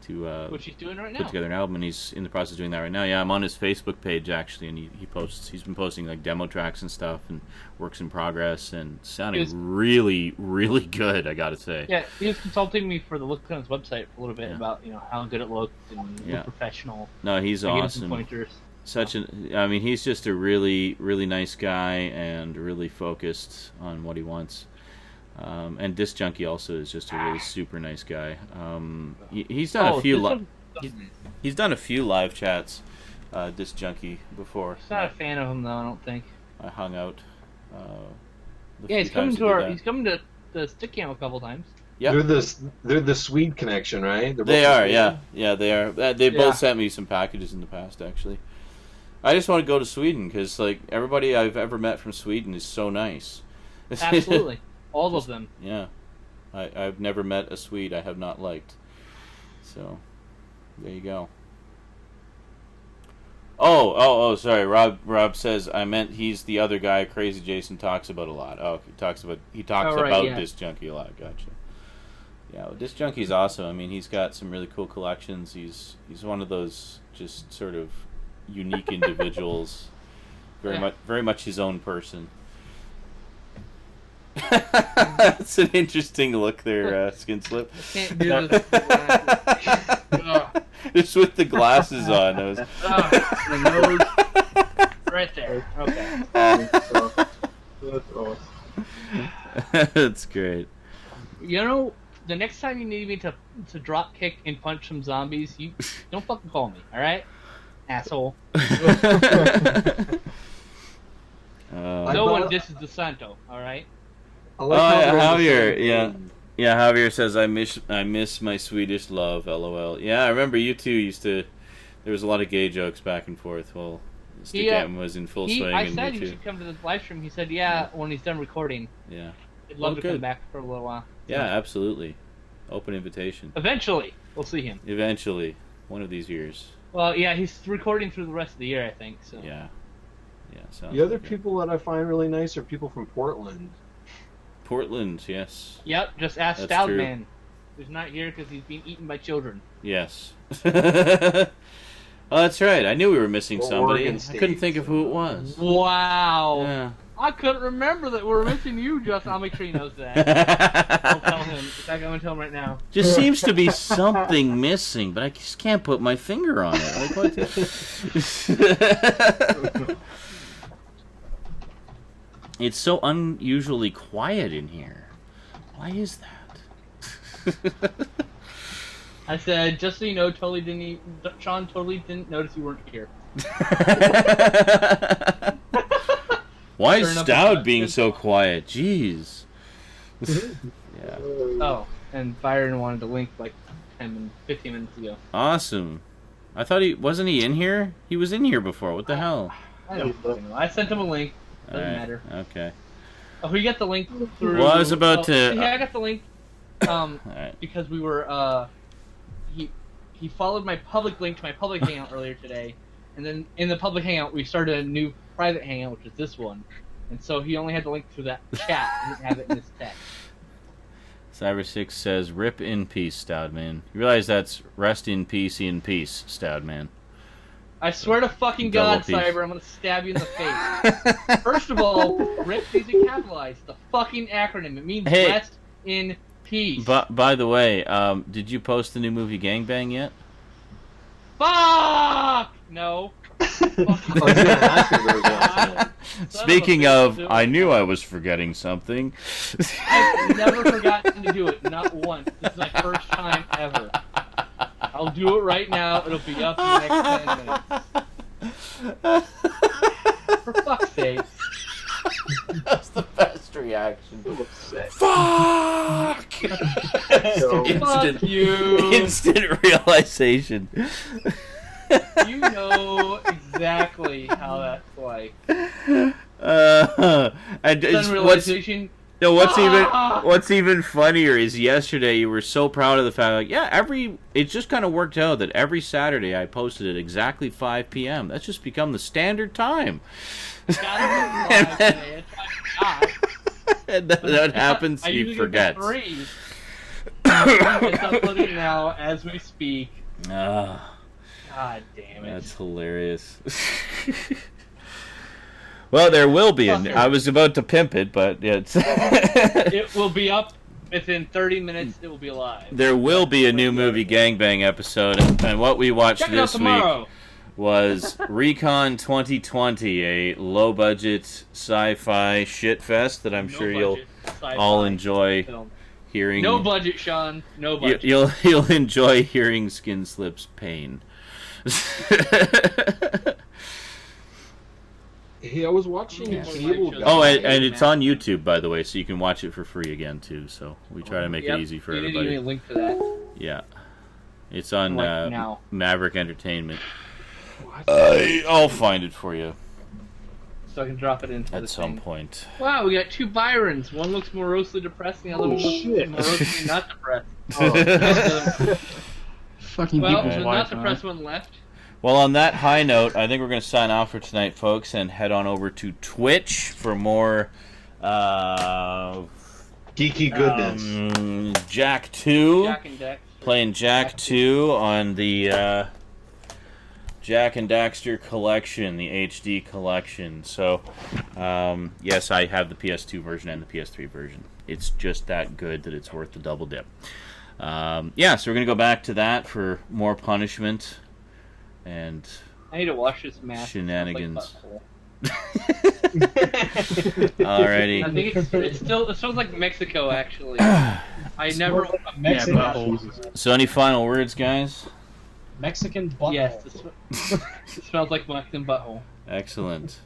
to Which he's doing right now. put together an album, and he's in the process of doing that right now. Yeah, I'm on his Facebook page actually, and he's been posting like demo tracks and stuff and works in progress, and sounding really, really good, I gotta say. Yeah, he was consulting me for the look on his website for a little bit about how good it looked and professional. No, he's I gave him awesome. some pointers. He's just a really, really nice guy and really focused on what he wants. And Disc Junkie also is just a really super nice guy. He's done a few. He's done a few live chats, Disc Junkie, before. I'm not a fan of him though. I don't think. I hung out. He's coming to He's coming to the Stick Camp a couple times. Yeah. They're the Swede connection, right? They are. Yeah, they are. They both sent me some packages in the past, actually. I just want to go to Sweden because like everybody I've ever met from Sweden is so nice. Absolutely. All of them. Yeah. I've never met a Swede I have not liked. So, there you go. Oh, sorry. Rob says, I meant he's the other guy Crazy Jason talks about a lot. Oh, he talks about Disc Junkie a lot. Gotcha. Yeah, well, Disc Junkie's awesome. I mean, he's got some really cool collections. He's one of those just sort of unique individuals. Very much his own person. That's an interesting look there, Skin Slip. I can't do this. Just with the glasses on. The nose. Right there. Okay. That's great. The next time you need me to drop kick and punch some zombies, you don't fucking call me, alright? Asshole. No one disses the Santo, alright? Javier, Javier says I miss my Swedish love, LOL. Yeah, I remember you two used to. There was a lot of gay jokes back and forth while Stick Camp was in full swing. I said he should come to the live stream. He said, when he's done recording. Yeah. He'd love to come back for a little while. Yeah, absolutely. Open invitation. Eventually, we'll see him. Eventually, one of these years. Well, yeah, he's recording through the rest of the year, I think. So. Yeah. The other people that I find really nice are people from Portland. Portland, yes. Yep, just ask Stoudman. Who's not here because he's being eaten by children. Yes. Oh, that's right. I knew we were missing somebody. I couldn't think of who it was. Wow. Yeah. I couldn't remember that we were missing you, Justin. I'll make sure he knows that. I'll tell him. In fact, I'm going to tell him right now. Just seems to be something missing, but I just can't put my finger on it. Like, what? It's so unusually quiet in here. Why is that? I said, just so you know, Sean totally didn't notice you weren't here. Why is Stout being so quiet? Jeez. Yeah. Oh, and Byron wanted to link like 15 minutes ago. Awesome. I thought wasn't he in here? He was in here before. What the hell? I don't know. I sent him a link. Doesn't matter. Okay. Oh, we got the link through. Well, I was about to. Yeah, I got the link. Because we were. He followed my public link to my public hangout earlier today, and then in the public hangout we started a new private hangout, which is this one, and so he only had the link through that chat. He didn't have it in his text. Cyber6 says, "Rip in peace, Stoudman." You realize that's rest in peace, Stoudman. I swear to fucking God, Cyber, I'm gonna stab you in the face. First of all, RIP needs to capitalize. The fucking acronym. It means rest in peace. By the way, did you post the new movie Gangbang yet? Fuck! No. Speaking of, I knew I was forgetting something. I've never forgotten to do it, not once. This is my first time ever. I'll do it right now. It'll be up in the next 10 minutes. For fuck's sake. That's the best reaction. Fuck! Fuck you. Instant realization. You know exactly how that's like. And Sudden realization. What's even funnier is yesterday you were so proud of the fact, like, yeah, it just kind of worked out that every Saturday I posted at exactly 5 p.m. That's just become the standard time. And that happens, you forget. It's uploading now as we speak. God damn it. That's hilarious. Well, there will be. I was about to pimp it, but it's. It will be up within 30 minutes. It will be live. There will be a new movie gangbang episode, and what we watched this week was Recon 2020, a low-budget sci-fi shitfest that I'm sure you'll all enjoy hearing. No budget, Sean. No budget. You'll enjoy hearing Skin Slip's pain. Hey, I was watching cable. Oh, and it's on YouTube, by the way, so you can watch it for free again too. So we try to make it easy for everybody. Didn't even link to that. Yeah, it's on now. Maverick Entertainment. I'll find it for you. So I can drop it into at some point. Wow, we got two Byrons. One looks morosely depressed, and the other one looks morosely not depressed. Fucking well, the not depressed one left. Well, on that high note, I think we're going to sign off for tonight, folks, and head on over to Twitch for more geeky goodness. Jack 2. Jack and Dex. Playing Jack 2 on the Jack and Daxter collection, the HD collection. So, yes, I have the PS2 version and the PS3 version. It's just that good that it's worth the double dip. Yeah, so we're going to go back to that for more punishment. And I need to wash this mask. Shenanigans. Alrighty. I think it smells like Mexico, actually. I never. So, any final words, guys? Mexican butthole. Yes, it smells like Mexican butthole. Excellent.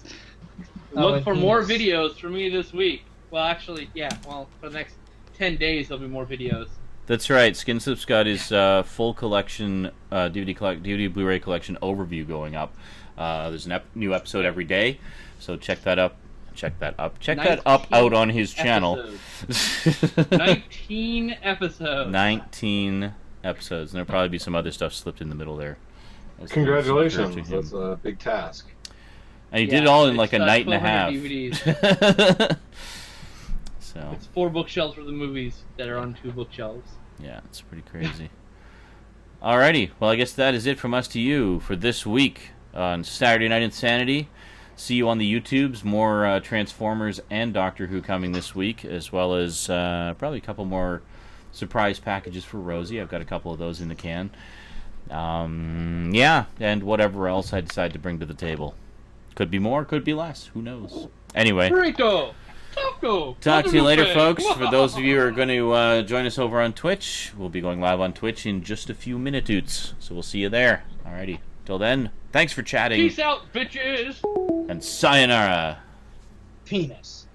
Look for more videos from me this week. Well, actually, yeah. Well, for the next 10 days, there'll be more videos. That's right. Skinslip's got his full collection, DVD Blu-ray collection overview going up. There's a new episode every day, so check that up. Check that up out on his channel. 19 episodes. 19 episodes, and there'll probably be some other stuff slipped in the middle there. Congratulations. That's a big task. And he did it all in like a night and a half. DVDs. So it's 4 bookshelves for the movies that are on 2 bookshelves. Yeah, it's pretty crazy. Alrighty, well I guess that is it from us to you for this week on Saturday Night InSaNiTy. See you on the YouTubes. More Transformers and Doctor Who coming this week, as well as probably a couple more surprise packages for Rosie. I've got a couple of those in the can. Yeah, and whatever else I decide to bring to the table. Could be more, could be less. Who knows? Anyway. Quinto! Talk to you later, folks. For those of you who are going to join us over on Twitch, we'll be going live on Twitch in just a few minutes. So we'll see you there. Alrighty. Till then, thanks for chatting. Peace out, bitches! And sayonara. Penis.